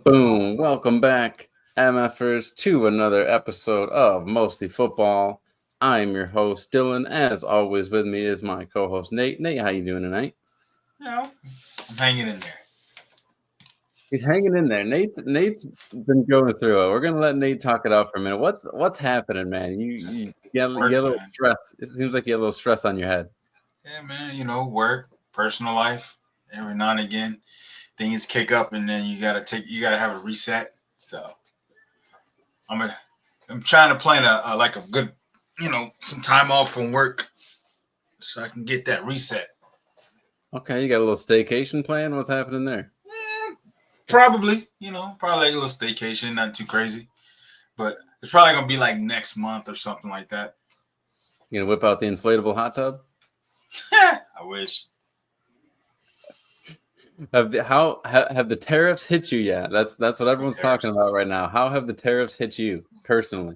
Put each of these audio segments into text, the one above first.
Boom. Welcome back, MFers, to another episode of Mostly Football. I'm your host, Dylan. As always, with me is my co-host, Nate. Nate, how you doing tonight? You know, I'm hanging in there. He's hanging in there. Nate's been going through it. We're gonna let Nate talk it out for a minute. What's happening, man? You Just get, you get work, a little man. stress. It seems like you have a little stress on your head. Yeah, man. Work, personal life. Every now and again, things kick up, and then you gotta have a reset. So I'm a, I'm trying to plan a good, some time off from work, so I can get that reset. Okay, you got a little staycation plan. What's happening there? Probably, probably like a little staycation, not too crazy, but it's probably gonna be like next month or something like that. You gonna whip out the inflatable hot tub? I wish. Have the tariffs hit you yet? That's what With everyone's talking tariffs. about right now. How have the tariffs hit you personally?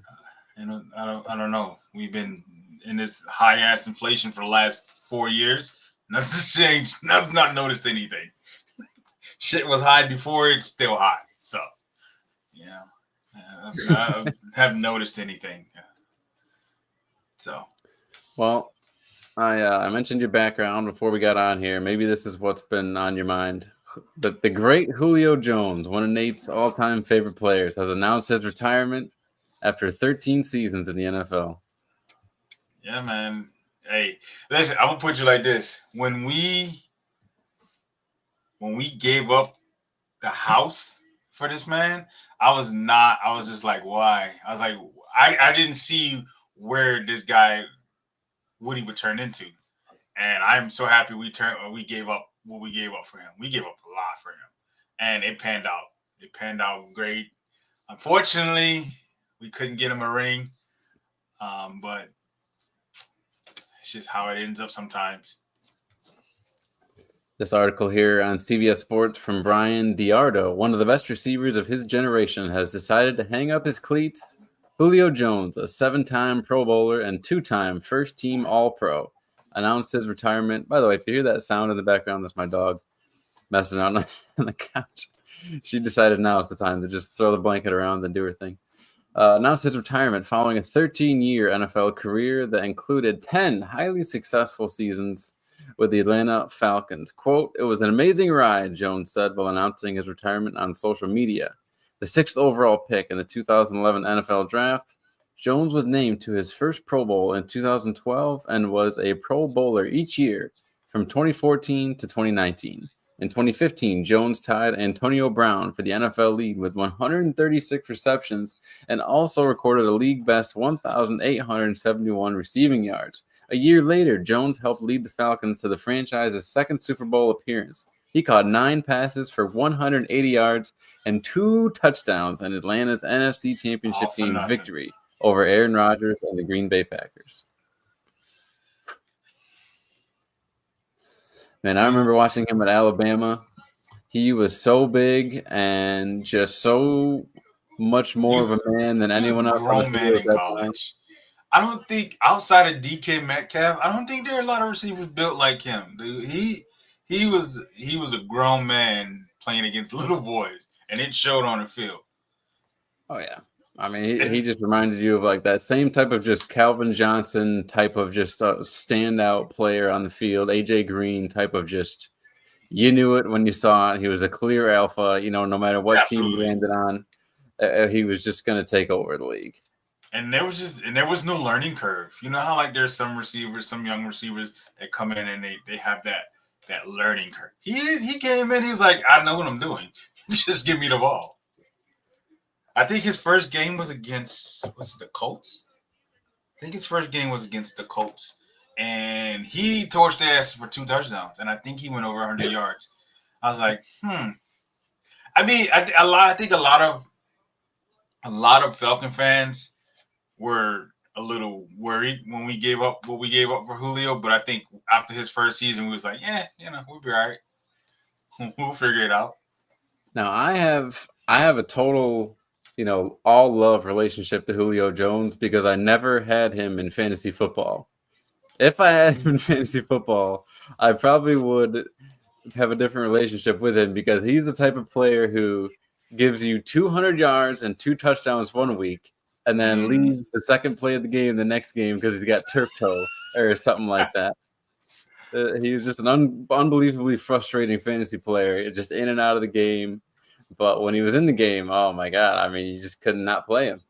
I don't know. We've been in this high ass inflation for the last 4 years. Nothing's changed. I've not noticed anything. Shit was high before; it's still high. So, yeah, I haven't noticed anything. So, Well, I mentioned your background before we got on here. Maybe this is what's been on your mind. The great Julio Jones, one of Nate's all-time favorite players, has announced his retirement after 13 seasons in the NFL. yeah, man. Hey, listen. I'm gonna put you like this: when we gave up the house for this man, I was not. I was just like, why? I was like, I didn't see where this guy what he would turn into. And I'm so happy we gave up what we gave up for him. We gave up a lot for him, and it panned out. It panned out great. Unfortunately, we couldn't get him a ring, but it's just how it ends up sometimes. This article here on CBS Sports from Brian Diardo, one of the best receivers of his generation, has decided to hang up his cleats. Julio Jones, a 7-time Pro Bowler and 2-time first-team All-Pro, announced his retirement. By the way, if you hear that sound in the background, that's my dog messing around on the couch. She decided now is the time to just throw the blanket around and do her thing. Announced his retirement following a 13-year NFL career that included 10 highly successful seasons with the Atlanta Falcons. Quote, "It was an amazing ride," Jones said while announcing his retirement on social media. The 6th overall pick in the 2011 NFL Draft, Jones was named to his first Pro Bowl in 2012 and was a Pro Bowler each year from 2014 to 2019. In 2015, Jones tied Antonio Brown for the NFL lead with 136 receptions and also recorded a league-best 1,871 receiving yards. A year later, Jones helped lead the Falcons to the franchise's second Super Bowl appearance. He caught 9 passes for 180 yards and 2 touchdowns in Atlanta's NFC All Championship for game nothing. victory over Aaron Rodgers and the Green Bay Packers. Man, I He's remember watching him at Alabama. He was so big and just so much he more of was a man than he was a anyone else on the grown man field at in that time. college. I don't think outside of DK Metcalf, I don't think there are a lot of receivers built like him. Dude, he was a grown man playing against little boys, and it showed on the field. Oh yeah. I mean, he And just reminded you of like that same type of just Calvin Johnson type of just standout player on the field, AJ Green type of just you knew it when you saw it. He was a clear alpha. No matter what team he absolutely, landed on, he was just going to take over the league. and there was no learning curve. You know how like there's some receivers, some young receivers that come in and they have that learning curve. He came in, he was like, I know what I'm doing. Just give me the ball. I think his first game was against what's it, the Colts. I think his first game was against the Colts, and he torched their ass for 2 touchdowns, and I think he went over 100 yards. I was like, hmm. I mean, I think a lot of Falcon fans were a little worried when we gave up what we gave up for Julio, but I think after his first season, we was like, yeah, we'll be all right. We'll figure it out. Now I have a total, all love relationship to Julio Jones because I never had him in fantasy football. If I had him in fantasy football, I probably would have a different relationship with him because he's the type of player who gives you 200 yards and 2 touchdowns one week, and then leaves the second play of the game the next game because he's got turf toe or something like that. He was just an unbelievably frustrating fantasy player, just in and out of the game. But when he was in the game, oh my God, I mean, you just could not play him.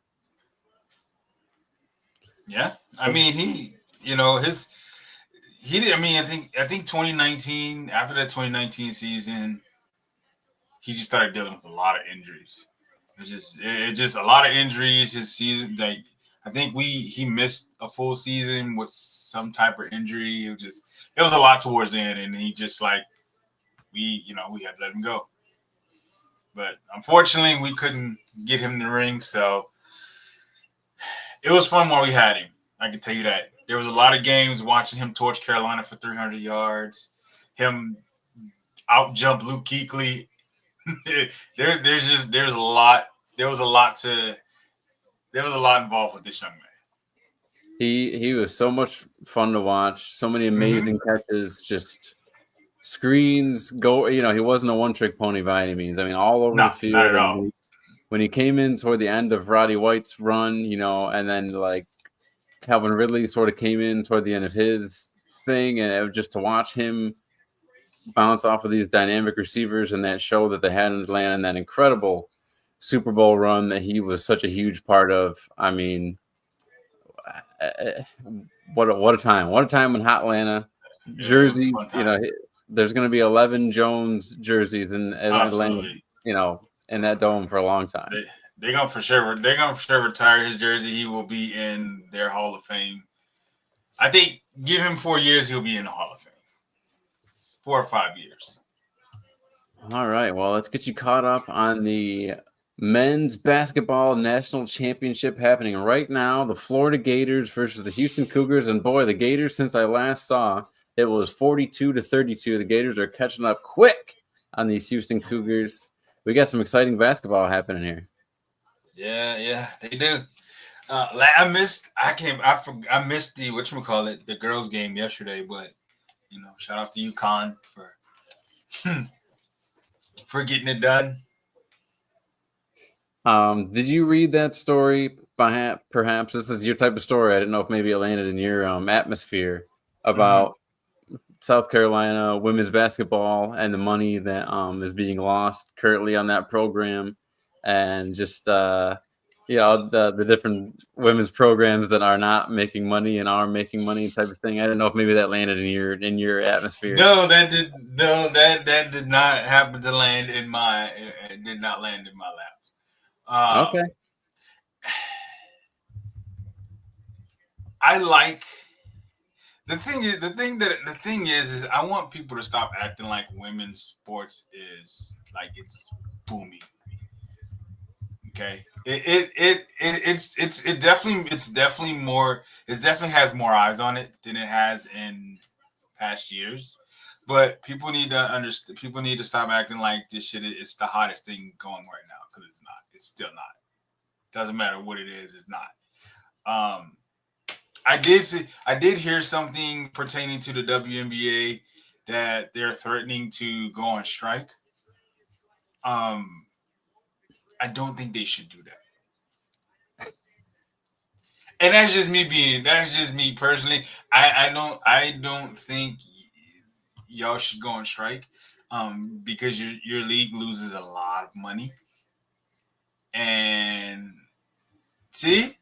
Yeah, I mean, he did. I mean, I think 2019, after that 2019 season, he just started dealing with a lot of injuries. It just a lot of injuries. His season, like I think he missed a full season with some type of injury. It was a lot towards the end, and he just like we had to let him go. But unfortunately, we couldn't get him in the ring, so it was fun while we had him. I can tell you that. There was a lot of games watching him torch Carolina for 300 yards, him out jump Luke Kuechly. There's a lot. There was a lot involved with this young man. He was so much fun to watch. So many amazing catches, just screens go. He wasn't a one-trick pony by any means. I mean, all over the field. Not at all. When he came in toward the end of Roddy White's run, and then like Calvin Ridley sort of came in toward the end of his thing, and it was just to watch him bounce off of these dynamic receivers and that show that they had in Atlanta and that incredible Super Bowl run that he was such a huge part of. I mean, what a time! What a time in hot Atlanta. Jerseys, there's going to be 11 Jones jerseys in Atlanta, in that dome for a long time. They're gonna for sure retire his jersey. He will be in their Hall of Fame. I think give him 4 years, he'll be in the Hall of Fame. 4 or 5 years. All right. Well, let's get you caught up on the men's basketball national championship happening right now. The Florida Gators versus the Houston Cougars. And boy, the Gators, since I last saw, it was 42-32. The Gators are catching up quick on these Houston Cougars. We got some exciting basketball happening here. Yeah, they do. I missed the whatchamacallit, the girls game yesterday, but shout out to UConn for getting it done. Did you read that story? Perhaps this is your type of story. I didn't know if maybe it landed in your atmosphere about South Carolina women's basketball and the money that is being lost currently on that program, and just the different women's programs that are not making money and are making money type of thing. I don't know if maybe that landed in your atmosphere. No, that did not happen to land in my. It did not land in my laps. Okay. I like. The thing is I want people to stop acting like women's sports is like it's booming. Okay, it definitely has more eyes on it than it has in past years. But people need to understand. People need to stop acting like this shit is the hottest thing going right now, because it's not. It's still not. Doesn't matter what it is. It's not. I did hear something pertaining to the WNBA that they're threatening to go on strike. I don't think they should do that. And that's just me personally. I don't think y'all should go on strike because your league loses a lot of money. And see,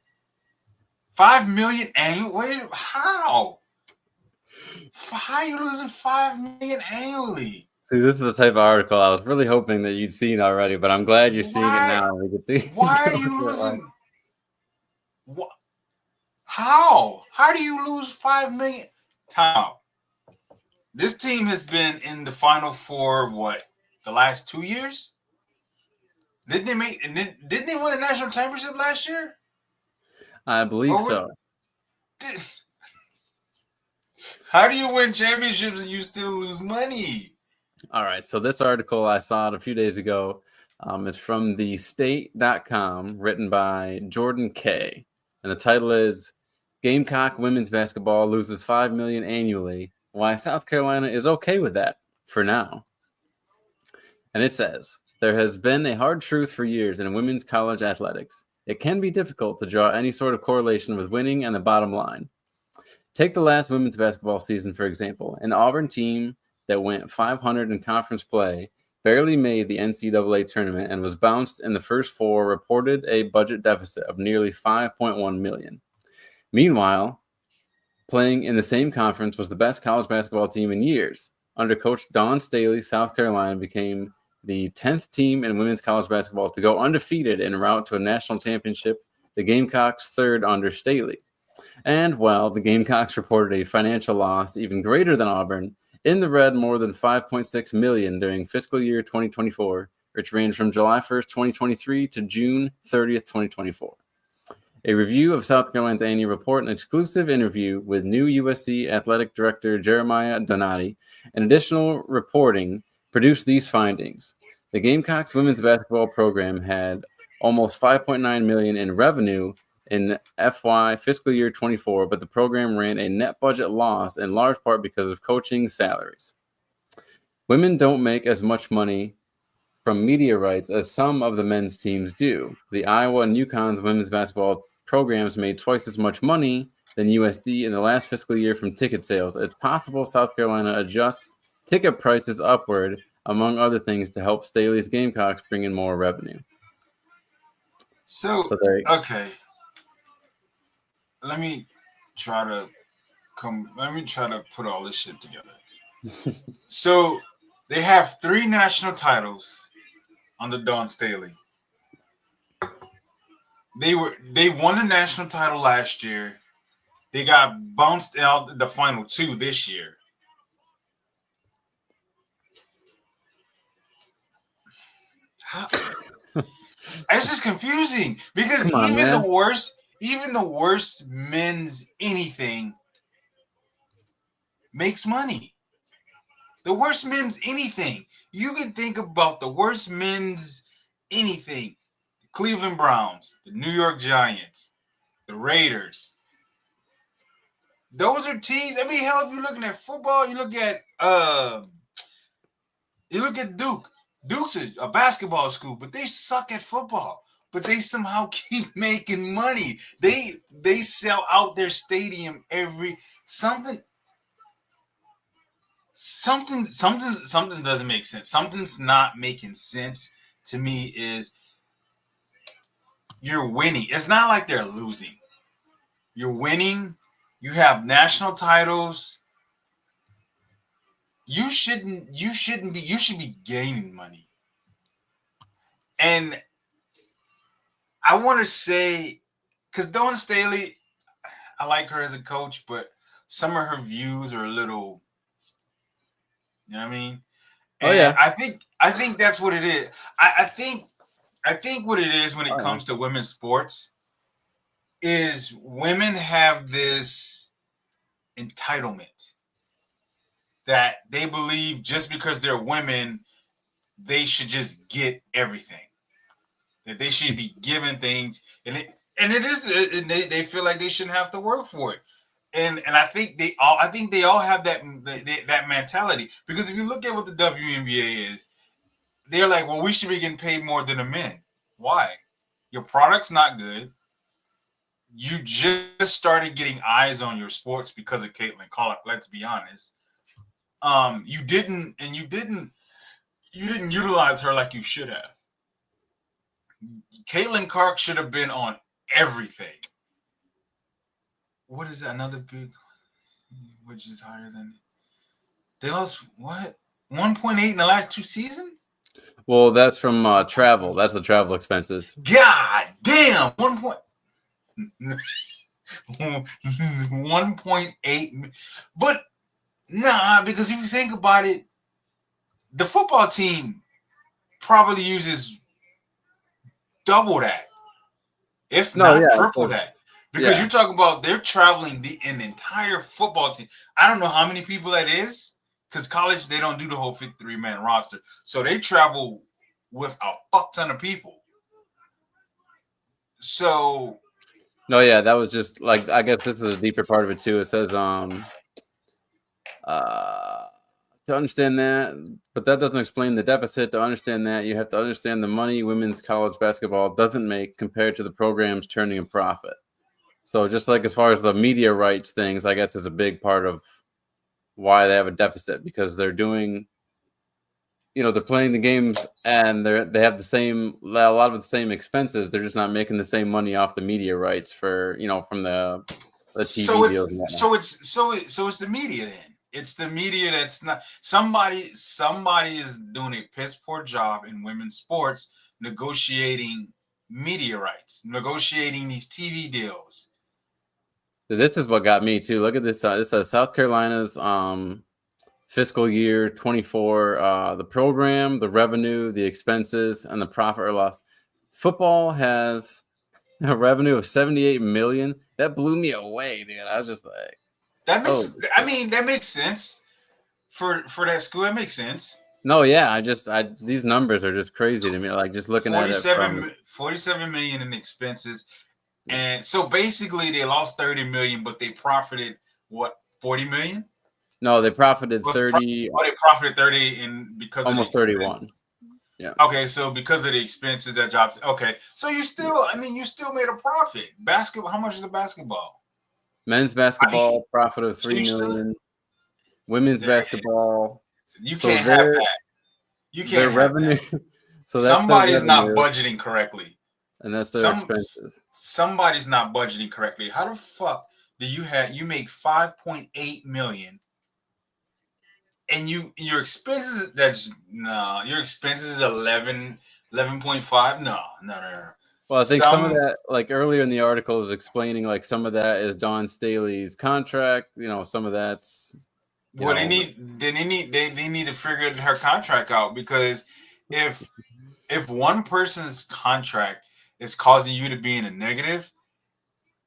$5 million annual. Wait, how? How are you losing $5 million annually? See, this is the type of article I was really hoping that you'd seen already, but I'm glad you're seeing it now. Why are you losing? What? How? How do you lose $5 million? Time out. This team has been in the Final Four the last 2 years? Didn't they win a national championship last year? I believe so. How do you win championships and you still lose money? All right. So this article, I saw it a few days ago. It's from thestate.com, written by Jordan Kay. And the title is Gamecock Women's Basketball Loses $5 million Annually. Why South Carolina is okay with that for now. And it says, There has been a hard truth for years in women's college athletics. It can be difficult to draw any sort of correlation with winning and the bottom line. Take the last women's basketball season, for example. An Auburn team that went 500 in conference play barely made the NCAA tournament and was bounced in the first four, reported a budget deficit of nearly $5.1 million. Meanwhile, playing in the same conference was the best college basketball team in years. Under Coach Dawn Staley, South Carolina became the 10th team in women's college basketball to go undefeated en route to a national championship, the Gamecocks' third under Staley. And while the Gamecocks reported a financial loss even greater than Auburn, in the red more than $5.6 million during fiscal year 2024, which ranged from July 1st, 2023 to June 30th, 2024. A review of South Carolina's annual report, an exclusive interview with new USC athletic director Jeremiah Donati, and additional reporting produced these findings. The Gamecocks women's basketball program had almost $5.9 million in revenue in FY fiscal year 24, but the program ran a net budget loss in large part because of coaching salaries. Women don't make as much money from media rights as some of the men's teams do. The Iowa and UConn's women's basketball programs made twice as much money than USC in the last fiscal year from ticket sales. It's possible South Carolina adjusts ticket prices upward, among other things, to help Staley's Gamecocks bring in more revenue. Okay. Let me try to put all this shit together. So they have 3 national titles under Dawn Staley. They won the national title last year. They got bounced out the final 2 this year. It's just confusing because even the worst men's anything makes money. The worst men's anything. You can think about the worst men's anything. The Cleveland Browns, the New York Giants, the Raiders. Those are teams. I mean, hell, if you're looking at football, you look at Duke. Duke's a basketball school, but they suck at football. But they somehow keep making money. They sell out their stadium something doesn't make sense. Something's not making sense to me. Is you're winning. It's not like they're losing. You're winning. You have national titles. You should be gaining money. And I want to say, because Dawn Staley, I like her as a coach, but some of her views are a little, you know what I mean? And I think that's what it is. I think what it is when it comes to women's sports is women have this entitlement that they believe just because they're women, they should just get everything. That they should be given things, and they feel like they shouldn't have to work for it. And I think they all have that mentality, because if you look at what the WNBA is, they're like, well, we should be getting paid more than the men. Why? Your product's not good. You just started getting eyes on your sports because of Caitlin Clark. Let's be honest. You didn't utilize her like you should have. Caitlin Clark should have been on everything. What is that? Another big, which is higher than they lost what? 1.8 in the last 2 seasons? Well, that's from travel. That's the travel expenses. God damn, 1.8. But nah, because if you think about it, the football team probably uses double that, if not triple that. Because you're talking about they're traveling an entire football team. I don't know how many people that is, because college, they don't do the whole 53-man roster. So they travel with a fuck ton of people. So. No, yeah, that was just like, I guess this is a deeper part of it too. It says to understand that, but that doesn't explain the deficit. To understand that, you have to understand the money women's college basketball doesn't make compared to the programs turning a profit. So just like as far as the media rights things, I guess is a big part of why they have a deficit, because they're doing, they're playing the games and they have a lot of the same expenses. They're just not making the same money off the media rights from the TV deals and whatnot. So it's the media then. It's the media that's not somebody is doing a piss poor job in women's sports negotiating media rights, negotiating these TV deals. This is what got me too. Look at this. This says South Carolina's fiscal year 24, the program, the revenue, the expenses, and the profit or loss. Football has a revenue of $78 million. That blew me away, dude. I was just like, that makes sense for that school. That makes sense. No, yeah, these numbers are just crazy to me. Like just looking at it. 47 million in expenses. And so basically they lost 30 million, but they profited what, 40 million? No, they profited 30. They profited 30 because almost of 31. Yeah. Okay, so because of the expenses that dropped. Okay, so you still made a profit. Basketball. How much is the basketball? Men's basketball profit of 3 million. Women's basketball. You can't have that. You can't have revenue. That. So that's somebody's not budgeting correctly. And that's their expenses. Somebody's not budgeting correctly. How the fuck do you make 5.8 million? And your expenses your expenses is 11.5. No. Well, I think some of that, like earlier in the article, is explaining like some of that is Dawn Staley's contract. Some of that's. They need to figure her contract out, because if one person's contract is causing you to be in a negative,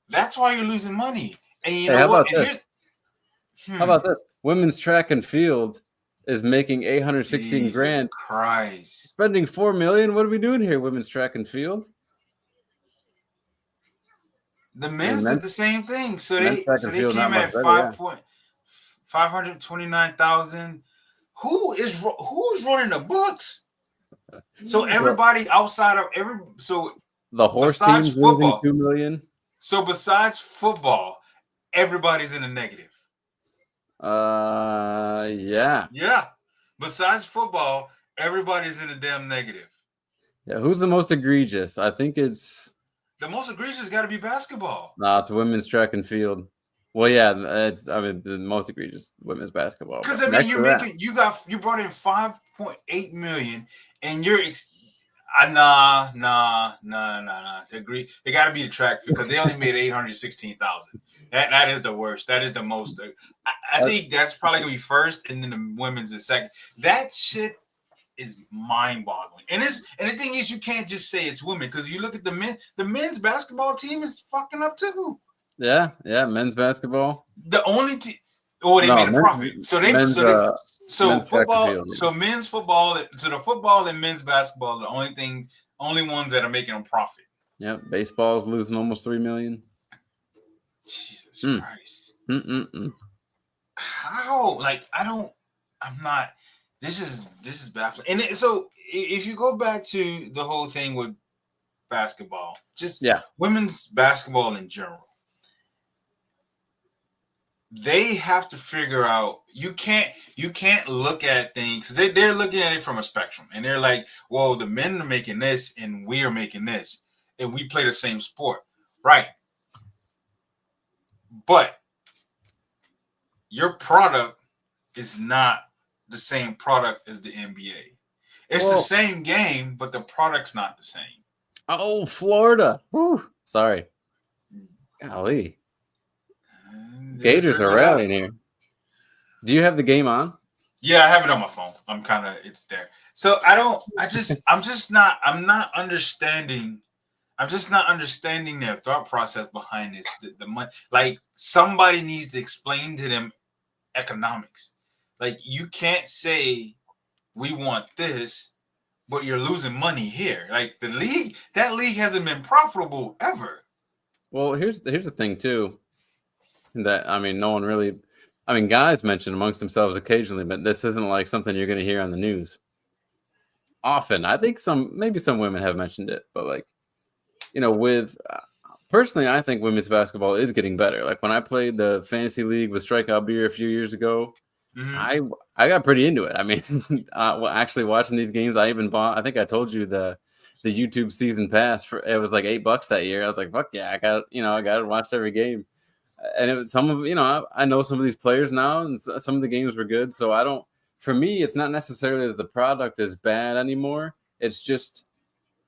that's why you're losing money. And you know what? How about this? Women's track and field is making $816 grand. Christ. Spending $4 million. What are we doing here, women's track and field? The men's did the same thing. So they came at 529,000. Who's running the books? So everybody outside of the horse team's losing $2 million. So besides football, everybody's in a negative. Yeah. Yeah. Besides football, everybody's in a damn negative. Yeah. Who's the most egregious? I think it's the most egregious. Got to be basketball. Nah, it's women's track and field. Well, yeah, the most egregious women's basketball. Because you brought in 5.8 million, and you're nah. To agree, it got to be the track, because they only made 816,000. That is the worst. That is the most. I think that's probably gonna be first, and then the women's is second. That shit is mind-boggling. And the thing is, you can't just say it's women, because you look at the men. The men's basketball team is fucking up too. Yeah, men's basketball. The only team. Oh, they made a profit. So men's football. So men's football. So the football and men's basketball are the only ones that are making a profit. Yep, baseball's losing almost $3 million. Jesus Christ. How? Like, I'm not. This is baffling. And so if you go back to the whole thing with basketball, women's basketball in general, they have to figure out. You can't look at things. They're looking at it from a spectrum, and they're like, well, the men are making this, and we are making this, and we play the same sport, right? But your product is not the same product as the NBA. It's the same game, but the product's not the same. Oh, Florida. Whew. Sorry. Golly. Gators are rallying here. Do you have the game on? Yeah, I have it on my phone. It's there. So I'm not understanding their thought process behind this. The money, like, somebody needs to explain to them economics. Like, you can't say we want this, but you're losing money here. Like, that league hasn't been profitable ever. Well, here's the thing too. That no one really. I mean, guys mention amongst themselves occasionally, but this isn't like something you're going to hear on the news often. I think maybe some women have mentioned it, but like, with personally, I think women's basketball is getting better. Like when I played the fantasy league with Strikeout Beer a few years ago, I got pretty into it. I mean, well, actually watching these games, I even bought. I think I told you the YouTube season pass for it was like $8 that year. I was like, fuck yeah, I got to watch every game. And it was some of I know some of these players now, and some of the games were good. So I don't. For me, it's not necessarily that the product is bad anymore. It's just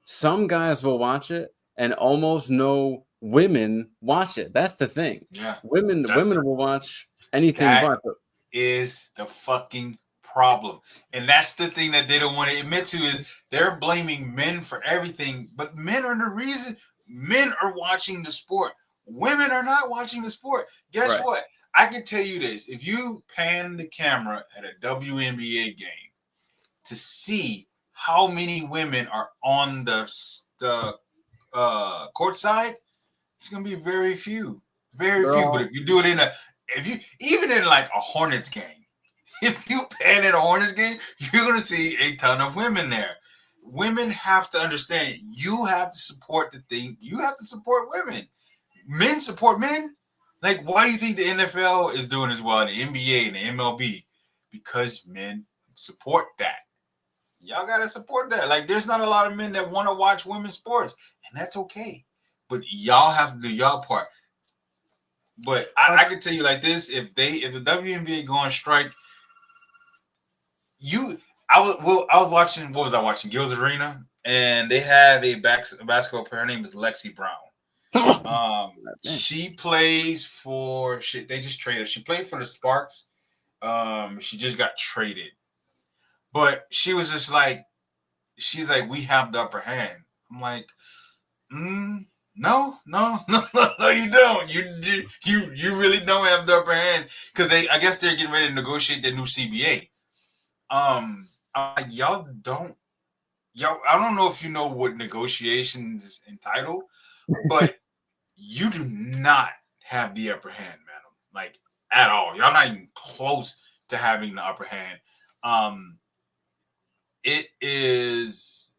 some guys will watch it and almost no women watch it. That's the thing. Yeah, women will watch anything but. Is the fucking problem, and that's the thing that they don't want to admit to is they're blaming men for everything, but men are the reason. Men are watching the sport. Women are not watching the sport. Guess what? I can tell you this: if you pan the camera at a WNBA game to see how many women are on the court side, it's gonna be very few, very few. But if you do it even in like a Hornets game, if you pan in a Hornets game, you're gonna see a ton of women there. Women have to understand. You have to support the thing. You have to support women. Men support men. Like, why do you think the NFL is doing as well, the NBA and the MLB? Because men support that. Y'all gotta support that. Like, there's not a lot of men that want to watch women's sports, and that's okay. But y'all have to do y'all part. But I can tell you like this: if the WNBA go on strike, I was watching. What was I watching? Gil's Arena, and they have a basketball player. Her name is Lexi Brown. She plays for shit. They just traded. She played for the Sparks. She just got traded, but she was just like, she's like, we have the upper hand. I'm like, no, you don't. You really don't have the upper hand because I guess they're getting ready to negotiate their new CBA. I'm like, y'all. I don't know if you know what negotiations entitle, but you do not have the upper hand, madam. Like at all. Y'all not even close to having the upper hand. It is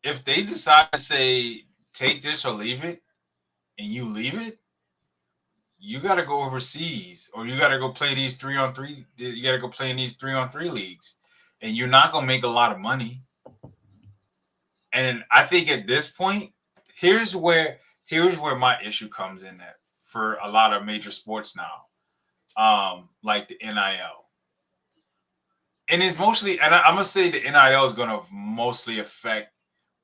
if they decide to say take this or leave it, and you leave it, you got to go overseas, or you got to go play these 3-on-3. You got to go play in these 3-on-3 leagues, and you're not gonna make a lot of money. And I think at this point, here's where my issue comes in at for a lot of major sports now, like the NIL. And it's mostly, and I'm gonna say the NIL is gonna mostly affect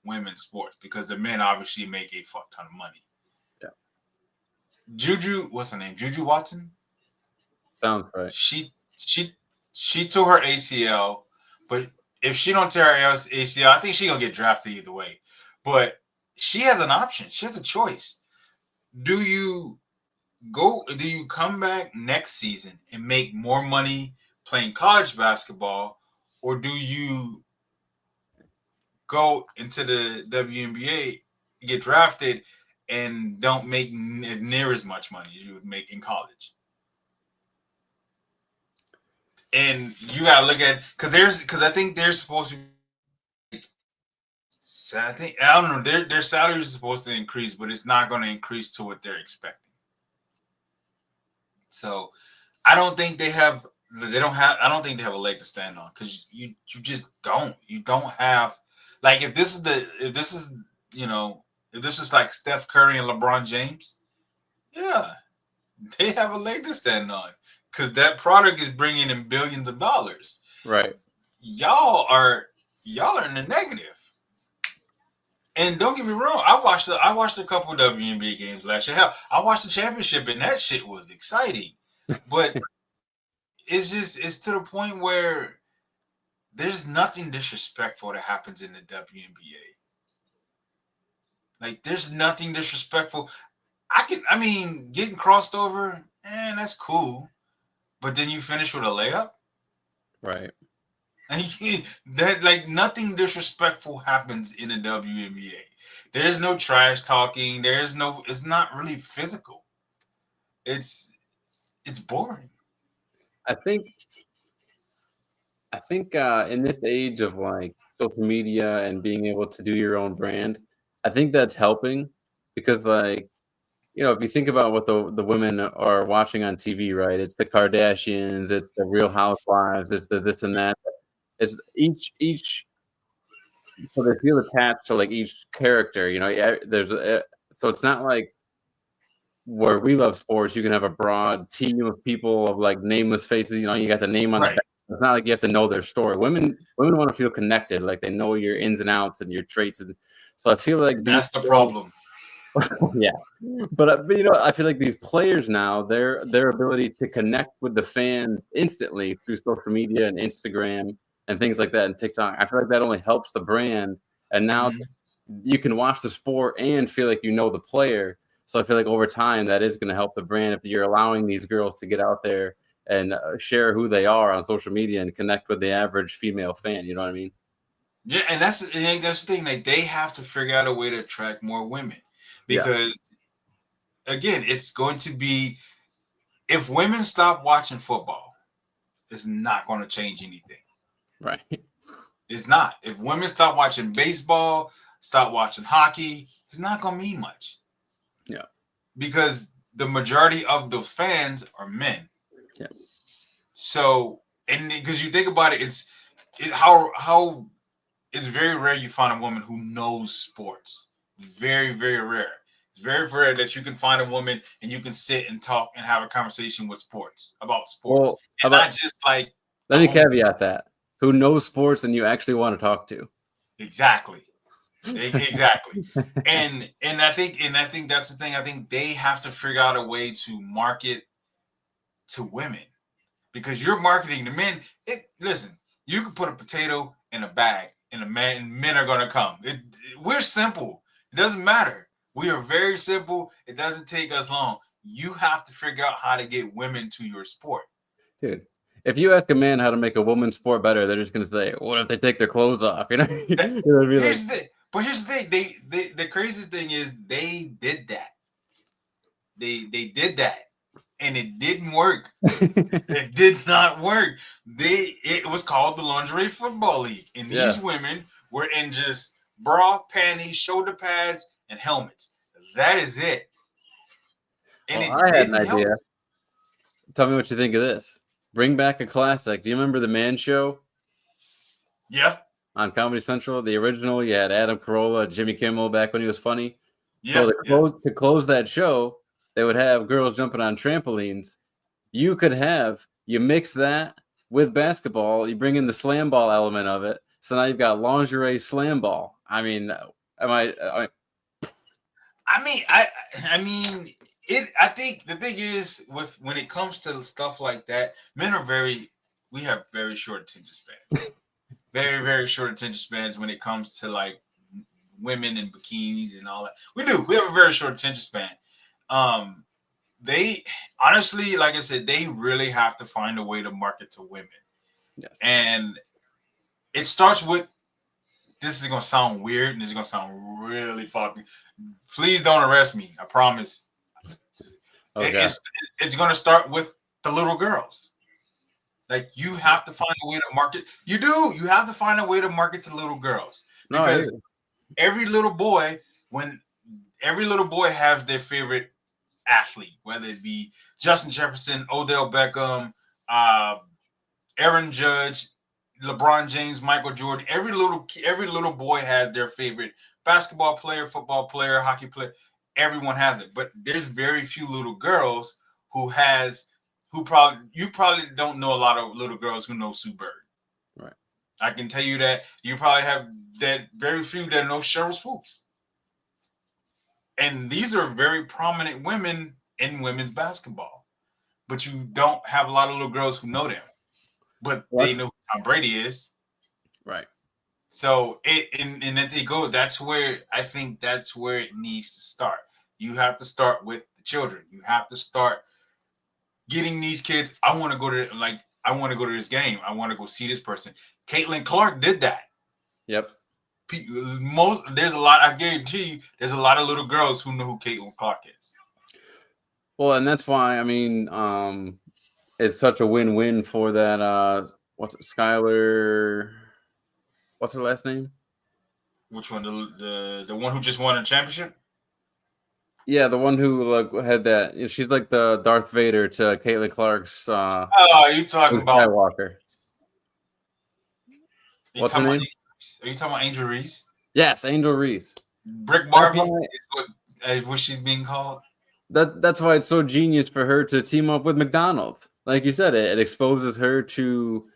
women's sports because the men obviously make a fuck ton of money. Yeah. Juju, what's her name? Juju Watson. Sounds right. She tore her ACL, but if she don't tear her ACL, I think she's gonna get drafted either way. But she has an option. She has a choice. Do you come back next season and make more money playing college basketball, or do you go into the WNBA, get drafted, and don't make near as much money as you would make in college? And you gotta look at because I think they're supposed to be. I don't know. Their salary is supposed to increase, but it's not going to increase to what they're expecting. So I don't think they have. I don't think they have a leg to stand on because you just don't. You don't have like if this is like Steph Curry and LeBron James, yeah, they have a leg to stand on because that product is bringing in billions of dollars. Right. Y'all are in the negative. And don't get me wrong, I watched a couple of WNBA games last year. Hell, I watched the championship, and that shit was exciting. But it's to the point where there's nothing disrespectful that happens in the WNBA. Like, there's nothing disrespectful. Getting crossed over, that's cool. But then you finish with a layup? Right. That like nothing disrespectful happens in the WNBA. There's no trash talking. It's not really physical. It's boring. I think in this age of like social media and being able to do your own brand, I think that's helping because like if you think about what the women are watching on TV, right? It's the Kardashians, it's the Real Housewives, it's the this and that. It's each so they feel attached to like each character. Yeah, so it's not like where we love sports. You can have a broad team of people of like nameless faces. You got the name on the Right. back. It's not like you have to know their story. Women want to feel connected, like they know your ins and outs and your traits. And so I feel like these That's the problem. yeah, but I feel like these players now, their ability to connect with the fans instantly through social media and Instagram and things like that and TikTok, I feel like that only helps the brand. And now you can watch the sport and feel like you know the player. So I feel like over time that is going to help the brand if you're allowing these girls to get out there and share who they are on social media and connect with the average female fan. You know what I mean? Yeah, and that's the thing. Like they have to figure out a way to attract more women Yeah. because, again, it's going to be if women stop watching football, it's not going to change anything. Right. It's not. If women stop watching baseball, stop watching hockey, it's not going to mean much. Yeah. Because the majority of the fans are men. Yeah. So, and because you think about it, how it's very rare you find a woman who knows sports. Very, very rare. It's very rare that you can find a woman and you can sit and talk and have a conversation about sports. Well, And not just like let me caveat that. Who knows sports and you actually want to talk to. Exactly. And I think that's the thing. I think they have to figure out a way to market to women. Because you're marketing to men. Listen, you can put a potato in a bag and men are gonna come. We're simple. It doesn't matter. We are very simple. It doesn't take us long. You have to figure out how to get women to your sport. Dude, if you ask a man how to make a woman's sport better, they're just gonna say, "What if they take their clothes off?" Here's the thing. The craziest thing is they did that. They did that. And it didn't work. It did not work. It was called the Lingerie Football League, and these women were in just bra, panties, shoulder pads, and helmets. That is it. And I had an idea. Tell me what you think of this. Bring back a classic. Do you remember the Man Show? Yeah. On Comedy Central, the original, you had Adam Carolla, Jimmy Kimmel back when he was funny. Yeah. So to close that show, they would have girls jumping on trampolines. You mix that with basketball. You bring in the slam ball element of it. So now you've got lingerie slam ball. I mean, I think the thing is when it comes to stuff like that, we have very short attention spans. Very, very short attention spans when it comes to like women in bikinis and all that. We have a very short attention span. They honestly, like I said, they really have to find a way to market to women. Yes. And it starts with, this is going to sound weird and this is going to sound really fucking, please don't arrest me. I promise. It's going to start with the little girls. Like you have to find a way to market. You have to find a way to market to little girls because every little boy has their favorite athlete, whether it be Justin Jefferson, Odell Beckham, Aaron Judge, LeBron James, Michael Jordan. Every little boy has their favorite basketball player, football player, hockey player. Everyone has it, but there's very few little girls you probably don't know a lot of little girls who know Sue Bird. Right. I can tell you that you probably have that very few that know Cheryl Swoops. And these are very prominent women in women's basketball. But you don't have a lot of little girls who know them. But they know who Tom Brady is. Right. So that's where it needs to start. You have to start with the children. You have to start getting these kids. I want to go to this game. I want to go see this person. Caitlin Clark did that. Yep. I guarantee you, there's a lot of little girls who know who Caitlin Clark is. Well, and that's why, it's such a win-win for that. What's it, Skylar? What's her last name? Which one? The one who just won a championship? Yeah, the one who like had that. She's like the Darth Vader to Caitlin Clark's Oh, you talking Luke about? Skywalker. What's her name? Are you talking about Angel Reese? Yes, Angel Reese. Brick That's Barbie why, is what she's being called. that's why it's so genius for her to team up with McDonald's. Like you said, it exposes her to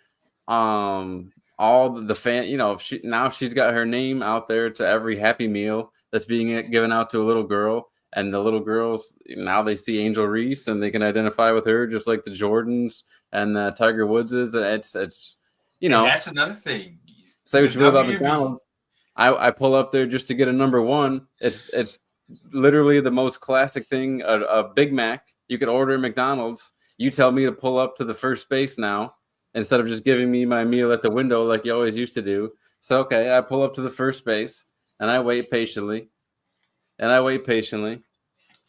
all the fan. Now she's got her name out there to every Happy Meal that's being given out to a little girl, and the little girls now they see Angel Reese and they can identify with her just like the Jordans and the Tiger Woodses. And it's And that's another thing. say The what you will about WNBA McDonald's. I pull up there just to get a number one. It's literally the most classic thing. A Big Mac. You could order at McDonald's. You tell me to pull up to the first space now instead of just giving me my meal at the window like you always used to do. So okay, I pull up to the first space and I wait patiently, and I wait patiently,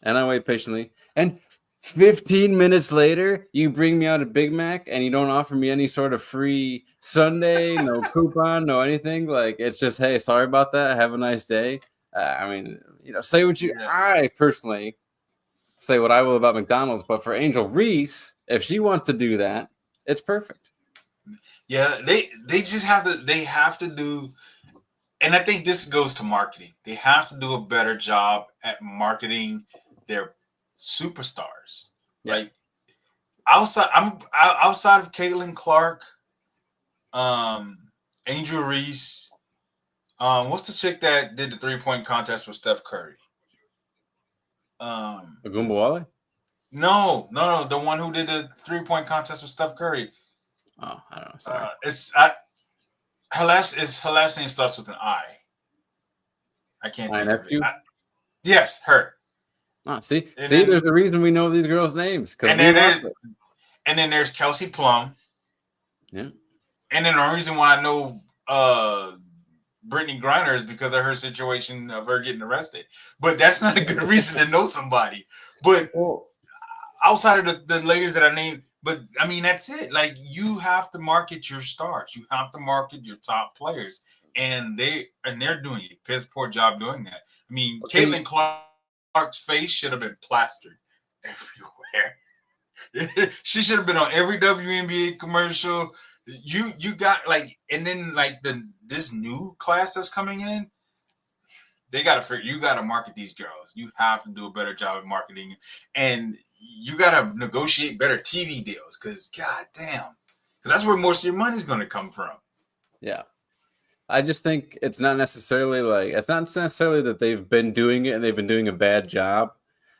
and I wait patiently, and 15 minutes later, you bring me out a Big Mac and you don't offer me any sort of free Sunday, no coupon, no anything. Like, it's just, hey, sorry about that. Have a nice day. I mean, say what you, Yeah. I personally say what I will about McDonald's, but for Angel Reese, if she wants to do that, it's perfect. Yeah, they just have to do, and I think this goes to marketing. They have to do a better job at marketing their superstars. Yeah. Like outside of Caitlin Clark, Angel Reese, what's the chick that did the 3-point contest with Steph Curry? Agumbawale? No, the one who did the 3-point contest with Steph Curry. Oh, I don't know. Sorry. Her last name starts with an I. I can't think of it. Yes, her. Oh, see, there's a reason we know these girls' names. And then there's Kelsey Plum. Yeah. And then the reason why I know Brittany Griner is because of her situation of her getting arrested. But that's not a good reason to know somebody. But outside of the ladies that I named, but I mean that's it. Like you have to market your stars. You have to market your top players. And they're doing a piss poor job doing that. I mean, Caitlin Clark's face should have been plastered everywhere. She should have been on every WNBA commercial. You got like, and then like this new class that's coming in, they got to figure. You got to market these girls. You have to do a better job at marketing, and you got to negotiate better TV deals. Because goddamn, because that's where most of your money's going to come from. Yeah. I just think it's not necessarily that they've been doing it and they've been doing a bad job.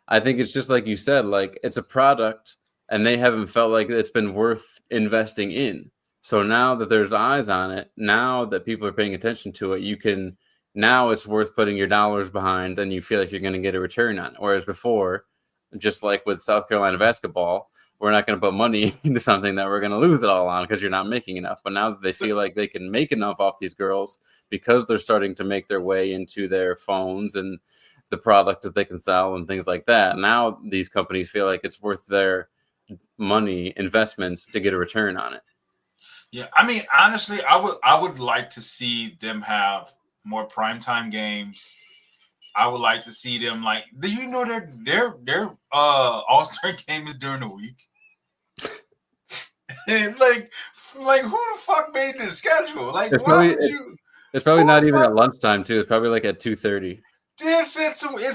I think it's just like you said, like it's a product and they haven't felt like it's been worth investing in. So now that there's eyes on it, now that people are paying attention to it, now it's worth putting your dollars behind and you feel like you're going to get a return on it. Whereas before, just like with South Carolina basketball, we're not going to put money into something that we're going to lose it all on because you're not making enough. But now that they feel like they can make enough off these girls because they're starting to make their way into their phones and the product that they can sell and things like that, now these companies feel like it's worth their money investments to get a return on it. Yeah, I mean, honestly, I would like to see them have more primetime games. I would like to see them like. Do you know their All-Star game is during the week? like who the fuck made this schedule? Like, it's why probably, would you? It's probably not even at lunchtime too. It's probably like at 2:30. It's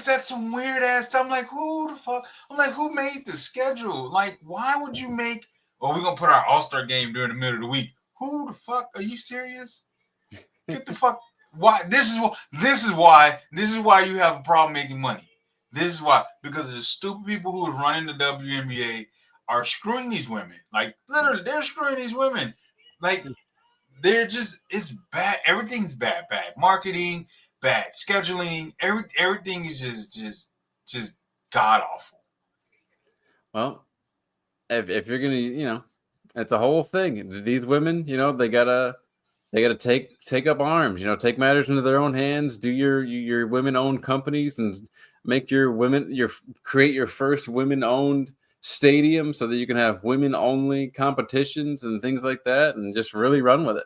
at some weird ass time. I'm like, who the fuck? I'm like, who made the schedule? Like, why would you make? Oh, we're gonna put our All-Star game during the middle of the week. Who the fuck? Are you serious? Get the fuck. Why? This is why you have a problem making money. This is why, because the stupid people who are running the WNBA are screwing these women. Like literally, they're screwing these women. Like they're just, it's bad. Everything's bad. Bad marketing, bad scheduling. Everything is just god awful. Well, if you're gonna, it's a whole thing. These women, they gotta take up arms. Take matters into their own hands. Do your women-owned companies and make create your first women-owned stadium so that you can have women only competitions and things like that, and just really run with it.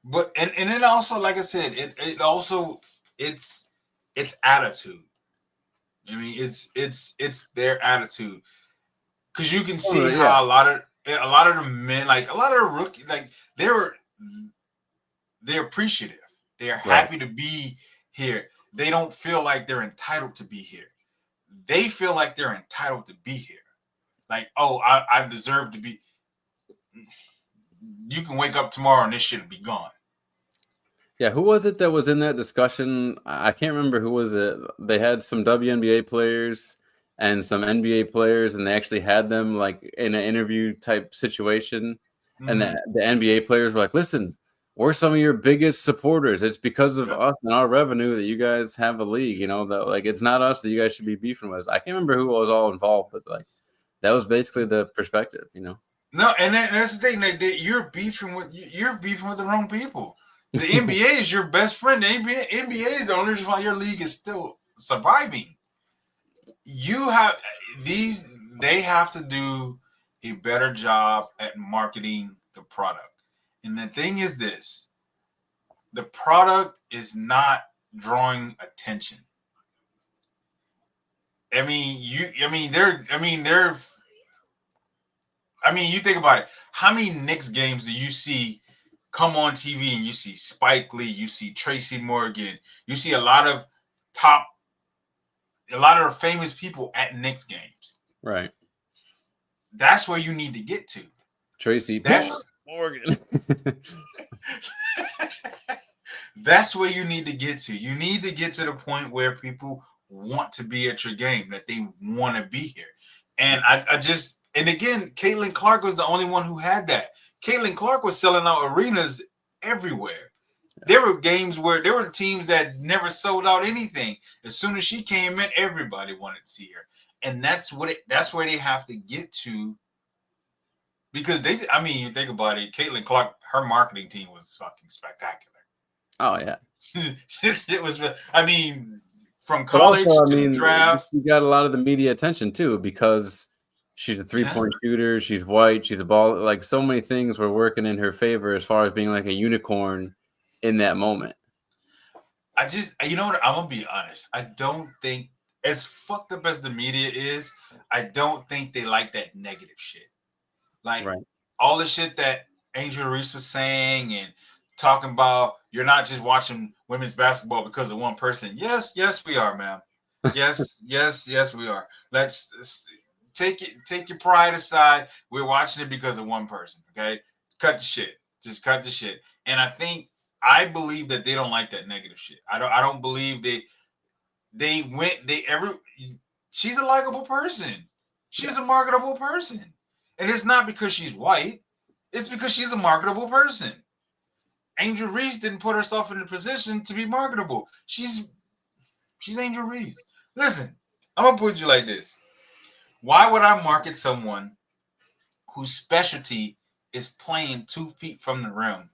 But and it also, like I said, it also it's attitude. I mean, it's their attitude, because you can see Yeah, how a lot of the men, like a lot of the rookies, like they're appreciative. They're right. happy to be here. They don't feel like they're entitled to be here. They feel like they're entitled to be here. Like, oh, I deserve to be. You can wake up tomorrow and this shit will be gone. Yeah, who was it that was in that discussion? I can't remember who was it. They had some WNBA players and some NBA players, and they actually had them like in an interview type situation. And Mm-hmm. the NBA players were like, "Listen, we're some of your biggest supporters. It's because of Yeah. us and our revenue that you guys have a league. You know, that like it's not us that you guys should be beefing with." I can't remember who was all involved, but like that was basically the perspective. You know. No, and that's the thing. Like, you're beefing with the wrong people. The NBA is your best friend. The NBA is the only reason why your league is still surviving. You have these. They have to do a better job at marketing the product. And the thing is this: the product is not drawing attention. I mean, you think about it. How many Knicks games do you see come on TV and you see Spike Lee, you see Tracy Morgan, you see top, a lot of famous people at Knicks games. Right. That's where you need to get to. Tracy That's Morgan. that's where you need to get to. You need to get to the point where people want to be at your game, that they want to be here. And and again, Caitlin Clark was the only one who had that. Caitlin Clark was selling out arenas everywhere. There were games where there were teams that never sold out anything. As soon as she came in, everybody wanted to see her. And that's where they have to get to, because you think about it, Caitlin Clark, her marketing team was fucking spectacular. Oh yeah. It was, from But also, college to the draft. she got a lot of the media attention too because she's a 3-point shooter. She's white. She's a ball. Like so many things were working in her favor as far as being like a unicorn in that moment. You know what? I'm gonna be honest. I don't think, as fucked up as the media is, I don't think they like that negative shit. Like, right. all the shit that Angel Reese was saying and talking about, you're not just watching women's basketball because of one person. Yes, we are, ma'am. Yes, yes, we are. Let's take your pride aside. We're watching it because of one person. Okay, cut the shit. Just cut the shit. And I believe that they don't like that negative shit. I don't believe she's a likable person. She's a marketable person. And it's not because she's white. It's because she's a marketable person. Angel Reese didn't put herself in a position to be marketable. She's Angel Reese. Listen, I'm gonna put you like this. Why would I market someone whose specialty is playing 2 feet from the rim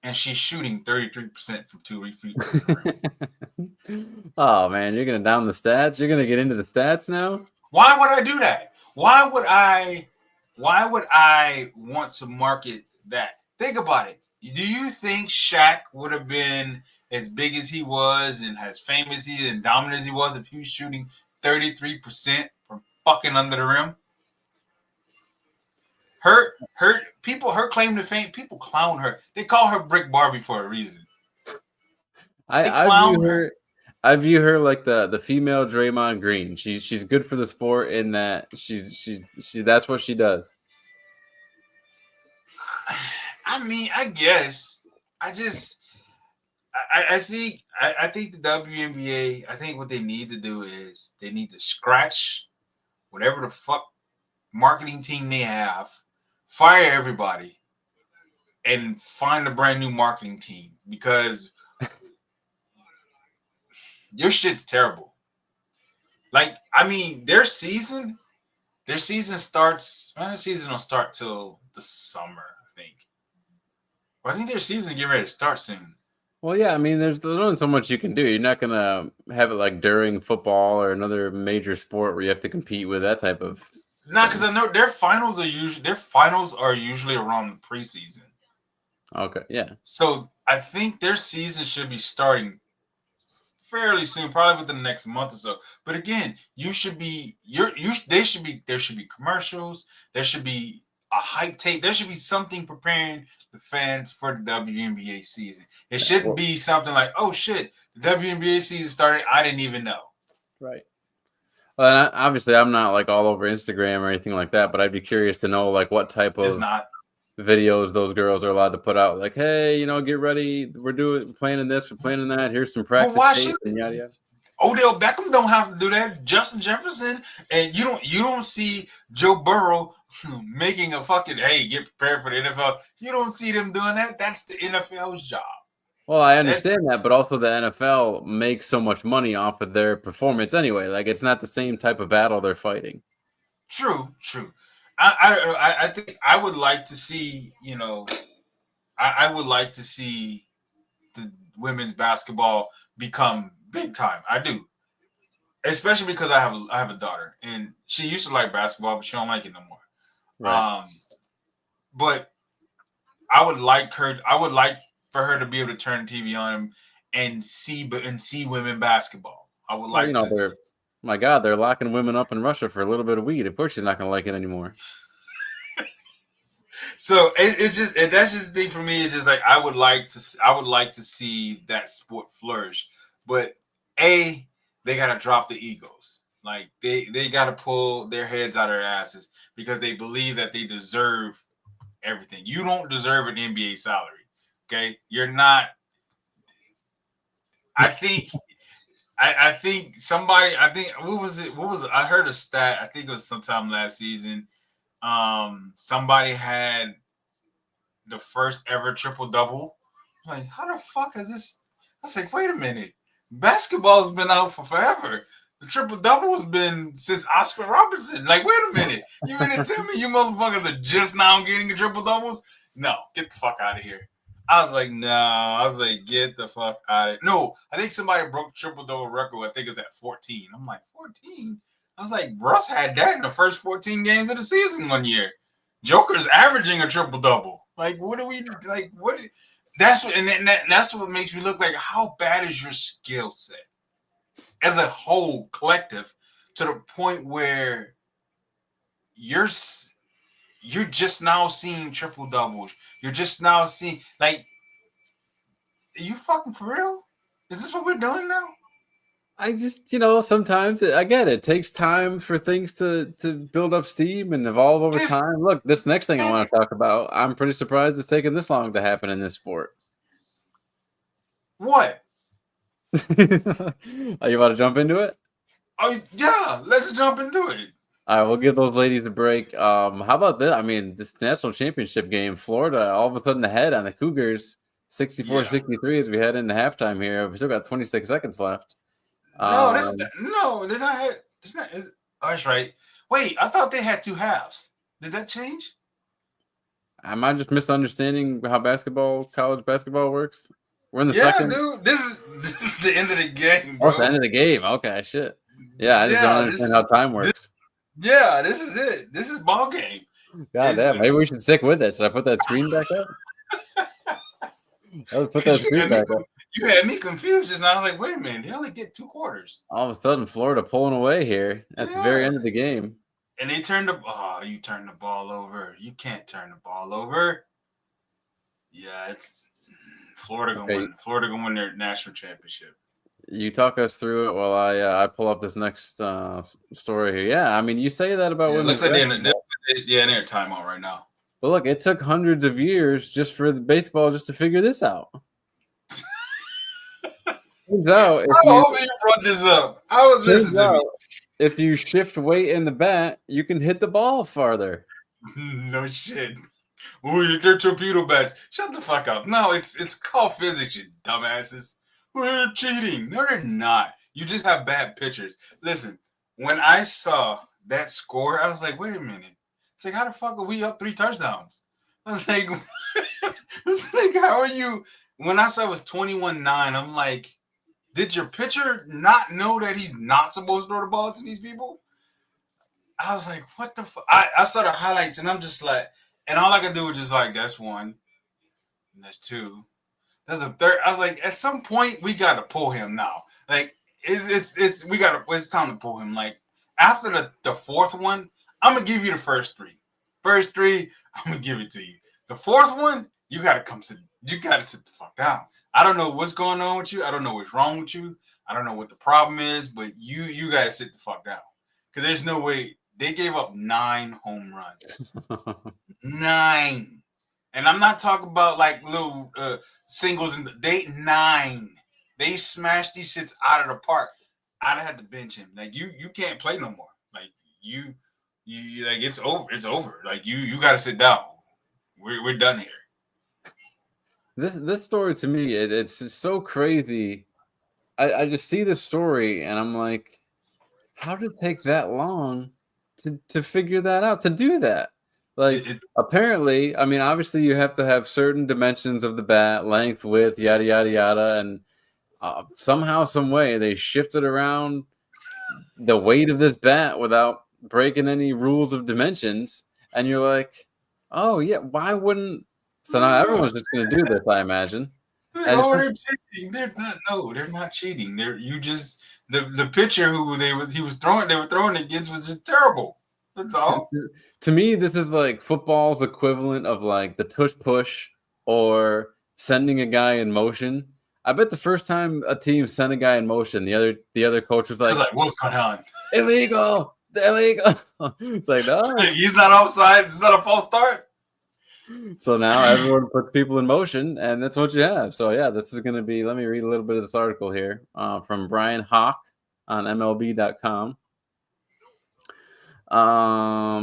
and she's shooting 33% from 2 feet from the rim? Oh man, you're gonna down the stats? You're gonna get into the stats now? Why would I do that? Why would I want to market that? Think about it. Do you think Shaq would have been as big as he was and as famous and dominant as he was if he was shooting 33% from fucking under the rim? Her claim to fame, people clown her. They call her Brick Barbie for a reason. I view her like the female Draymond Green. She's good for the sport in that she's that's what she does. I guess. I think the WNBA, I think what they need to do is they need to scratch whatever the fuck marketing team they have, fire everybody, and find a brand new marketing team, because your shit's terrible. Like, their season starts. Their season will start till the summer, I think. Well, I think their season's getting ready to start soon. Well, yeah, there's only so much you can do. You're not gonna have it like during football or another major sport where you have to compete with that type of Nah, because I know their finals are usually around the preseason. Okay, yeah. So I think their season should be starting fairly soon, probably within the next month or so. But again, you should be there should be commercials, there should be a hype tape, there should be something preparing the fans for the WNBA season. It shouldn't Well, be something like, oh shit, the WNBA season started. I didn't even know. right. Well, obviously, I'm not like all over Instagram or anything like that, but I'd be curious to know like what type It's of not. videos those girls are allowed to put out. Like, hey, get ready. We're planning this, we're planning that. Here's some But practice why tape should and yada yada. Odell Beckham don't have to do that? Justin Jefferson, and you don't see Joe Burrow making a fucking get prepared for the NFL. You don't see them doing that. That's the NFL's job. Well, I That's understand that, but also the NFL makes so much money off of their performance anyway. Like, it's not the same type of battle they're fighting. true. I think I would like to see, I would like to see the women's basketball become big time. I do. Especially because I have a daughter and she used to like basketball, but she don't like it no more. Right. But I would like for her to be able to turn the TV on and see women basketball. I would like they're locking women up in Russia for a little bit of weed. Of course she's not going to like it anymore. So it's just that's just the thing for me. It's just like I would like to see that sport flourish, but they gotta drop the egos. Like they gotta pull their heads out of their asses because they believe that they deserve everything. You don't deserve an NBA salary. Okay, you're not. I think. I think somebody. I think what was it? I heard a stat. I think it was sometime last season. Somebody had the first ever triple double. Like, how the fuck is this? I was like, wait a minute. Basketball's been out for forever. The triple double has been since Oscar Robertson. Like, wait a minute. You mean to tell me you motherfuckers are just now getting the triple doubles? No, get the fuck out of here. I was like, no. I was like, get the fuck out of here. No, I think somebody broke triple double record. I think it's at 14. I'm like, 14? I was like, Russ had that in the first 14 games of the season one year. Joker's averaging a triple double. Like, what do we like? What? That's what, and that's what makes me look like. How bad is your skill set as a whole collective to the point where you're just now seeing triple doubles? You're just now seeing like, are you fucking for real? Is this what we're doing now? I just, sometimes I get it. It takes time for things to build up steam and evolve over time. Look, this next thing I want to talk about, I'm pretty surprised it's taken this long to happen in this sport. What? Are you about to jump into it? Oh yeah, let's jump into it. All right, we'll give those ladies a break. How about this? I mean, this national championship game, Florida all of a sudden ahead on the Cougars, 64-63 as we head into halftime here. We still got 26 seconds left. No, they're not. That's right. Wait, I thought they had two halves. Did that change? Am I just misunderstanding how college basketball works? We're in the second. Dude, this is the end of the game, bro. Oh, the end of the game. Okay, shit. Yeah, I just don't understand how time works. This is it. This is ball game. God damn, maybe we should stick with it. Should I put that screen back up? Let's put that screen back up. You had me confused just now. I was like, wait a minute, they only get 2 quarters. All of a sudden, Florida pulling away here at the very end of the game. And they turned you turned the ball over. You can't turn the ball over. Yeah, it's Florida gonna win. Florida gonna win their national championship. You talk us through it while I pull up this next story here. Yeah, I mean, you say that about women. Looks like they're in a timeout right now. But look, it took hundreds of years just for the baseball just to figure this out. Turns out, you brought this up. I was listening to me. If you shift weight in the bat, you can hit the ball farther. No shit. Ooh, they're torpedo bats. Shut the fuck up. No, it's called physics, you dumbasses. We're cheating. No, they're not. You just have bad pitchers. Listen, when I saw that score, I was like, wait a minute. It's like, how the fuck are we up 3 touchdowns? I was like, it's like, how are you? When I saw it was 21-9, I'm like, did your pitcher not know that he's not supposed to throw the ball to these people? I was like, what the fuck? I saw the highlights and I'm just like, and all I could do was just like, that's one, and that's two, there's a third. I was like, at some point we got to pull him now. Like it's time to pull him. Like after the fourth one, I'm gonna give you the first three. First three, I'm gonna give it to you. The fourth one, you gotta sit the fuck down. I don't know what's going on with you. I don't know what's wrong with you. I don't know what the problem is, but you gotta sit the fuck down. Because there's no way they gave up 9 home runs. 9. And I'm not talking about like little singles. They 9. They smashed these shits out of the park. I'd have had to bench him. Like you can't play no more. Like you like it's over. It's over. Like you got to sit down. We're done here. This story to me, it's so crazy. I just see this story and I'm like, how did it take that long to figure that out, to do that? Like, apparently, I mean, obviously you have to have certain dimensions of the bat, length, width, yada, yada, yada. And somehow, some way, they shifted around the weight of this bat without breaking any rules of dimensions. And you're like, oh, yeah, why wouldn't... So now everyone's just going to do this, I imagine. They're cheating. They're not cheating. The pitcher they were throwing against was just terrible. That's all. To me, this is like football's equivalent of like the tush push or sending a guy in motion. I bet the first time a team sent a guy in motion, the other coach was like, "What's going on? Illegal! Illegal!" It's like, no, he's not offside. It's not a false start. So now everyone puts people in motion, and that's what you have. So yeah, this is going to be. Let me read a little bit of this article here from Brian Hawk on MLB.com.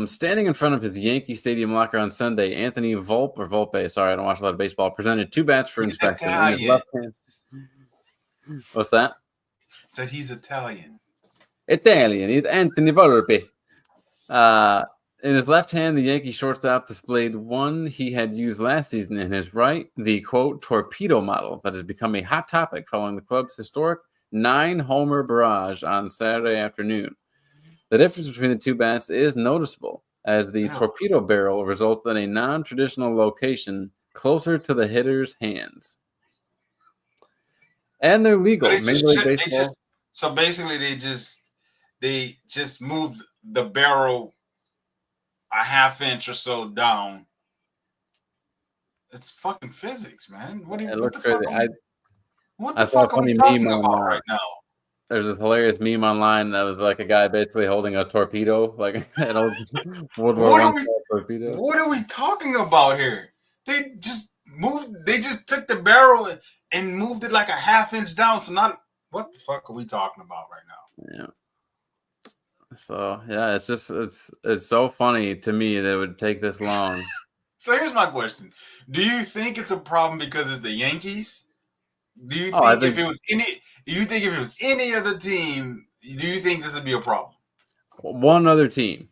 Standing in front of his Yankee Stadium locker on Sunday, Anthony Volpe, sorry, I don't watch a lot of baseball, presented 2 bats for inspection. In his left hand. What's that? Said he's Italian. Italian. He's Anthony Volpe. In his left hand, the Yankee shortstop displayed one he had used last season. In his right, the, quote, torpedo model that has become a hot topic following the club's historic 9-homer barrage on Saturday afternoon. The difference between the 2 bats is noticeable, as the torpedo barrel results in a non-traditional location closer to the hitter's hands. And they're legal. Major League Baseball. So basically, they just moved the barrel a half inch or so down. It's fucking physics, man. What the fuck are we talking about right now? There's this hilarious meme online that was like a guy basically holding a torpedo, like an old World War I torpedo. What are we talking about here? They just took the barrel and moved it like a half inch down. So what the fuck are we talking about right now? Yeah. So yeah, it's so funny to me that it would take this long. So here's my question: do you think it's a problem because it's the Yankees? Do you think if it was any other team, do you think this would be a problem? One other team.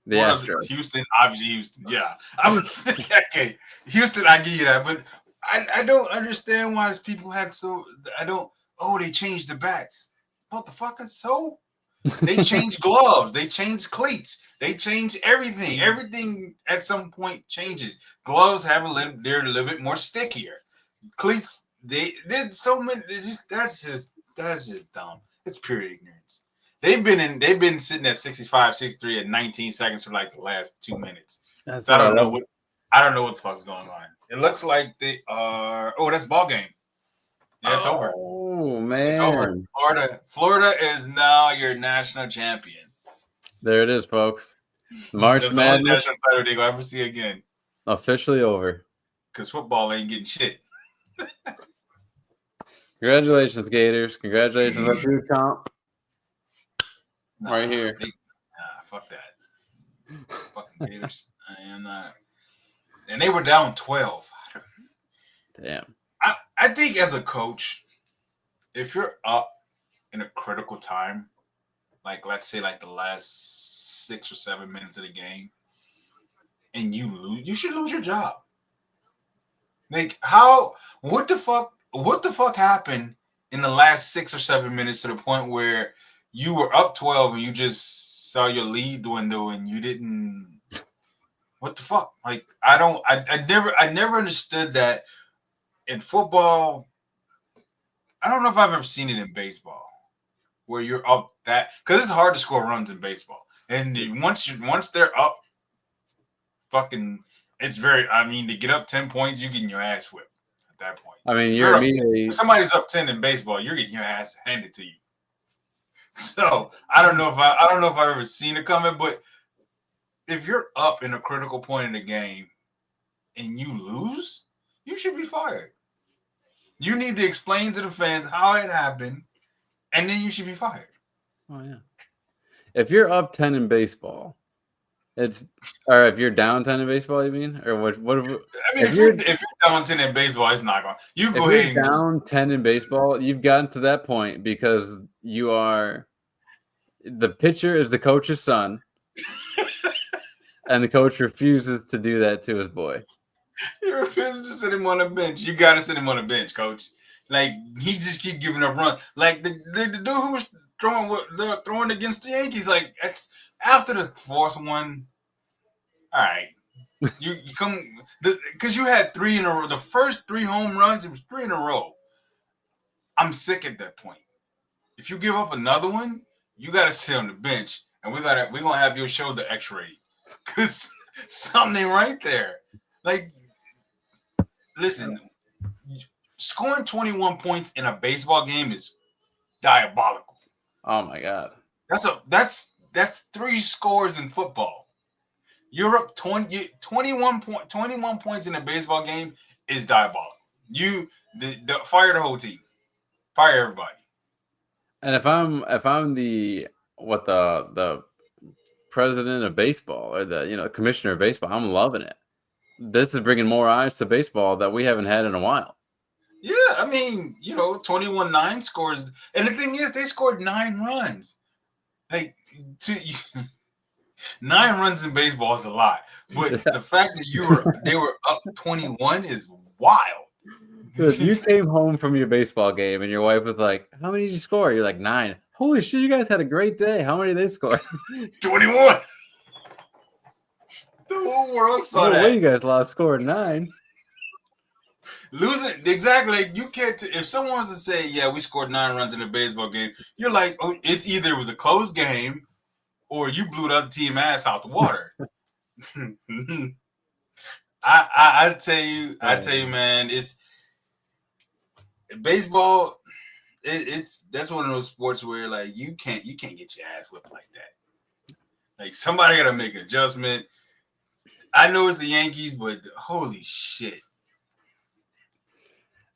The Astros. Houston, obviously Houston. Yeah. I would say, okay. Houston, I give you that. But I don't understand why people had they changed the bats. Motherfuckers, so they changed gloves, they changed cleats, they changed everything. Everything at some point changes. Gloves they're a little bit more stickier. Cleats, they did so many. That's just dumb. It's pure ignorance. They've been sitting at 65, 63 at 19 seconds for like the last 2 minutes. So I don't know what the fuck's going on. It looks like they are. Oh, that's ball game. Yeah, it's over. Oh man, it's over. Florida is now your national champion. There it is, folks. March Madness. The national title they're gonna ever see again. Officially over. Because football ain't getting shit. Congratulations, Gators. Congratulations on the comp. Right here. Fuck that. Fucking Gators. And they were down 12. Damn. I think as a coach, if you're up in a critical time, like let's say like the last 6 or 7 minutes of the game, and you lose, you should lose your job. Like what the fuck happened in the last 6 or 7 minutes to the point where you were up 12 and you just saw your lead dwindle and you didn't. What the fuck? Like I never understood that in football. I don't know if I've ever seen it in baseball where you're up that because it's hard to score runs in baseball. And once they're up, fucking, it's very. I mean, to get up 10 points, you're getting your ass whipped at that point. I mean, If you're you're up, immediately. if somebody's up 10 in baseball, you're getting your ass handed to you. So I don't know if I've ever seen it coming, but if you're up in a critical point in the game and you lose, you should be fired. You need to explain to the fans how it happened, and then you should be fired. Oh yeah. If you're up 10 in baseball, or if you're down 10 in baseball, you mean? Or what? I mean, if you're down 10 in baseball, it's not going. You go ahead. If you're down 10 in baseball, you've gotten to that point because you are. The pitcher is the coach's son, and the coach refuses to do that to his boy. He refuses to sit him on the bench. You got to sit him on the bench, coach. Like, he just keep giving up runs. Like the dude who was throwing against the Yankees. Like, after the fourth one, all right, you come because you had 3 in a row. The first 3 home runs, it was 3 in a row. I'm sick at that point. If you give up another one, you got to sit on the bench, and we're gonna have your shoulder X-ray because something right there. Like, listen, scoring 21 points in a baseball game is diabolical. Oh my god, that's 3 scores in football. You're up 21 points in a baseball game is diabolical. You fire the whole team, fire everybody. And if I'm the president of baseball or the commissioner of baseball, I'm loving it. This is bringing more eyes to baseball that we haven't had in a while. Yeah, I mean, 21-9 scores, and the thing is, they scored 9 runs. Like, 9 runs in baseball is a lot, but the fact that they were up 21 is wild. If you came home from your baseball game and your wife was like, "How many did you score?" You're like, 9. Holy shit, you guys had a great day. How many did they score? 21. The whole world saw that. No way you guys lost, scored 9. Losing, exactly. You can't. If someone wants to say, "Yeah, we scored 9 runs in a baseball game," you're like, "Oh, it's either it was a close game, or you blew the other team ass out the water." I tell you, man, it's baseball. That's one of those sports where like you can't get your ass whipped like that. Like, somebody got to make an adjustment. I know it's the Yankees, but holy shit.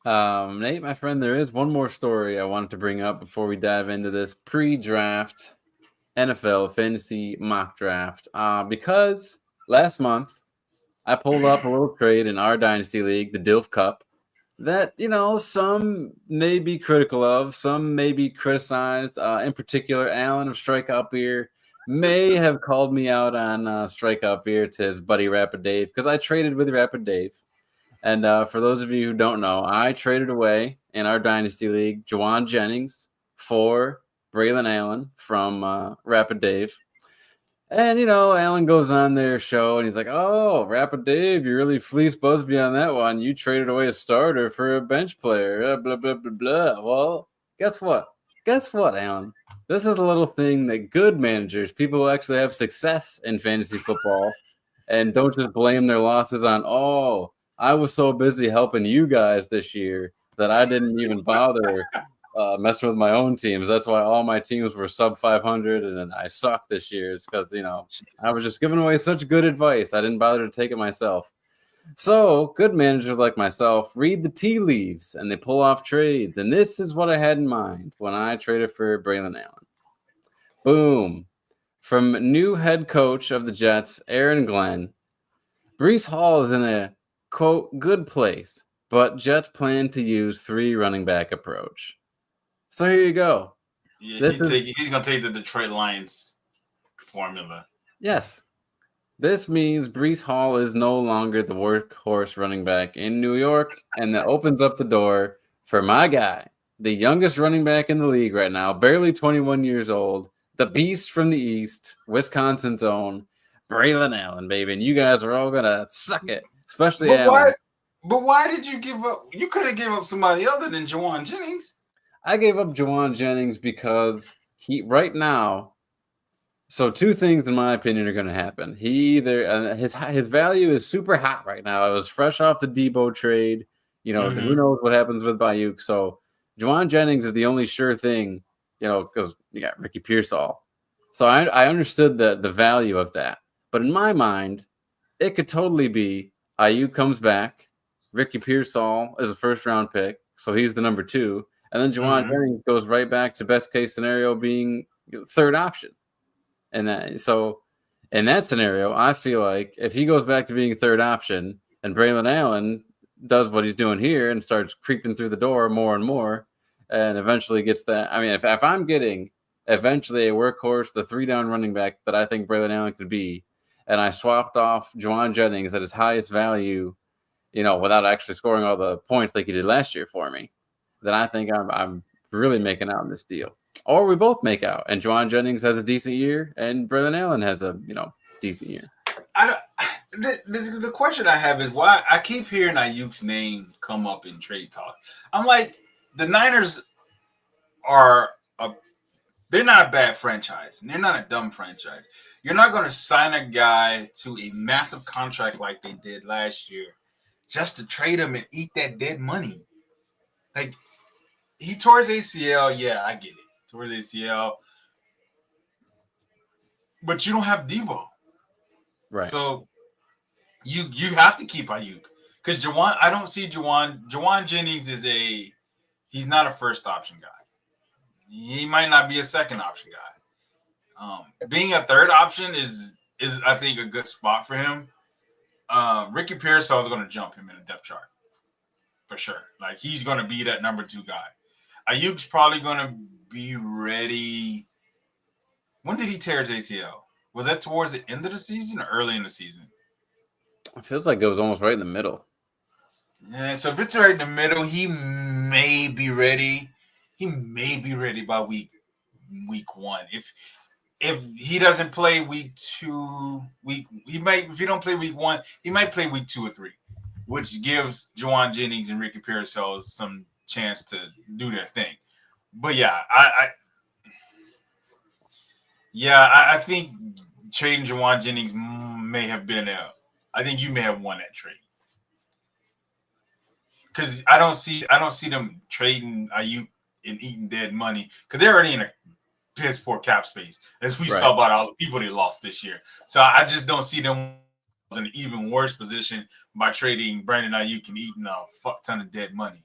Nate, my friend, there is one more story I wanted to bring up before we dive into this pre-draft NFL fantasy mock draft. Because last month I pulled up a little trade in our dynasty league, the Dilf Cup, that some may be critical of, some may be criticized. In particular, Alan of Strikeout Beer may have called me out on Strikeout Beer to his buddy Rapid Dave because I traded with Rapid Dave. And for those of you who don't know, I traded away in our Dynasty League Juwan Jennings for Braylon Allen from Rapid Dave. And, Allen goes on their show and he's like, "Oh, Rapid Dave, you really fleeced Busby on that one. You traded away a starter for a bench player, blah, blah, blah, blah." Well, guess what? Allen? This is a little thing that good managers, people who actually have success in fantasy football, and don't just blame their losses on, "Oh, I was so busy helping you guys this year that I didn't even bother messing with my own teams. That's why all my teams were sub 500 and then I sucked this year." It's because, I was just giving away such good advice. I didn't bother to take it myself. So good managers like myself read the tea leaves and they pull off trades. And this is what I had in mind when I traded for Braylon Allen. Boom. From new head coach of the Jets, Aaron Glenn, Breece Hall is in a, quote, good place, but Jets plan to use 3 running back approach. So here you go. Yeah, he's going to take the Detroit Lions formula. Yes. This means Breece Hall is no longer the workhorse running back in New York, and that opens up the door for my guy, the youngest running back in the league right now, barely 21 years old, the beast from the East, Wisconsin's own, Braylon Allen, baby. And you guys are all going to suck it, especially But Allen. why did you give up? You could have given up somebody other than Jauan Jennings. I gave up Jauan Jennings because he right now. So two things, in my opinion, are going to happen. He either his value is super hot right now. It was fresh off the Debo trade. Who knows what happens with Bayuk. So Jauan Jennings is the only sure thing, because you got Ricky Pearsall. So I understood the value of that. But in my mind, it could totally be Ayuk comes back, Ricky Pearsall is a first-round pick, so he's the number 2, and then Jauan Jennings goes right back to best case scenario being third option. And so in that scenario, I feel like if he goes back to being third option and Braylon Allen does what he's doing here and starts creeping through the door more and more and eventually gets that. I mean, if I'm getting eventually a workhorse, the 3-down running back that I think Braylon Allen could be, and I swapped off Jauan Jennings at his highest value, without actually scoring all the points like he did last year for me, then I think I'm really making out in this deal. Or we both make out, and Jauan Jennings has a decent year, and Braylon Allen has a decent year. The question I have is why I keep hearing Ayuk's name come up in trade talk. I'm like, the Niners they're not a bad franchise, and they're not a dumb franchise. You're not going to sign a guy to a massive contract like they did last year just to trade him and eat that dead money. Like, he tore his ACL. Yeah, I get it. Tore his ACL. But you don't have Debo. Right. So you have to keep Ayuk. Because I don't see Jauan Jennings he's not a first option guy. He might not be a second option guy. Being a third option is I think a good spot for him. Ricky Pearsall is going to jump him in a depth chart for sure. Like, he's going to be that number 2 guy. Ayuk's probably going to be ready. When did he tear his ACL? Was that towards the end of the season or early in the season? It feels like it was almost right in the middle. Yeah, so if it's right in the middle, he may be ready. He may be ready by week 1. If he doesn't play week 2, if he don't play week 1, he might play week 2 or 3, which gives Jauan Jennings and Ricky Pearsall some chance to do their thing. But yeah, I think trading Jauan Jennings may have been I think you may have won that trade. Because I don't see them trading Ayuk and eating dead money, because they're already in a piss poor cap space, as we saw about all the people they lost this year. So I just don't see them in an even worse position by trading Brandon Ayuk and eating a fuck ton of dead money.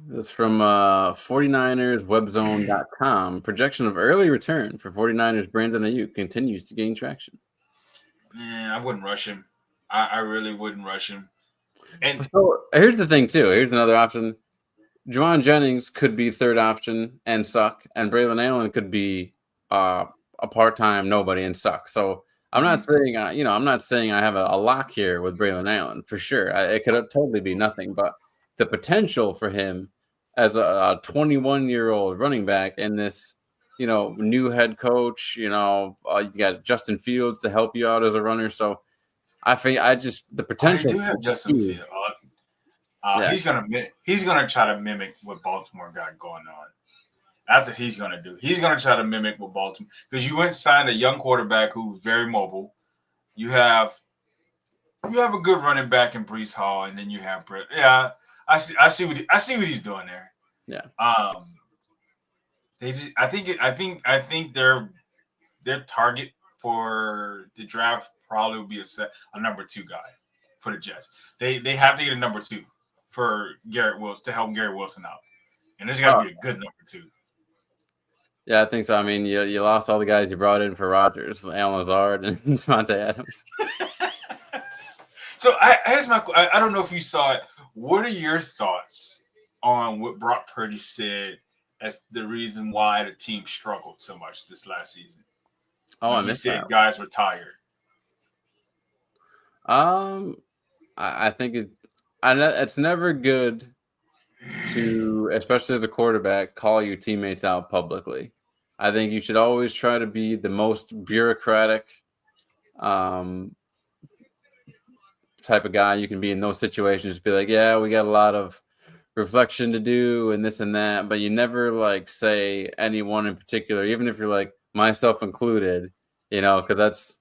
That's from 49erswebzone.com. Projection of early return for 49ers Brandon Ayuk continues to gain traction. I wouldn't rush him. I really wouldn't rush him. And so here's the thing, too. Here's another option. Jauan Jennings could be third option and suck, and Braylon Allen could be a part-time nobody and suck. So I'm not saying, I'm not saying I have a lock here with Braylon Allen for sure. It could totally be nothing, but the potential for him as a 21-year-old running back in this, new head coach, you got Justin Fields to help you out as a runner. So I think the potential. I do have Justin Fields. He's gonna try to mimic what Baltimore got going on. That's what he's gonna do. He's gonna try to mimic what Baltimore, because you went and signed a young quarterback who's very mobile. You have a good running back in Breece Hall, and then you have Brett. Yeah, I see what he's doing there. Yeah. I think their target for the draft probably will be a number 2 guy for the Jets. They have to get a number 2 for Garrett Wilson to help Garrett Wilson out, and this got to be a good number 2. Yeah, I think so. I mean, you lost all the guys you brought in for Rodgers, Alan Lazard, and Davante Adams. So I don't know if you saw it. What are your thoughts on what Brock Purdy said as the reason why the team struggled so much this last season? I missed that. He said guys were tired. I think it's never good to, especially as a quarterback, call your teammates out publicly. I think you should always try to be the most bureaucratic type of guy you can be in those situations. Just be like, yeah, we got a lot of reflection to do and this and that, but you never like say anyone in particular, even if you're like myself included, because that's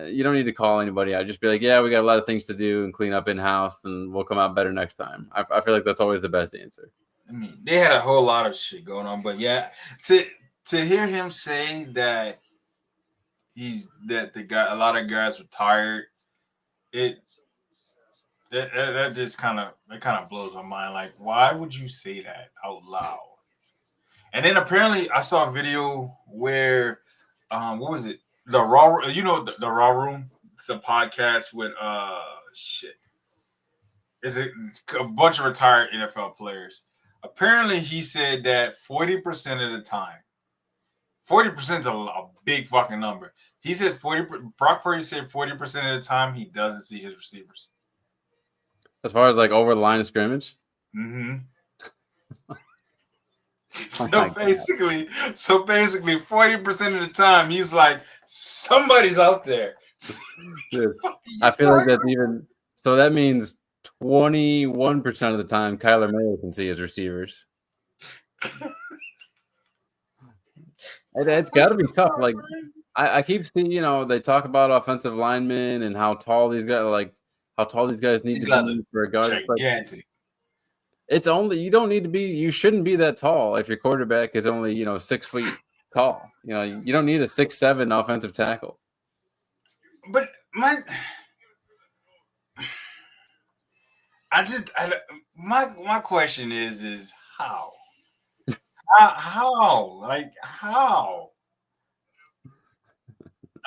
you don't need to call anybody out. Just be like, yeah, we got a lot of things to do and clean up in house, and we'll come out better next time. I feel like that's always the best answer. I mean, they had a whole lot of shit going on, but yeah, to hear him say that a lot of guys were tired, that just kind of blows my mind. Like, why would you say that out loud? And then apparently, I saw a video where, what was it? The Raw, the Raw Room. It's a podcast with shit. It's a bunch of retired NFL players. Apparently, he said that 40% of the time, 40% is a big fucking number. He said Brock Purdy said 40% of the time he doesn't see his receivers. As far as like over the line of scrimmage? Mm-hmm. So basically, 40% of the time he's like, somebody's out there. Dude, I feel like that's even so that means 21% of the time Kyler Murray can see his receivers. It's got to be tough. Like I keep seeing, they talk about offensive linemen and how tall these guys need to be for a guard. Gigantic. It's only you shouldn't be that tall if your quarterback is only 6 feet tall. You don't need a 6'7" offensive tackle. But my question is how? How? Like how?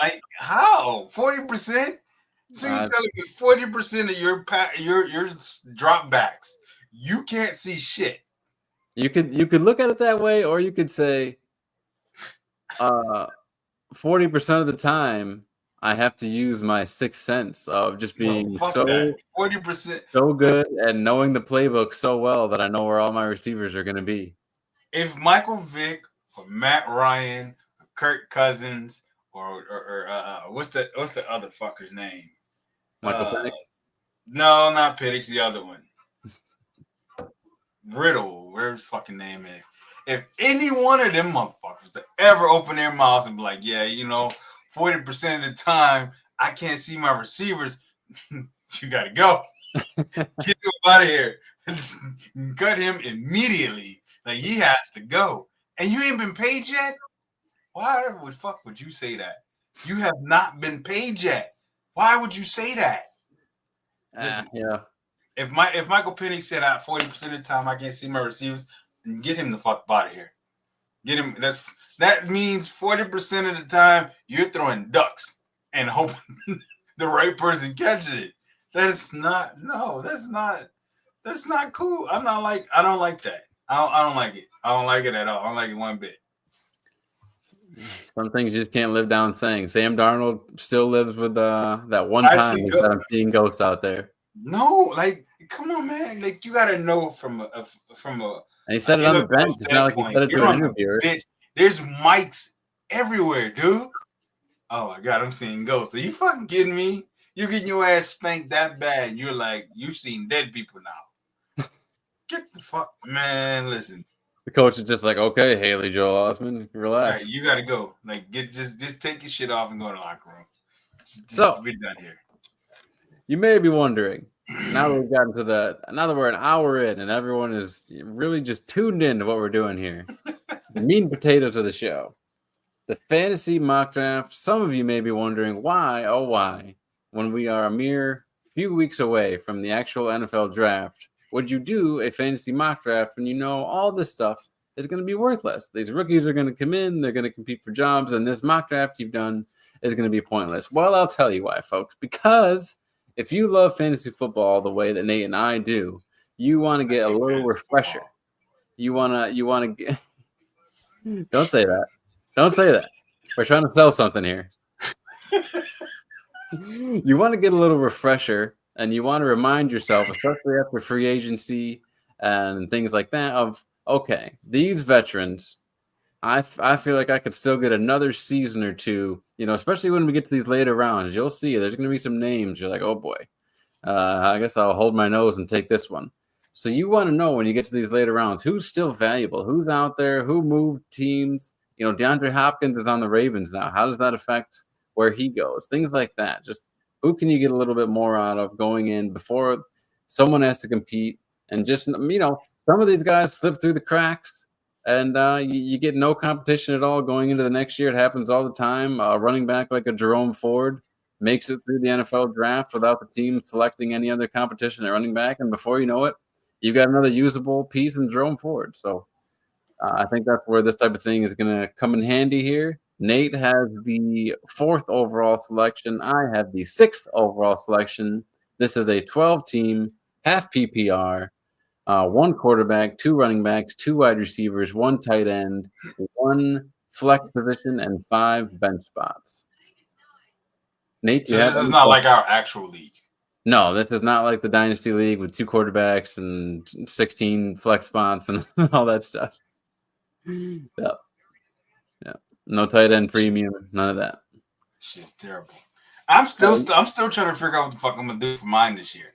Like how? 40%? So you're telling me 40% of your drop backs, you can't see shit. You could look at it that way, or you could say 40% of the time I have to use my sixth sense of just being 40% so good and knowing the playbook so well that I know where all my receivers are going to be. If Michael Vick or Matt Ryan or Kirk Cousins or what's the other fucker's name? Michael Penix? No, not Penix, the other one. Riddle, whatever his fucking name is. If any one of them motherfuckers to ever open their mouths and be like, yeah, 40% of the time I can't see my receivers, you gotta go. Get him out of here. Cut him immediately. Like, he has to go. And you ain't been paid yet? Why the fuck would you say that? You have not been paid yet. Why would you say that? Listen, yeah. If Michael Penix said 40% of the time I can't see my receivers, then get him the fuck out of here. Get him. That means 40% of the time you're throwing ducks and hoping the right person catches it. That's not cool. I don't like that. I don't like it. I don't like it at all. I don't like it one bit. Some things you just can't live down saying. Sam Darnold still lives with that one time that I'm seeing ghosts out there. No, like, come on, man. Like, you gotta know from a. And he said it on the bench. It's not like he said it to an interviewer. There's mics everywhere, dude. Oh my god, I'm seeing ghosts. Are you fucking kidding me? You're getting your ass spanked that bad. You're like, you've seen dead people now. Get the fuck, man. Listen. The coach is just like, okay, Haley Joel Osment, relax. All right, you gotta go. Like, just take your shit off and go to the locker room. So we're done here. You may be wondering, now that we've gotten to now that we're an hour in and everyone is really just tuned in to what we're doing here, the meat and potatoes of the show, the fantasy mock draft. Some of you may be wondering why, when we are a mere few weeks away from the actual NFL draft, would you do a fantasy mock draft when you know all this stuff is going to be worthless? These rookies are going to come in, they're going to compete for jobs, and this mock draft you've done is going to be pointless. Well, I'll tell you why, folks. Because if you love fantasy football the way that Nate and I do, you want to get a little refresher. You want to get. Don't say that. Don't say that. We're trying to sell something here. You want to get a little refresher, and you want to remind yourself, especially after free agency, and things like that of, okay, these veterans, I feel like I could still get another season or two, especially when we get to these later rounds. You'll see there's going to be some names. You're like, oh boy, I guess I'll hold my nose and take this one. So you want to know when you get to these later rounds, who's still valuable, who's out there, who moved teams. DeAndre Hopkins is on the Ravens now. How does that affect where he goes? Things like that. Just who can you get a little bit more out of going in before someone has to compete? And just, some of these guys slip through the cracks. And you get no competition at all going into the next year. It happens all the time. Running back like a Jerome Ford makes it through the NFL draft without the team selecting any other competition at running back. And before you know it, you've got another usable piece in Jerome Ford. So I think that's where this type of thing is going to come in handy here. Nate has the 4th overall selection. I have the 6th overall selection. This is a 12-team, half PPR. 1 quarterback, 2 running backs, 2 wide receivers, 1 tight end, 1 flex position, and 5 bench spots. Nate, so this is not like our actual league. No, this is not like the Dynasty League with 2 quarterbacks and 16 flex spots and all that stuff. Yeah. No tight end premium, none of that. Shit's terrible. I'm still trying to figure out what the fuck I'm gonna do for mine this year.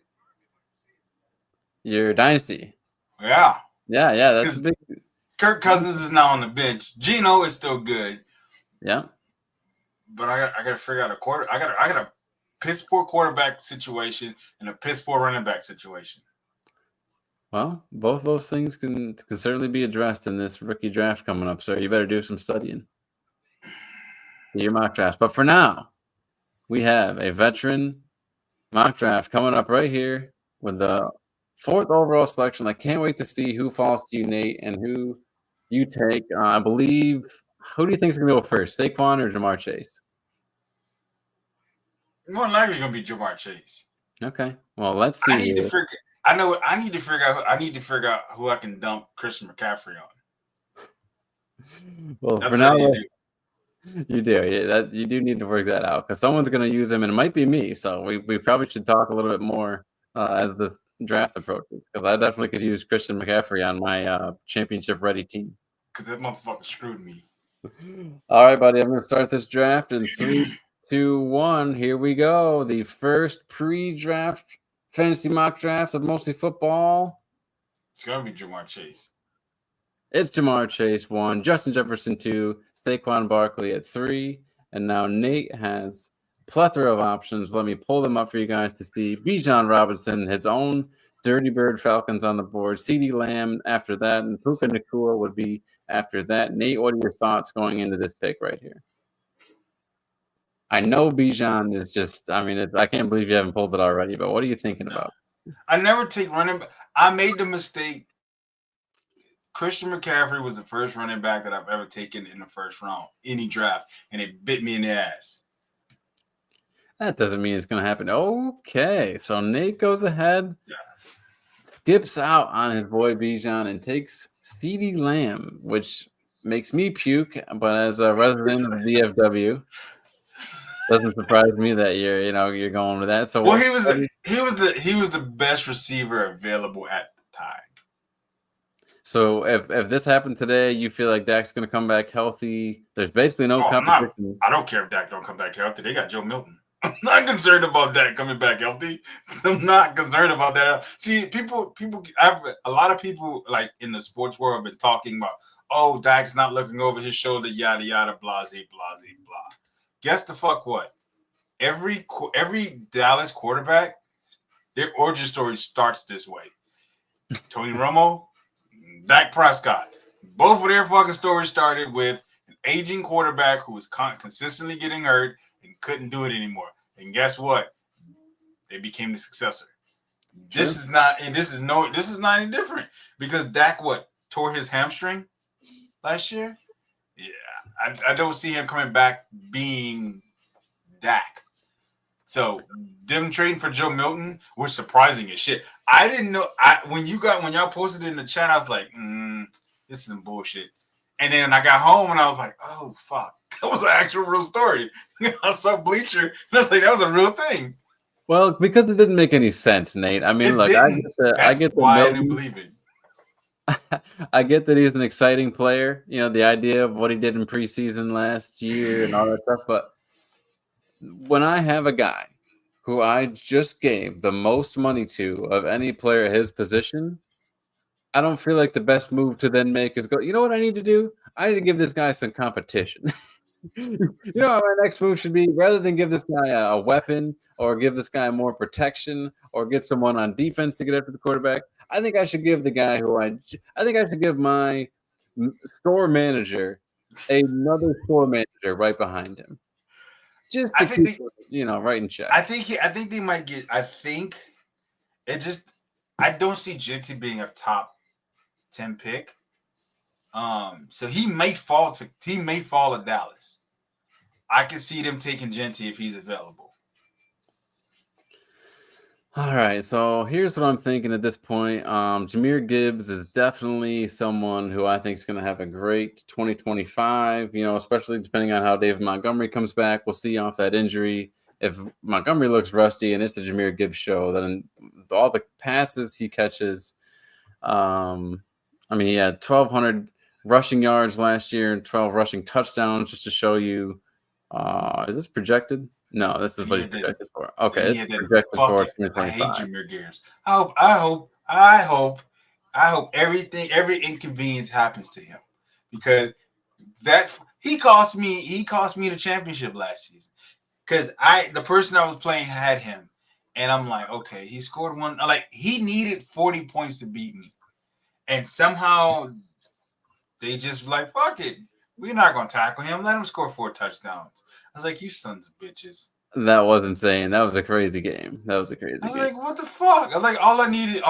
Your Dynasty. Yeah. Yeah, that's a big. Kirk Cousins is now on the bench. Geno is still good. Yeah. But I got to figure out I got a piss poor quarterback situation and a piss poor running back situation. Well, both those things can certainly be addressed in this rookie draft coming up, sir. You better do some studying. Your mock draft. But for now, we have a veteran mock draft coming up right here with the 4th overall selection. I can't wait to see who falls to you, Nate, and who you take. I believe, who do you think is going to go first, Saquon or Ja'Marr Chase? More than likely going to be Ja'Marr Chase. Okay. Well, let's see. I need to figure out who I can dump Christian McCaffrey on. Well, that's for now, you do. Yeah, you do need to work that out because someone's going to use him, and it might be me. So we probably should talk a little bit more as the draft approaches, because I definitely could use Christian McCaffrey on my championship ready team. Because that motherfucker screwed me. All right, buddy. I'm going to start this draft in 3, 2, 1. Here we go. The first pre-draft fantasy mock draft of Mostly Football. It's going to be Ja'Marr Chase. It's Ja'Marr Chase 1, Justin Jefferson 2, Saquon Barkley at 3, and now Nate has plethora of options. Let me pull them up for you guys to see. Bijan Robinson, his own Dirty Bird Falcons on the board. CeeDee Lamb after that, and Puka Nacua would be after that. Nate, what are your thoughts going into this pick right here? I know Bijan is just, I can't believe you haven't pulled it already, but what are you thinking about? I never take running back. I made the mistake. Christian McCaffrey was the first running back that I've ever taken in the first round, any draft, and it bit me in the ass. That doesn't mean it's going to happen. Okay, so Nate goes ahead, skips out on his boy Bijan, and takes CeeDee Lamb, which makes me puke. But as a resident of the VFW, doesn't surprise me that you're going with that. So well, he was the best receiver available at the time. So if this happened today, you feel like Dak's going to come back healthy? There's basically no competition. I don't care if Dak don't come back healthy. They got Joe Milton. I'm not concerned about Dak coming back healthy. I'm not concerned about that. See, a lot of people like in the sports world have been talking about, oh, Dak's not looking over his shoulder, yada yada, blase, blase, blah. Guess the fuck what? Every Dallas quarterback, their origin story starts this way. Tony Romo, Dak Prescott. Both of their fucking stories started with an aging quarterback who was consistently getting hurt and couldn't do it anymore. And guess what? They became the successor. Sure. This is not any different because Dak tore his hamstring last year? Yeah. I don't see him coming back being Dak. So them trading for Joe Milton was surprising as shit. I didn't know when y'all posted it in the chat, I was like, this is some bullshit. And then I got home and I was like, oh fuck, that was an actual real story. I saw Bleacher and I was like, that was a real thing. Well, because it didn't make any sense, Nate. I mean, look, I get the why Milton, I didn't believe it. I get that he's an exciting player. You know, the idea of what he did in preseason last year and all that stuff. But when I have a guy who I just gave the most money to of any player at his position, I don't feel like the best move to then make is go, you know what I need to do? I need to give this guy some competition. You know what my next move should be? Rather than give this guy a weapon or give this guy more protection or get someone on defense to get after the quarterback, I think I should give the guy who I think I should give my store manager another store manager right behind him, just I to think keep they, right in check. I think they might get. I think it just. I don't see JT being a top 10 pick. So he may fall to Dallas. I can see them taking Genty if he's available. All right, so here's what I'm thinking at this point. Jahmyr Gibbs is definitely someone who I think is going to have a great 2025. You know, especially depending on how David Montgomery comes back. We'll see off that injury. If Montgomery looks rusty and it's the Jahmyr Gibbs show, then all the passes he catches. I mean, he had 1,200 rushing yards last year and 12 rushing touchdowns. Just to show you, is this projected? No, this is what he's projected for. Okay, it's projected for 2025. I hate Jahmyr Gibbs. I hope every inconvenience happens to him, because that he cost me the championship last season, because the person I was playing had him, and I'm like, okay, he scored one, like he needed 40 points to beat me, and somehow they just like, fuck it, we're not gonna tackle him, let him score 4 touchdowns. I was like, you sons of bitches. That was insane. That was a crazy game. I was game. Like, what the fuck? I was like, all I needed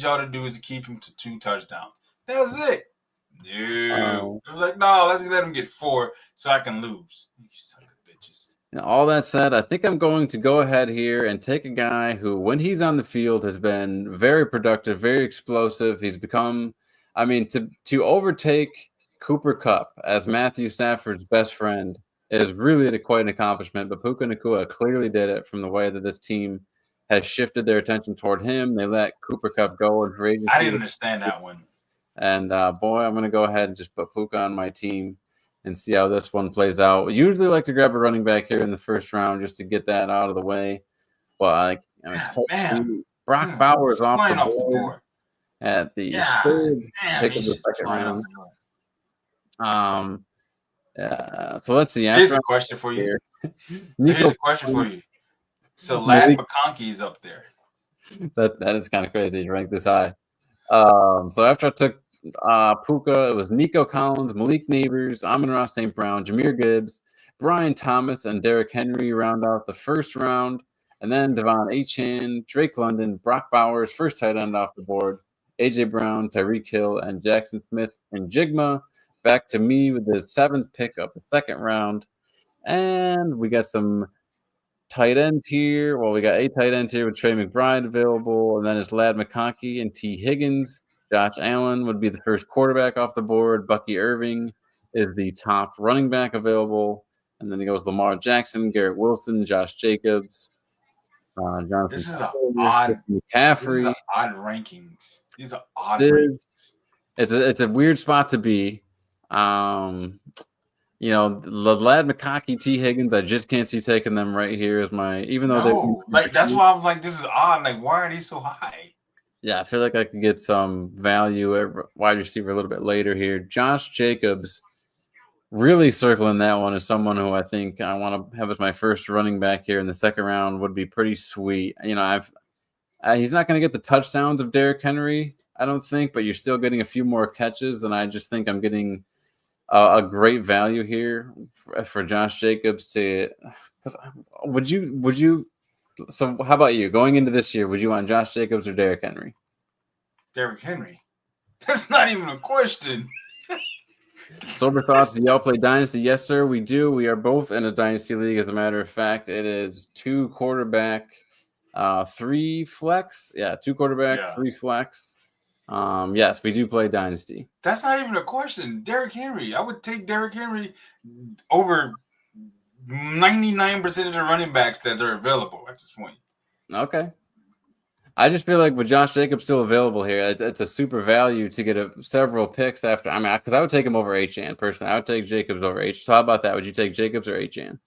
y'all to do is to keep him to 2 touchdowns. That was it. No. It was like, no, let's let him get 4 so I can lose. You sons of bitches. And all that said, I think I'm going to go ahead here and take a guy who, when he's on the field, has been very productive, very explosive. He's become, I mean, to overtake Cooper Kupp as Matthew Stafford's best friend is really quite an accomplishment. But Puka Nacua clearly did it from the way that this team has shifted their attention toward him. They let Cooper Kupp go in free agency. I didn't understand that one. And boy, I'm going to go ahead and just put Puka on my team and see how this one plays out. We usually like to grab a running back here in the first round just to get that out of the way. But Brock Bowers off the board at the third pick of the second round. So let's see. Here's a question for you. So Ladd McConkey is up there. That is kind of crazy to rank this high. So after I took Puka, it was Nico Collins, Malik Neighbors, Amon-Ra St. Brown, Jahmyr Gibbs, Brian Thomas, and Derrick Henry round out the first round. And then Devon Achane, Drake London, Brock Bowers, first tight end off the board, A.J. Brown, Tyreek Hill, and Jackson Smith and Jigma. Back to me with the 7th pick of the second round. And we got some tight ends here. Well, we got 8 tight ends here with Trey McBride available. And then it's Ladd McConkey and T. Higgins. Josh Allen would be the first quarterback off the board. Bucky Irving is the top running back available. And then he goes Lamar Jackson, Garrett Wilson, Josh Jacobs, Jonathan. This is an odd McCaffrey. These are odd rankings. These are odd rankings. It's a weird spot to be. You know, Ladd McConkey, T. Higgins, I just can't see taking them right here as my, even though that's why I'm like, this is odd. Like, why are they so high? Yeah, I feel like I could get some value at wide receiver a little bit later here. Josh Jacobs, really circling that one as someone who I think I want to have as my first running back here in the second round would be pretty sweet. You know, he's not going to get the touchdowns of Derrick Henry, I don't think, but you're still getting a few more catches, and I just think I'm getting a great value here for Josh Jacobs to. Because would you? So how about you going into this year? Would you want Josh Jacobs or Derrick Henry? Derrick Henry. That's not even a question. Sober thoughts. Do y'all play Dynasty? Yes, sir. We do. We are both in a Dynasty league. As a matter of fact, it is 2 quarterback, 3 flex. Yeah, 2 quarterback, 3 flex. Yes, we do play Dynasty. That's not even a question. Derrick Henry. I would take Derrick Henry over 99% of the running backs that are available at this point. Okay. I just feel like with Josh Jacobs still available here, it's a super value to get several picks after. I mean, because I would take him over Achane personally. I would take Jacobs over H. So how about that? Would you take Jacobs or Achane?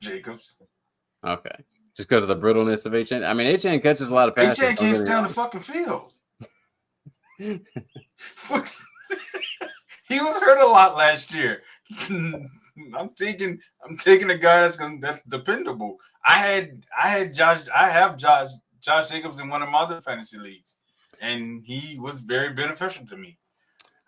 Jacobs. Okay, just because of the brittleness of Achane. I mean, Achane catches a lot of passes. Achane can't stay on the fucking field. He was hurt a lot last year. I'm taking a guy that's dependable. I have Josh Jacobs in one of my other fantasy leagues, and he was very beneficial to me.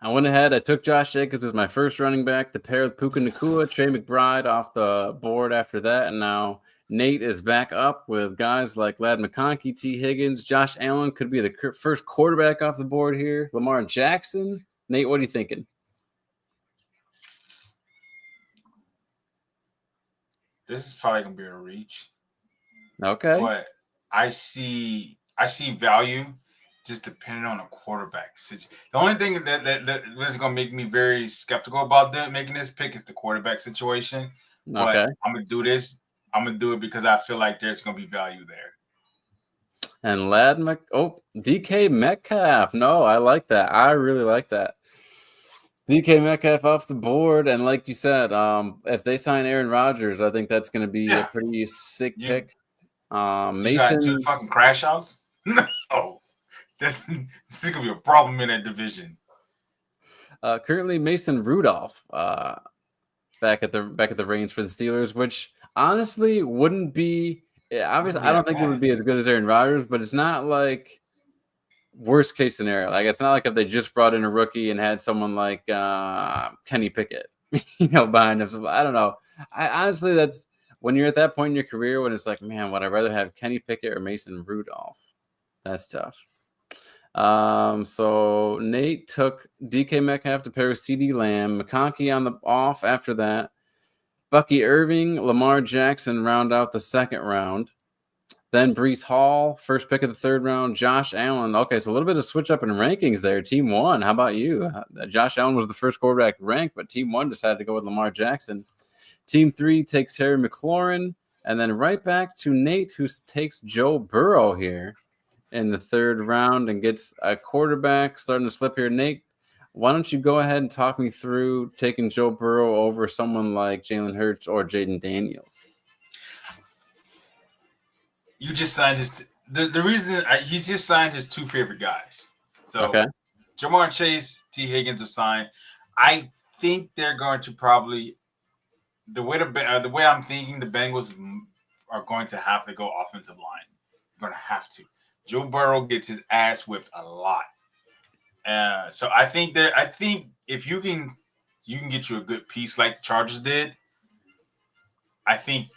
I went ahead. I took Josh Jacobs as my first running back to pair with Puka Nacua, Trey McBride off the board after that, and now Nate is back up with guys like Ladd McConkey, T. Higgins, Josh Allen could be the first quarterback off the board here. Lamar Jackson. Nate, what are you thinking? This is probably gonna be a reach. Okay. But I see value just depending on the quarterback. The only thing that is gonna make me very skeptical about making this pick is the quarterback situation. But okay. I'm gonna do this. I'm gonna do it because I feel like there's gonna be value there. And DK Metcalf. No, I like that. I really like that. DK Metcalf off the board, and like you said, if they sign Aaron Rodgers, I think that's going to be a pretty sick pick. Mason, you got 2 fucking crash outs. No, this is gonna be a problem in that division. Currently, Mason Rudolph back at the reins for the Steelers, which honestly wouldn't be. Obviously, I don't think it would be as good as Aaron Rodgers, but it's not like worst case scenario. Like, it's not like if they just brought in a rookie and had someone like Kenny Pickett, behind him. So I don't know. I honestly, that's when you're at that point in your career when it's like, man, would I rather have Kenny Pickett or Mason Rudolph? That's tough. So Nate took DK Metcalf to pair with CeeDee Lamb, McConkey on the off after that. Bucky Irving, Lamar Jackson round out the second round. Then Breece Hall, first pick of the third round. Josh Allen. Okay, so a little bit of switch up in rankings there. Team 1, how about you? Josh Allen was the first quarterback ranked, but Team 1 decided to go with Lamar Jackson. Team 3 takes Terry McLaurin, and then right back to Nate, who takes Joe Burrow here in the third round and gets a quarterback starting to slip here. Nate, why don't you go ahead and talk me through taking Joe Burrow over someone like Jalen Hurts or Jaden Daniels? You just signed the reason he just signed his 2 favorite guys. So okay. Jamar Chase, T. Higgins are signed. I think they're going to probably the way I'm thinking the Bengals are going to have to go offensive line. They're going to have to. Joe Burrow gets his ass whipped a lot. So I think if you can get you a good piece like the Chargers did. I think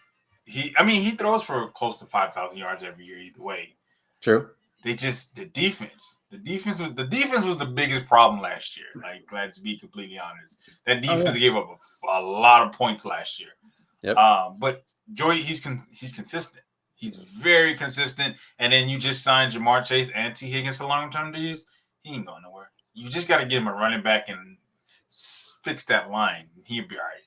he throws for close to 5,000 yards every year either way. True. They just the defense was the biggest problem last year. Like, glad to be completely honest. That defense gave up a lot of points last year. Yep. But Joey, he's consistent. He's very consistent. And then you just signed Jamar Chase and T. Higgins to long-term deals. He ain't going nowhere. You just got to get him a running back and fix that line. He'll be all right.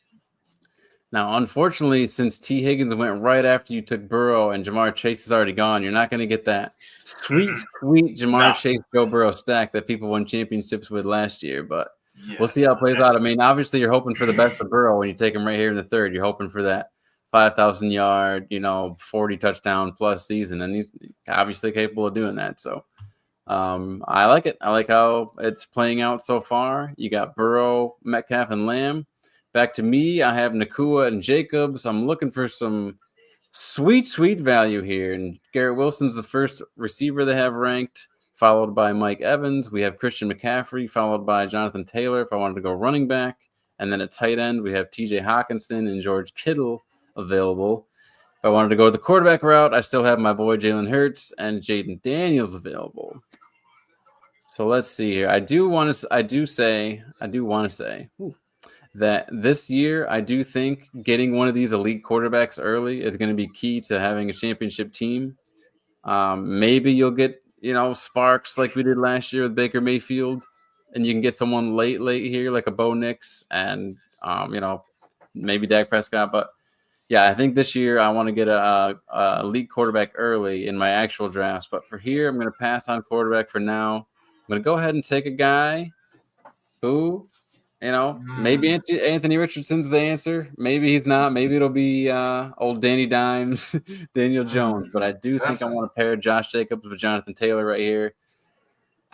Now, unfortunately, since T. Higgins went right after you took Burrow and Jamar Chase is already gone, you're not going to get that sweet Jamar Chase, Joe Burrow stack that people won championships with last year. But we'll see how it plays out. I mean, obviously, you're hoping for the best of Burrow when you take him right here in the third. You're hoping for that 5,000 yard, 40 touchdown plus season, and he's obviously capable of doing that. So I like it. I like how it's playing out so far. You got Burrow, Metcalf, and Lamb. Back to me, I have Nacua and Jacobs. I'm looking for some sweet value here. And Garrett Wilson's the first receiver they have ranked, followed by Mike Evans. We have Christian McCaffrey, followed by Jonathan Taylor if I wanted to go running back. And then at tight end, we have TJ Hawkinson and George Kittle available. If I wanted to go the quarterback route, I still have my boy Jalen Hurts and Jaden Daniels available. So let's see here. I do want to say that this year, I do think getting one of these elite quarterbacks early is going to be key to having a championship team. Maybe you'll get, sparks like we did last year with Baker Mayfield, and you can get someone late here like a Bo Nix and, maybe Dak Prescott. But Yeah, I think this year I want to get a elite quarterback early in my actual drafts. But for here, I'm going to pass on quarterback for now. I'm going to go ahead and take a guy who, maybe Anthony Richardson's the answer. Maybe he's not. Maybe it'll be old Danny Dimes, Daniel Jones. But I do think I want to pair Josh Jacobs with Jonathan Taylor right here.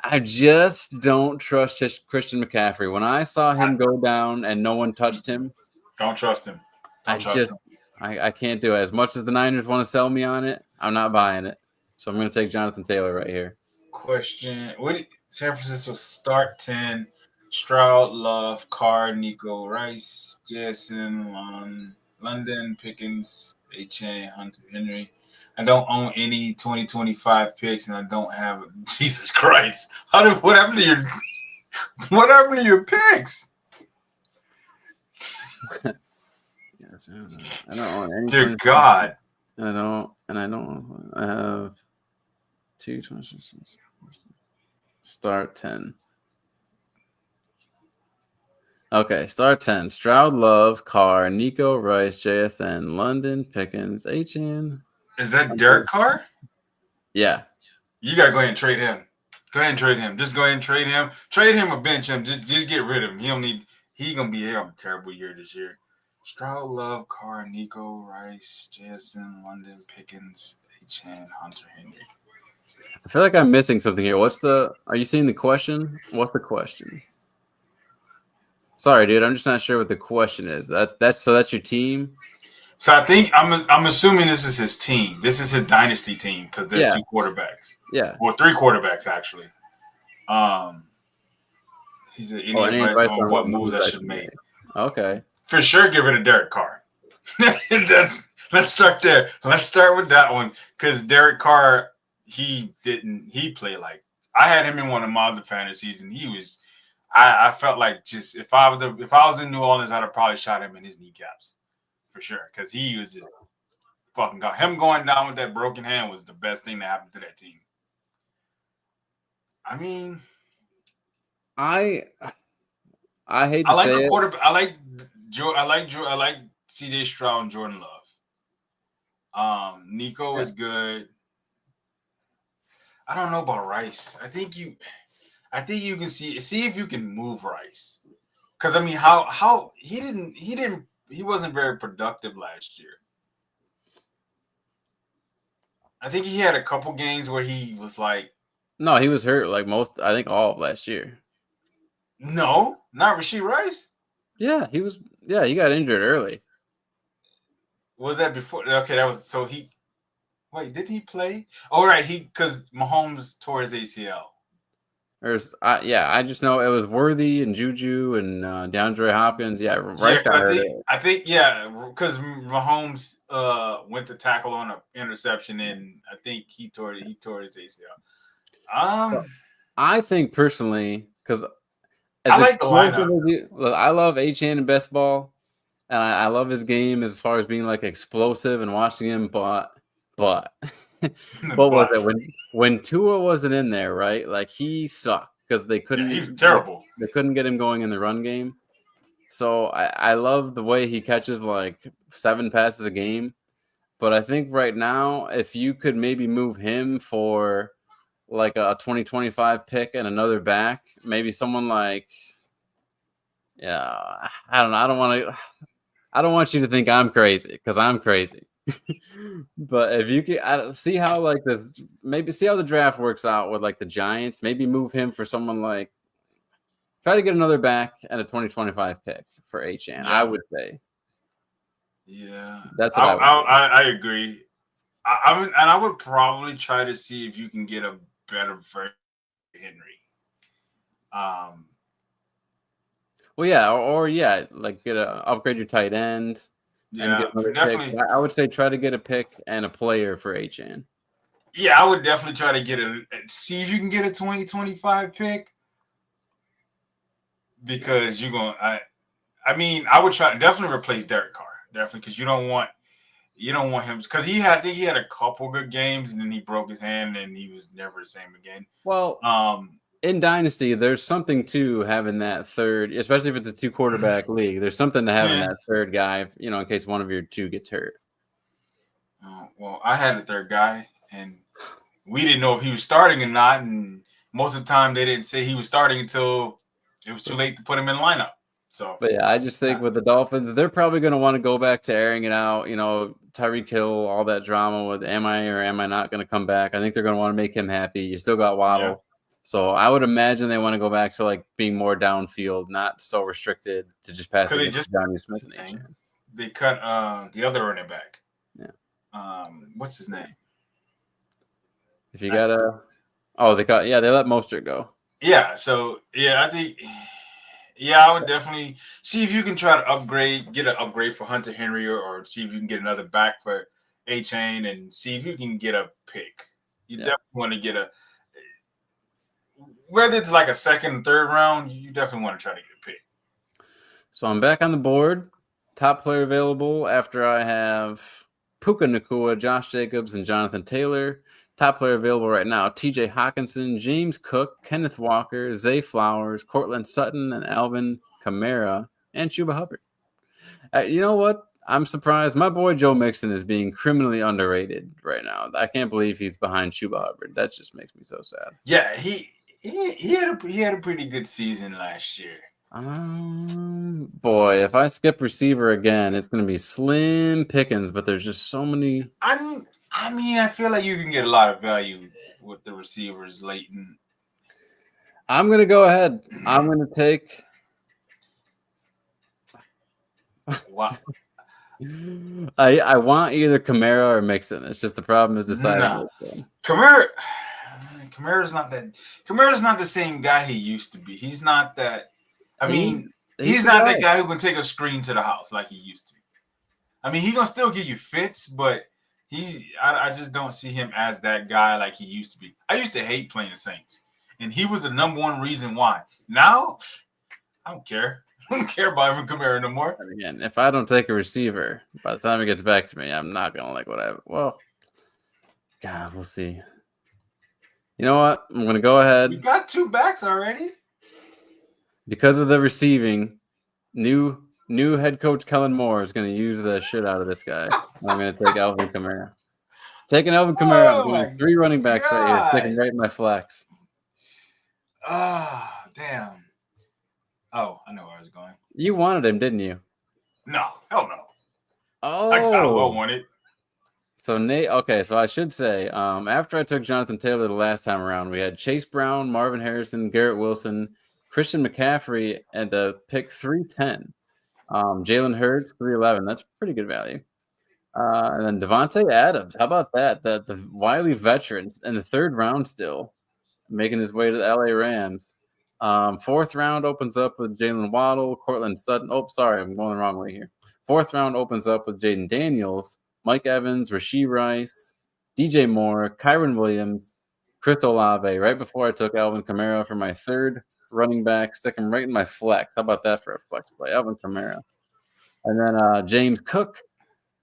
I just don't trust Christian McCaffrey. When I saw him go down and no one touched him, don't trust him. I can't do it. As much as the Niners want to sell me on it, I'm not buying it. So I'm going to take Jonathan Taylor right here. Question: San Francisco start 10? Stroud, Love, Carr, Nico, Rice, Jason, London, Pickens, Achane, Hunter, Henry. I don't own any 2025 picks, and I don't have Jesus Christ. What happened to your picks? Yes, I don't own any. Dear God. I have 2 start 10. Okay, start 10. Stroud, Love, Carr, Nico, Rice, JSN, London, Pickens, HN. Is that Derek Carr? Yeah. You got to go ahead and trade him. Go ahead and trade him. Just go ahead and trade him. Trade him or bench him. Just get rid of him. He going to be having a terrible year this year. Stroud, Love, Carr, Nico, Rice, JSN, London, Pickens, HN, Hunter, Henry. I feel like I'm missing something here. Are you seeing the question? What's the question? Sorry, dude. I'm just not sure what the question is. That's your team? So I think I'm assuming this is his team. This is his dynasty team because there's 2 quarterbacks. Yeah. Well, 3 quarterbacks actually. He said any advice on what moves I should make? Okay. For sure, get rid of Derek Carr. Let's start there. Let's start with that one because Derek Carr, he played like I had him in one of my other fantasies, and he was. I felt like just if I was in New Orleans, I'd have probably shot him in his kneecaps for sure because he was just fucking gone. Him going down with that broken hand was the best thing that happened to that team. I mean, I hate to say it. I like CJ Stroud and Jordan Love. Nico is good. I don't know about Rice. I think you can see if you can move Rice. Because I mean, how he wasn't very productive last year. I think he had a couple games where he was like. No, he was hurt like all of last year. No, not Rashee Rice. Yeah, he was. Yeah, he got injured early. Was that before? Okay, that was so he. Wait, did he play? Oh, right, because Mahomes tore his ACL. I just know it was Worthy and Juju and DeAndre Hopkins. Yeah, Rice got hurt. I think because Mahomes went to tackle on an interception, and I think he tore his ACL. I think personally, because I like the lineup. I love HN in best ball, and I love his game as far as being like explosive and watching him, but what was it when Tua wasn't in there, right? Like he sucked because they couldn't. He was terrible. They couldn't get him going in the run game. So I love the way he catches like 7 passes a game, but I think right now if you could maybe move him for like a 2025 pick and another back, maybe someone like, I don't know. I don't want you to think I'm crazy because I'm crazy. But if you can see how see how the draft works out with like the Giants, maybe move him for someone like try to get another back and a 2025 pick for HN. Yeah. I would say. Yeah, that's what I agree. I would probably try to see if you can get a better version of Henry. Well, yeah, or like upgrade your tight end. Yeah, definitely. Pick. I would say try to get a pick and a player for HN. Yeah, I would definitely try to see if you can get a 2025 pick because you're going. I would try definitely replace Derek Carr because you don't want him because I think he had a couple good games and then he broke his hand and he was never the same again. Well, in Dynasty, there's something to having that third, especially if it's a 2-quarterback league. There's something to having that third guy, in case one of your two gets hurt. Well, I had a third guy, and we didn't know if he was starting or not. And most of the time, they didn't say he was starting until it was too late to put him in the lineup. So, but yeah, I just think with the Dolphins, they're probably going to want to go back to airing it out. Tyreek Hill, all that drama with am I or am I not going to come back? I think they're going to want to make him happy. You still got Waddle. Yeah. So I would imagine they want to go back to like being more downfield, not so restricted to just passing Johnny Smith and They cut the other running back. Yeah. What's his name? If you got they let Mostert go. Yeah. So I think. Yeah, I would definitely see if you can try to get an upgrade for Hunter Henry, or see if you can get another back for A-Chain, and see if you can get a pick. You definitely want to get whether it's like a second and third round, you definitely want to try to get a pick. So I'm back on the board. Top player available after I have Puka Nacua, Josh Jacobs, and Jonathan Taylor. Top player available right now, TJ Hawkinson, James Cook, Kenneth Walker, Zay Flowers, Cortland Sutton, and Alvin Kamara, and Chuba Hubbard. You know what? I'm surprised. My boy Joe Mixon is being criminally underrated right now. I can't believe he's behind Chuba Hubbard. That just makes me so sad. Yeah, he had a pretty good season last year. Boy, if I skip receiver again, it's going to be slim pickings, but there's just so many. I feel like you can get a lot of value with the receivers late. I'm going to go ahead. I'm going to take. Wow. I want either Kamara or Mixon. It's just the problem is deciding. Kamara's not that. Kamara's not the same guy he used to be. He's not that. He's not that guy who can take a screen to the house like he used to. He's gonna still give you fits, but I just don't see him as that guy like he used to be. I used to hate playing the Saints, and he was the number one reason why. Now, I don't care. I don't care about Alvin Kamara no more. And again, if I don't take a receiver, by the time it gets back to me, I'm not gonna like what I. Well, God, we'll see. You know what? I'm gonna go ahead. You got two backs already. Because of the receiving, new head coach Kellen Moore is going to use the shit out of this guy. I'm going to take Alvin Kamara. Taking Alvin Kamara. I'm going 3 running backs right here. Sticking right in my flex. Damn. Oh, I know where I was going. You wanted him, didn't you? No, hell no. Oh. I kind of well wanted. So Nate, okay, so I should say, after I took Jonathan Taylor the last time around, we had Chase Brown, Marvin Harrison, Garrett Wilson, Christian McCaffrey at the pick 310. Jalen Hurts, 311. That's pretty good value. And then Devontae Adams. How about that? The wily veteran in the 3rd round still, making his way to the LA Rams. 4th round opens up with Jalen Waddle, Cortland Sutton. Oh, sorry, I'm going the wrong way here. 4th round opens up with Jaden Daniels, Mike Evans, Rashee Rice, DJ Moore, Kyron Williams, Chris Olave. Right before I took Alvin Kamara for my 3rd running back, stick him right in my flex. How about that for a flex play? Alvin Kamara. And then James Cook,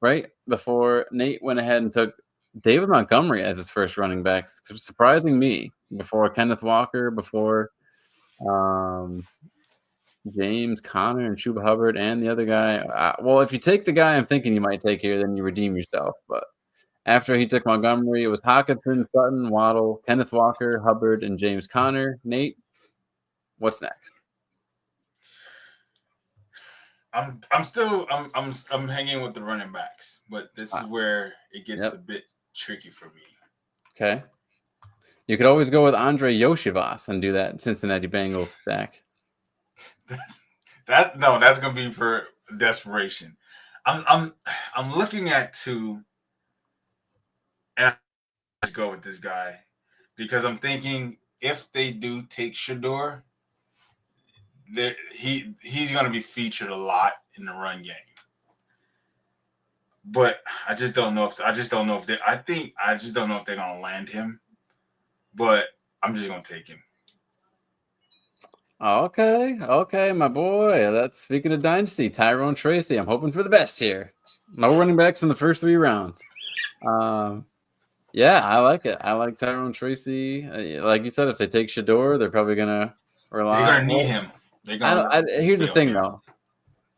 right before Nate went ahead and took David Montgomery as his first running back, surprising me, before Kenneth Walker, before James Conner and Chuba Hubbard and the other guy. Well, if you take the guy I'm thinking you might take here, then you redeem yourself. But after he took Montgomery, it was Hawkinson, Sutton, Waddle, Kenneth Walker, Hubbard, and James Conner. Nate, what's next? I'm hanging with the running backs, but this is where it gets a bit tricky for me. Okay. You could always go with Andre Yoshivas and do that Cincinnati Bengals stack. That's gonna be for desperation. I'm looking at 2, and I go with this guy because I'm thinking if they do take Shedeur, he's going to be featured a lot in the run game. But I just don't know if they're going to land him. But I'm just going to take him. Okay, my boy. That's speaking of dynasty, Tyrone Tracy. I'm hoping for the best here. No running backs in the first 3 rounds. Yeah, I like it. I like Tyrone Tracy. Like you said, if they take Shador, they're probably gonna They're rely. gonna need Well, him. They're gonna here's the be on thing him. though: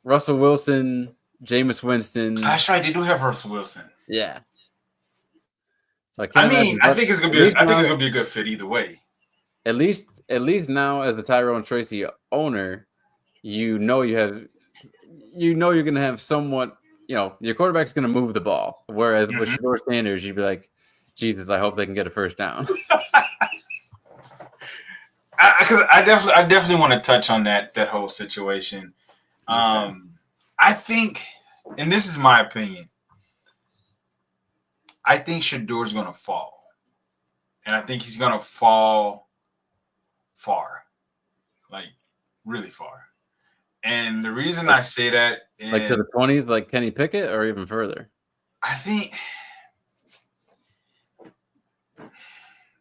Russell Wilson, Jameis Winston. That's right. They do have Russell Wilson. Yeah, so I I can't mean, imagine. But at least I think it's now, gonna be a good fit either way. at least now, as the Tyrone Tracy owner, you know you're gonna have somewhat. Your quarterback's gonna move the ball. Whereas with Mm-hmm. Shador Sanders, you'd be like, Jesus, I hope they can get a first down. I definitely want to touch on that whole situation. Okay. I think, and this is my opinion, I think Shador's gonna fall, and I think he's gonna fall far, like really far. And the reason Like I say that, like to and the 20s, like Kenny Pickett, or even further. I think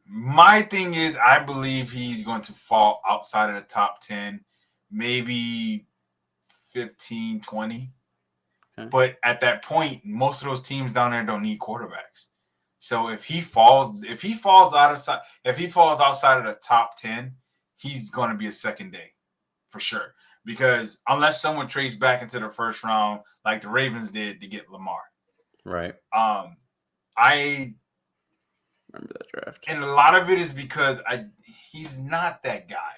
my thing is, I believe he's going to fall outside of the top 10, maybe 15, 20. Okay. But at that point, most of those teams down there don't need quarterbacks. So if he falls outside of the top 10, he's going to be a second day for sure. Because unless someone trades back into the first round, like the Ravens did to get Lamar, Right. I Remember that draft. and a lot of it is because he's not that guy.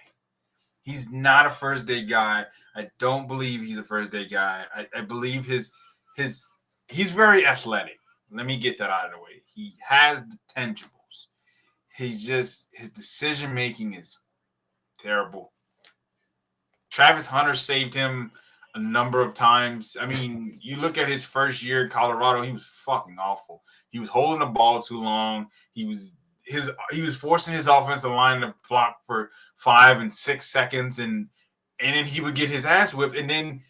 He's not a first day guy. I don't believe he's a first day guy. I believe his he's very athletic. Let me get that out of the way. He has the tangibles. His decision making is terrible. Travis Hunter saved him a number of times. I mean, you look at his first year in Colorado, he was fucking awful. He was holding the ball too long. He was forcing his offensive line to block for 5 and 6 seconds, and then he would get his ass whipped, and then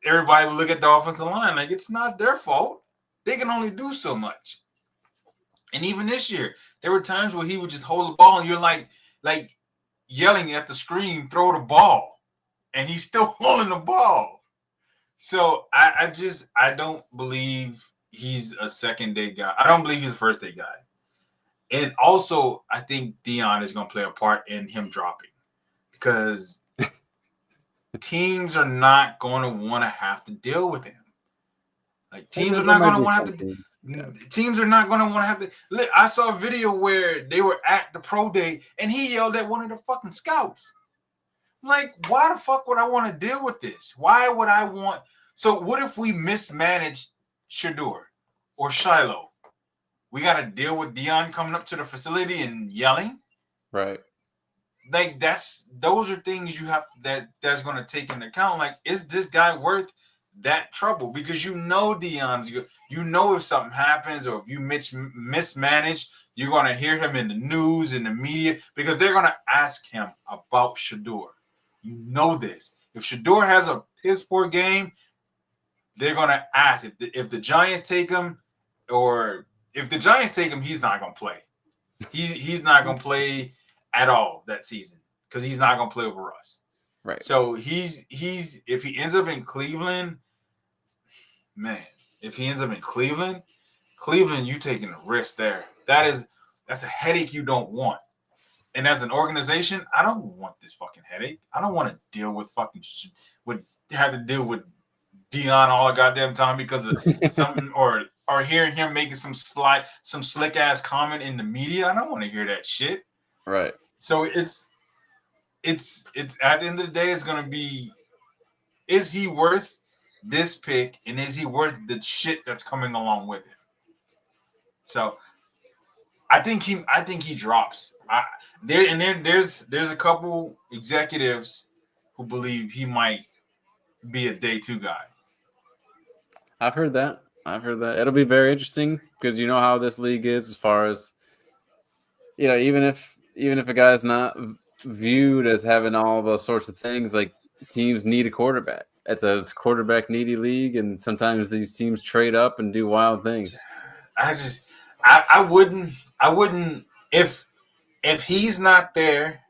everybody would look at the offensive line like it's not their fault. They can only do so much. And even this year, there were times where he would just hold the ball, and you're like yelling at the screen, throw the ball, and he's still holding the ball. So I don't believe he's a second day guy. I don't believe he's a first day guy. And also, I think Deion is going to play a part in him dropping because teams are not going to want to have to deal with him. Like teams are not going to want to have to. Yeah. Teams are not going to want to have to. I saw a video where they were at the pro day and he yelled at one of the fucking scouts. Like, why the fuck would I want to deal with this? Why would I want? So what if we mismanage Shador or Shiloh? We got to deal with Deion coming up to the facility and yelling. Right. Like those are things you have that's going to take into account. Like, is this guy worth that trouble? Because Deion's, you know if something happens or if you mismanage, you're going to hear him in the news, in the media, because they're going to ask him about Shador. You know this. If Shador has a piss poor game, they're going to ask if the Giants take him, or if the Giants take him, he's not going to play. He's not going to play at all that season because he's not going to play over us. Right. So he's if he ends up in Cleveland, man, if he ends up in Cleveland, you taking a risk there. That's a headache you don't want. And as an organization, I don't want this fucking headache. I don't want to deal with have to deal with Deion all the goddamn time because of something or hearing him making some slick ass comment in the media. I don't want to hear that shit. Right. So it's at the end of the day, it's gonna be, is he worth this pick and is he worth the shit that's coming along with it? So I think he drops. There's a couple executives who believe he might be a day 2 guy. I've heard that. It'll be very interesting because you know how this league is as far as, even if a guy's not viewed as having all those sorts of things, like teams need a quarterback. It's a quarterback needy league, and sometimes these teams trade up and do wild things. I wouldn't if he's not there.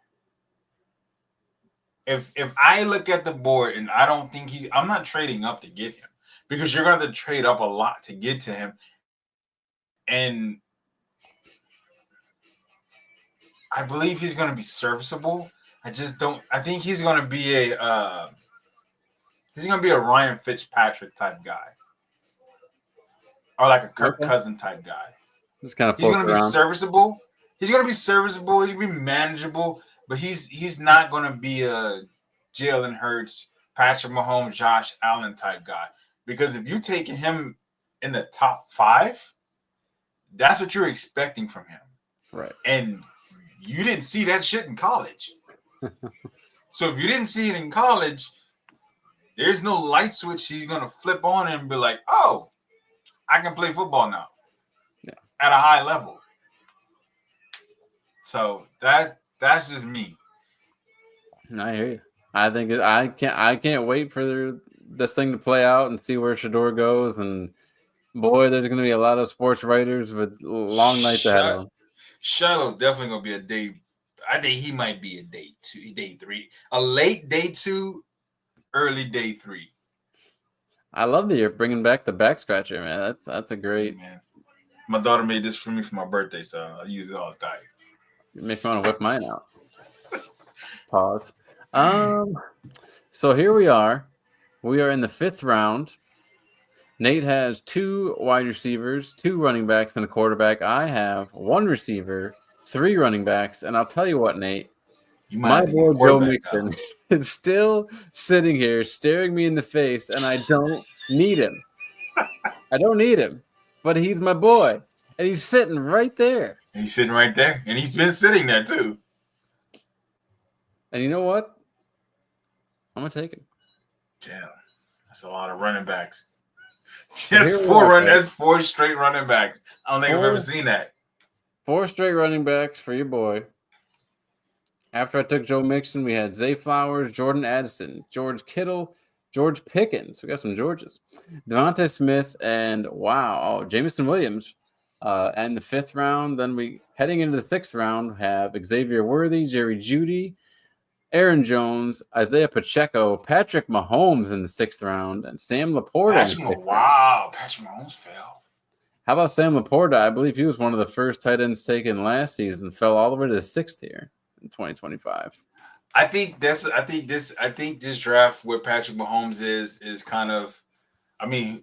If I look at the board and I don't think I'm not trading up to get him, because you're going to trade up a lot to get to him. and I believe he's going to be serviceable. I just don't. I think he's going to be a Ryan Fitzpatrick type guy, or like a Kirk Okay. Cousin type guy. Just kind of He's float going to be around. serviceable. He's going to be serviceable. He's going to be manageable, but he's not going to be a Jalen Hurts, Patrick Mahomes, Josh Allen type guy. Because if you take him in the top 5, that's what you're expecting from him. Right. And you didn't see that shit in college. So if you didn't see it in college, there's no light switch he's going to flip on and be like, oh, I can play football now at a high level. So that's just me. I hear you. I think I can't wait for this thing to play out and see where Shador goes. And boy, there's going to be a lot of sports writers with long nights ahead of them. Shiloh's definitely going to be a day. I think he might be a day 3, a late day 2, early day 3. I love that you're bringing back the back scratcher, man. That's a great. Man. My daughter made this for me for my birthday, so I use it all the time. You make me want to whip mine out. Pause. So here we are. We are in the 5th round. Nate has 2 wide receivers, 2 running backs, and a quarterback. I have 1 receiver, 3 running backs, and I'll tell you what, Nate. My boy Joe Mixon is still sitting here staring me in the face, and I don't need him. I don't need him, but he's my boy, and he's sitting right there. And he's sitting right there, and he's been sitting there too. And you know what? I'm gonna take him. Damn, that's a lot of running backs. That's 4 straight running backs. I don't think I've ever seen that. 4 straight running backs for your boy. After I took Joe Mixon, we had Zay Flowers, Jordan Addison, George Kittle, George Pickens. We got some Georges. Devontae Smith, and Jameson Williams. And the 5th round. Then we heading into the 6th round have Xavier Worthy, Jerry Jeudy, Aaron Jones, Isaiah Pacheco, Patrick Mahomes in the 6th round, and Sam Laporta. Wow, Patrick Mahomes fell. How about Sam Laporta? I believe he was one of the first tight ends taken last season, fell all the way to the 6th here in 2025. I think this draft where Patrick Mahomes is kind of, I mean,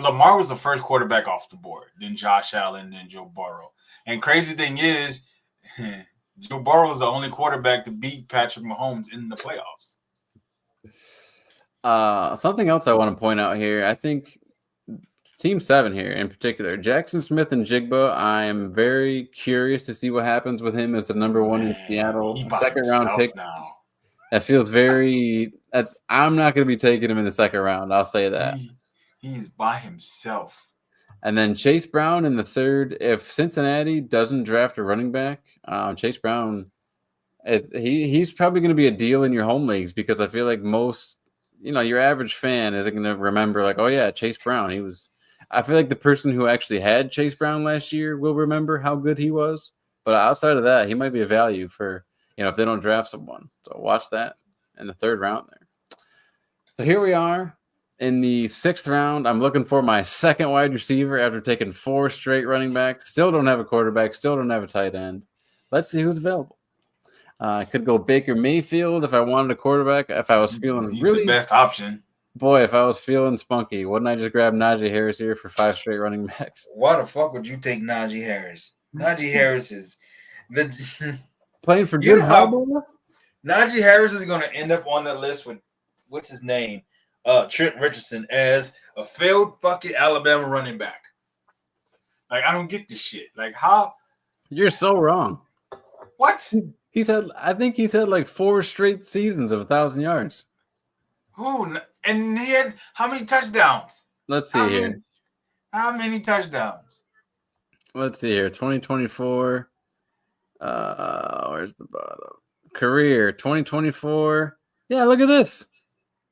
Lamar was the first quarterback off the board, then Josh Allen, then Joe Burrow. And crazy thing is, Joe Burrow is the only quarterback to beat Patrick Mahomes in the playoffs. Something else I want to point out here, I think Team 7 here in particular, Jackson Smith and Jigba, I am very curious to see what happens with him as the number 1 in Seattle. 2nd round pick. Now. That feels I'm not going to be taking him in the 2nd round. I'll say that. He's by himself. And then Chase Brown in the 3rd. If Cincinnati doesn't draft a running back, Chase Brown, he's probably going to be a deal in your home leagues because I feel like most, your average fan isn't going to remember like, oh yeah, Chase Brown. I feel like the person who actually had Chase Brown last year will remember how good he was. But outside of that, he might be a value for, if they don't draft someone. So watch that in the 3rd round there. So here we are. In the 6th round, I'm looking for my 2nd wide receiver after taking 4 straight running backs. Still don't have a quarterback. Still don't have a tight end. Let's see who's available. I could go Baker Mayfield if I wanted a quarterback. If I was feeling He's really the best option. Boy, if I was feeling spunky, wouldn't I just grab Najee Harris here for 5 straight running backs? Why the fuck would you take Najee Harris? Najee Harris is playing for good. Najee Harris is going to end up on the list with what's his name? Trent Richardson as a failed fucking Alabama running back. Like, I don't get this shit. Like, how? You're so wrong. What? I think he's had like 4 straight seasons of 1,000 yards. Who? And he had how many touchdowns? Let's see here. How many touchdowns? Let's see here. 2024. Where's the bottom? Career 2024. Yeah, look at this.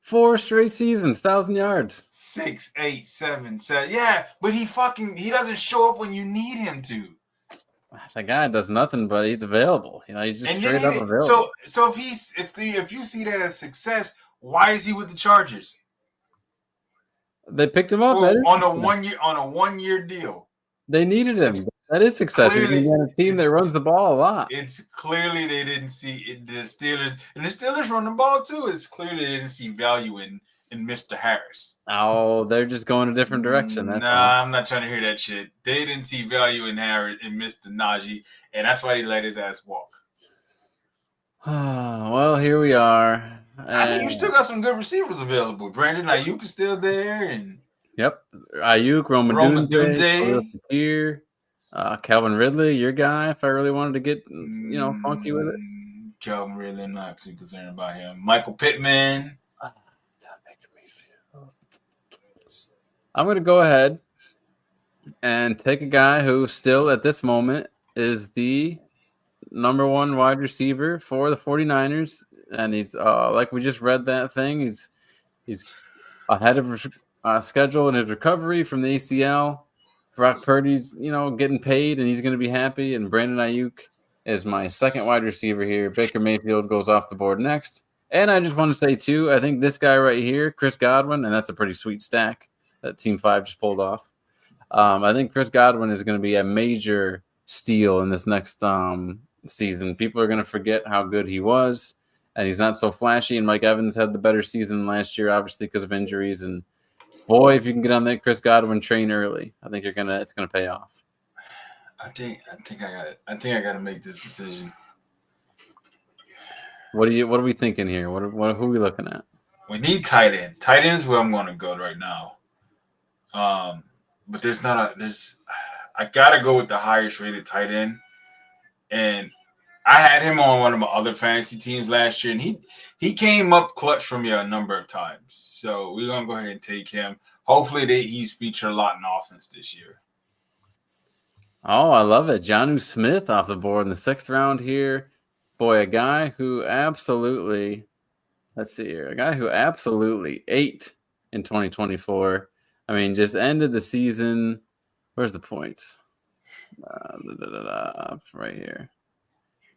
4 straight seasons, 1,000 yards. 6, 8, 7, 7. Yeah, but he doesn't show up when you need him to. The guy does nothing, but he's available. He's just straight up available. So if you see that as success, why is he with the Chargers? They picked him up on a 1 year deal. They needed him. That is success. He's going to be on a team that runs the ball a lot. It's clearly they didn't see it, the Steelers, and the Steelers run the ball too. It's clearly they didn't see value in Mr. Harris. Oh, they're just going a different direction. That's all. I'm not trying to hear that shit. They didn't see value in Harris and Mr. Najee, and that's why they let his ass walk. Well, here we are. I think you still got some good receivers available. Brandon Ayuk is still there, and yep, Ayuk, Rome Odunze here, Calvin Ridley, your guy. If I really wanted to get funky with it, Calvin Ridley, I'm not too concerned about him. Michael Pittman. I'm going to go ahead and take a guy who still at this moment is the number one wide receiver for the 49ers. And he's like we just read that thing. He's ahead of schedule in his recovery from the ACL. Brock Purdy's, getting paid and he's going to be happy. And Brandon Ayuk is my second wide receiver here. Baker Mayfield goes off the board next. And I just want to say, too, I think this guy right here, Chris Godwin, and that's a pretty sweet stack that Team 5 just pulled off. I think Chris Godwin is going to be a major steal in this next season. People are going to forget how good he was, and he's not so flashy. And Mike Evans had the better season last year, obviously because of injuries. And boy, if you can get on that Chris Godwin train early, I think it's gonna pay off. I think I got to make this decision. What are we thinking here? Who are we looking at? We need tight end. Tight end is where I'm going to go right now. But I gotta go with the highest rated tight end, and I had him on one of my other fantasy teams last year, and he came up clutch for me a number of times. So we're gonna go ahead and take him. Hopefully, he's featured a lot in offense this year. Oh, I love it. Jonnu Smith off the board in the 6th round here. Boy, a guy who absolutely, ate in 2024. I mean, just ended the season. Where's the points? Right here.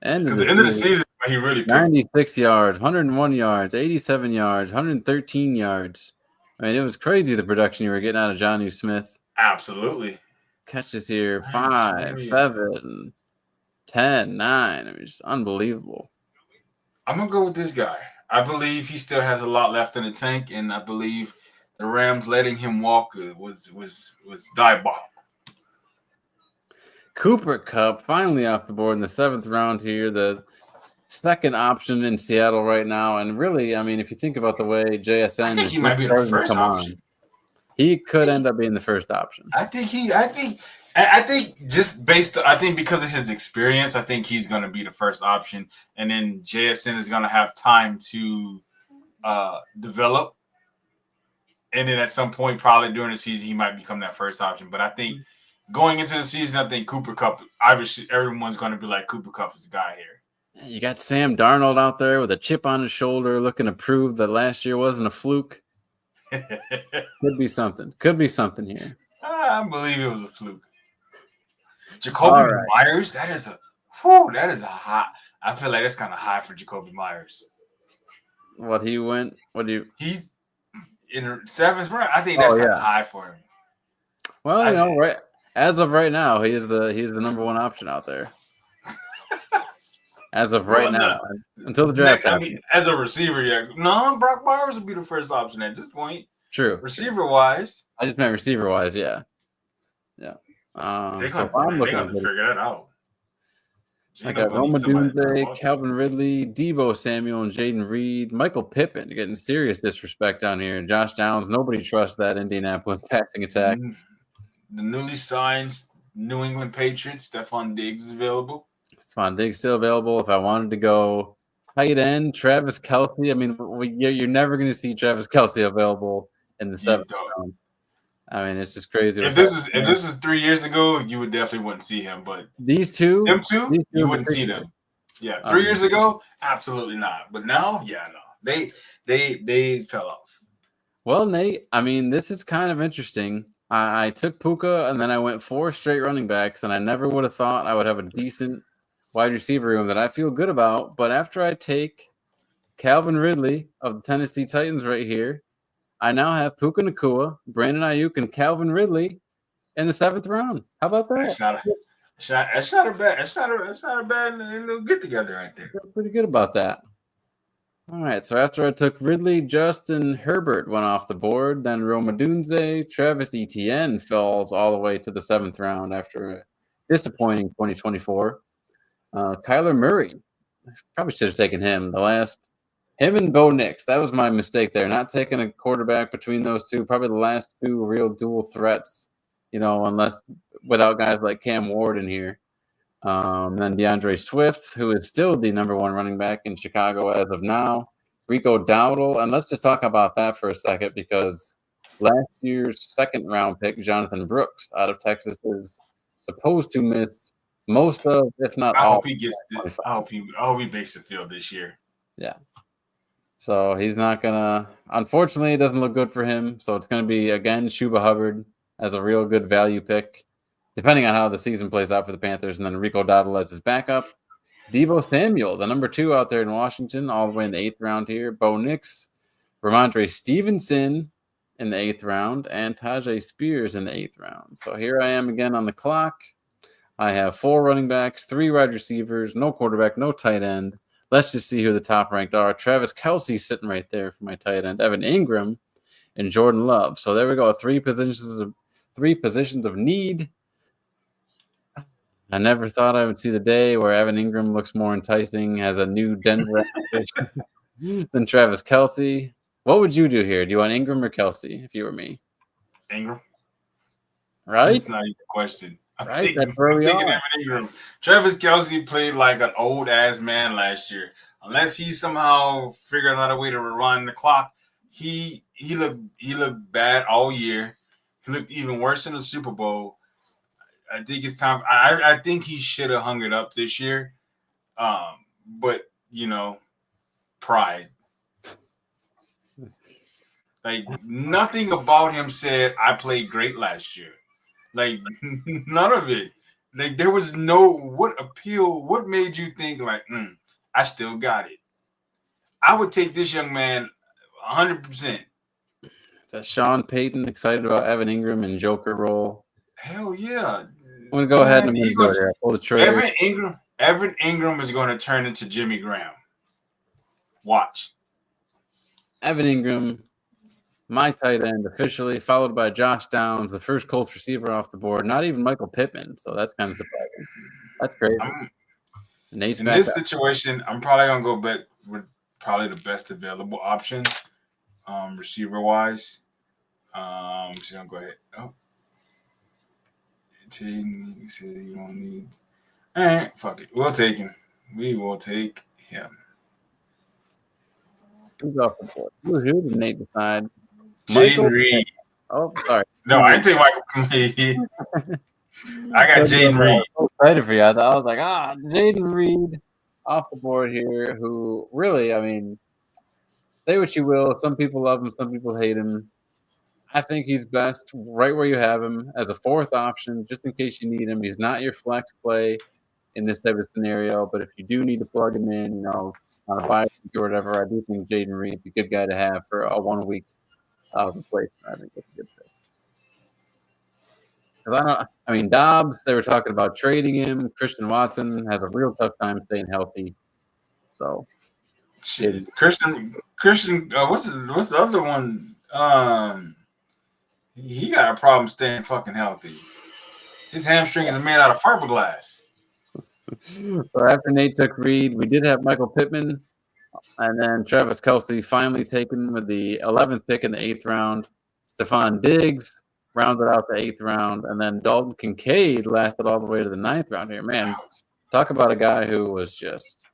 End of the season, he really 96 yards, 101 yards, 87 yards, 113 yards. I mean, it was crazy the production you were getting out of Jonnu Smith. Absolutely. Catches here 5, 7, 10, 9. I mean, just unbelievable. I'm gonna go with this guy. I believe he still has a lot left in the tank, and I believe the Rams letting him walk was diabolical. Cooper Kupp finally off the board in the 7th round here, the second option in Seattle right now. And really, I mean, if you think about the way JSN, I think he might be the first option. He could end up being the first option. I think because of his experience, I think he's going to be the first option, and then JSN is going to have time to develop, and then at some point, probably during the season, he might become that first option. But I think going into the season, I think Cooper Kupp, obviously, everyone's going to be like, Cooper Kupp is the guy here. You got Sam Darnold out there with a chip on his shoulder, looking to prove that last year wasn't a fluke. Could be something here. I believe it was a fluke. Jacoby Myers, that is a high. I feel like that's kind of high for Jacoby Myers. He's in the 7th round. I think that's kind of high for him. Well, right as of right now, he's the number one option out there. As of right now, until the draft. I mean, as a receiver, yeah. No, Brock Bowers would be the first option at this point. True. Receiver-wise. I just meant receiver-wise, yeah. Yeah. They're going to figure that out. I got Rome Odunze, Calvin Ridley, Deebo Samuel, and Jaden Reed. Michael Pittman getting serious disrespect down here. And Josh Downs, nobody trusts that Indianapolis passing attack. The newly signed New England Patriots, Stephon Diggs is available. Stephon Diggs still available. If I wanted to go tight end, Travis Kelce. I mean, you're never going to see Travis Kelce available in the 7th round. I mean, it's just crazy. If this is 3 years ago, you would definitely wouldn't see him. But these two, you wouldn't see them. Yeah, 3 years ago, absolutely not. But now, yeah, no, they fell off. Well, Nate, I mean, this is kind of interesting. I took Puka, and then I went 4 straight running backs, and I never would have thought I would have a decent wide receiver room that I feel good about. But after I take Calvin Ridley of the Tennessee Titans right here, I now have Puka Nacua, Brandon Ayuk, and Calvin Ridley. in the 7th round. How about that? That's not a that's not a bad little get together right there. Feel pretty good about that. All right, so after I took Ridley, Justin Herbert went off the board. Then Roma Dunze, Travis Etienne falls all the way to the 7th round after a disappointing 2024. Kyler Murray, probably should have taken him. Him and Bo Nix. That was my mistake there. Not taking a quarterback between those two. Probably the last two real dual threats, unless without guys like Cam Ward in here. Then DeAndre Swift, who is still the number 1 running back in Chicago as of now. Rico Dowdle. And let's just talk about that for a second because last year's 2nd round pick, Jonathan Brooks, out of Texas, is supposed to miss most of, if not all. I hope he gets. I hope he makes the field this year. Yeah. So he's not gonna. Unfortunately, it doesn't look good for him. So it's gonna be again Chuba Hubbard as a real good value pick, depending on how the season plays out for the Panthers, and then Rico Dowdle as his backup. Deebo Samuel, the number 2 out there in Washington, all the way in the 8th round here. Bo Nix, Ramondre Stevenson in the 8th round, and Tajay Spears in the 8th round. So here I am again on the clock. I have 4 running backs, 3 wide receivers, no quarterback, no tight end. Let's just see who the top ranked are. Travis Kelce sitting right there for my tight end. Evan Ingram and Jordan Love. So there we go. 3 positions of need. I never thought I would see the day where Evan Ingram looks more enticing as a new Denver than Travis Kelce. What would you do here? Do you want Ingram or Kelce if you were me? Ingram. Right? That's not even a question. I'm Right? taking That's where we Evan are. Ingram. Travis Kelce played like an old ass man last year. Unless he somehow figured out a way to rewind the clock, he looked bad all year. He looked even worse in the Super Bowl. I think it's time. I think he should have hung it up this year. But pride. Like nothing about him said I played great last year. Like none of it. Like there was what made you think like I still got it. I would take this young man 100%. Is Sean Payton excited about Evan Ingram and Joker role? Hell yeah. I'm going to go ahead and I'm going to go here. Pull the trigger. Evan Ingram is going to turn into Jimmy Graham. Watch. Evan Ingram, my tight end officially, followed by Josh Downs, the first Colts receiver off the board. Not even Michael Pittman, so that's kind of surprising. That's crazy. In this situation, I'm probably going to go back with probably the best available option, receiver-wise. So I'm going to go ahead. Oh. You said you don't need. All right, fuck it. We'll take him. We will take him. Who's off the board? Who did Nate decide? Jaden Reed. Oh, sorry. No, I didn't take Michael Reed. I got Jaden Reed. I'm excited for you. I was like, Jaden Reed off the board here, who really, I mean, say what you will. Some people love him, some people hate him. I think he's best right where you have him as a 4th option, just in case you need him. He's not your flex play in this type of scenario, but if you do need to plug him in, on a bye week or whatever, I do think Jaden Reed's a good guy to have for a 1 week replacement. I think that's a good pick. Dobbs, they were talking about trading him. Christian Watson has a real tough time staying healthy. So, Christian, what's the other one? He got a problem staying fucking healthy. His hamstrings are made out of fiberglass. So after Nate took Reed, we did have Michael Pittman, and then Travis Kelce finally taken with the 11th pick in the 8th round. Stephon Diggs rounded out the 8th round, and then Dalton Kincaid lasted all the way to the 9th round here. Man, talk about a guy who was just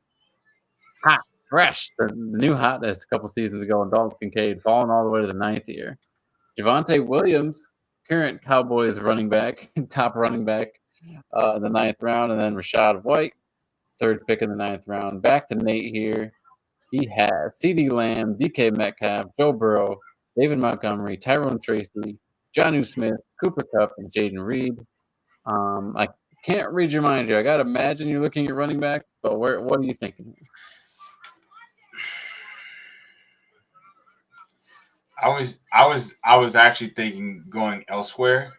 hot, fresh, the new hotness a couple seasons ago, and Dalton Kincaid falling all the way to the 9th year. Javonte Williams, current Cowboys running back, top running back in the 9th round, and then Rachaad White, 3rd pick in the 9th round. Back to Nate here. He has CeeDee Lamb, DK Metcalf, Joe Burrow, David Montgomery, Tyrone Tracy, Jonnu Smith, Cooper Kupp, and Jaden Reed. I can't read your mind here. I got to imagine you're looking at running back, but what are you thinking? I was actually thinking going elsewhere.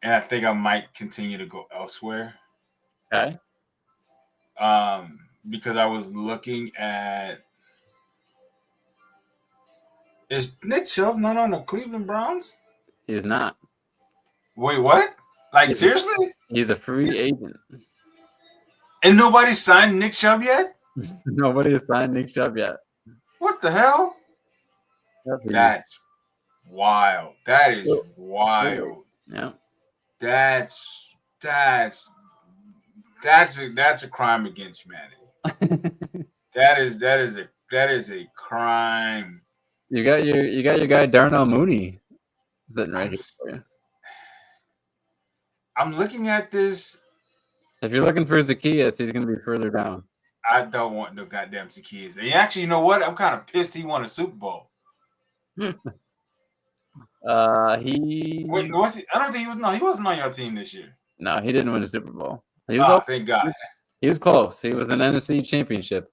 and I think I might continue to go elsewhere. Okay. Because I was looking at, is Nick Chubb not on the Cleveland Browns? He's not. Wait, what? Like He's a, seriously? he's a free agent. And nobody signed Nick Chubb yet? Nobody has signed Nick Chubb yet. What the hell? That's wild. That is wild. Yeah. That's a crime against humanity. That is a crime. You got your guy Darnell Mooney sitting right here for you. I'm looking at this. If you're looking for Zacchaeus, he's going to be further down. I don't want no goddamn Zacchaeus. And actually, you know what? I'm kind of pissed he won a Super Bowl. Wait, was he? I don't think he was. No, he wasn't on your team this year. No, he didn't win a Super Bowl. He was thank God. He was close. He was an NFC Championship.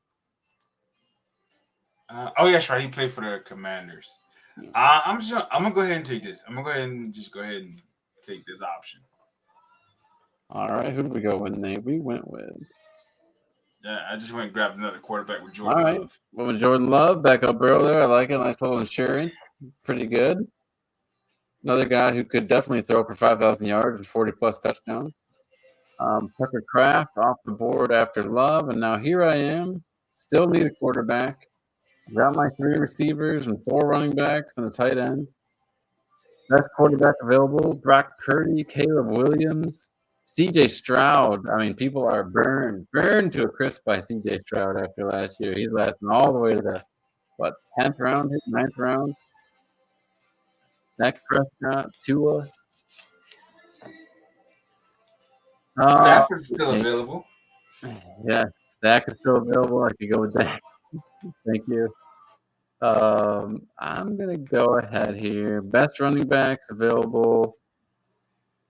Oh, yeah, that's right. He played for the Commanders. I'm gonna go ahead and take this. I'm gonna go ahead and take this option. All right, who did we go with, Nate? We went with. Yeah, I just went and grabbed another quarterback with Jordan. All right, Love. Went with Jordan Love, backup barrel there. I like it. Nice little insurance. Pretty good. Another guy who could definitely throw for 5,000 yards and 40-plus touchdowns. Tucker Kraft off the board after Love, and now here I am. Still need a quarterback. I've got my 3 receivers and 4 running backs and a tight end. Best quarterback available: Brock Purdy, Caleb Williams, C.J. Stroud. I mean, people are burned to a crisp by C.J. Stroud after last year. He's lasting all the way to the 10th round, 9th round. Dak Prescott, Tua. Stafford's still available. Yes, Dak is still available. I could go with Dak. Thank you. I'm going to go ahead here. Best running backs available.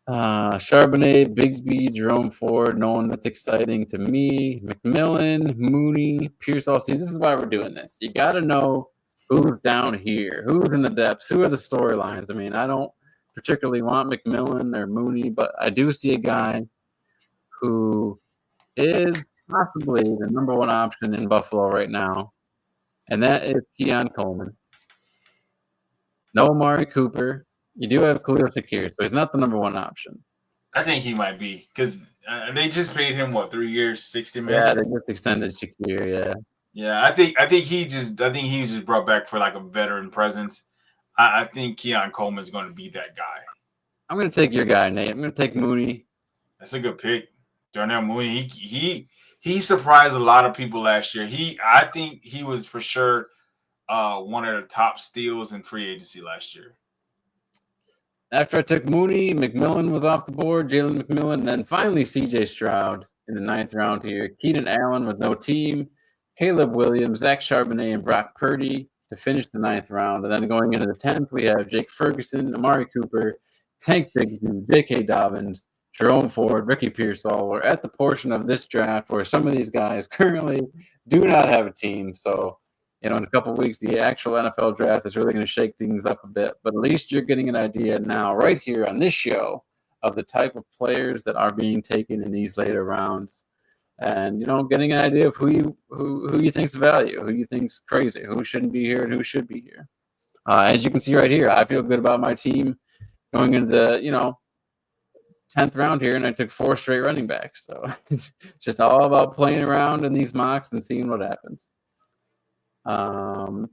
Charbonnet, Bigsby, Jerome Ford. No one that's exciting to me. McMillan, Mooney, Pierce Austin. This is why we're doing this. You got to know who's down here, who's in the depths, who are the storylines. I mean, I don't particularly want McMillan or Mooney, but I do see a guy who is possibly the number 1 option in Buffalo right now, and that is Keon Coleman. No Amari Cooper. You do have Khalil Shakir, so he's not the number 1 option. I think he might be because they just paid him 3 years, $60 million. Yeah, they just extended Shakir. Yeah. Yeah, I think he just brought back for like a veteran presence. I think Keon Coleman is going to be that guy. I'm going to take your guy, Nate. I'm going to take Mooney. That's a good pick, Darnell Mooney. He surprised a lot of people last year. I think he was for sure one of the top steals in free agency last year. After I took Mooney, McMillan was off the board, Jalen McMillan, then finally C.J. Stroud in the 9th round here. Keenan Allen with no team, Caleb Williams, Zach Charbonnet, and Brock Purdy to finish the 9th round. And then going into the 10th, we have Jake Ferguson, Amari Cooper, Tank Bigsby, J.K. Dobbins, Jerome Ford, Ricky Pearsall. We're at the portion of this draft where some of these guys currently do not have a team. So, in a couple of weeks, the actual NFL draft is really going to shake things up a bit. But at least you're getting an idea now, right here on this show, of the type of players that are being taken in these later rounds. And, getting an idea of who you think's value, who you think's crazy, who shouldn't be here and who should be here. As you can see right here, I feel good about my team going into the, 10th round here, and I took 4 straight running backs. So it's just all about playing around in these mocks and seeing what happens.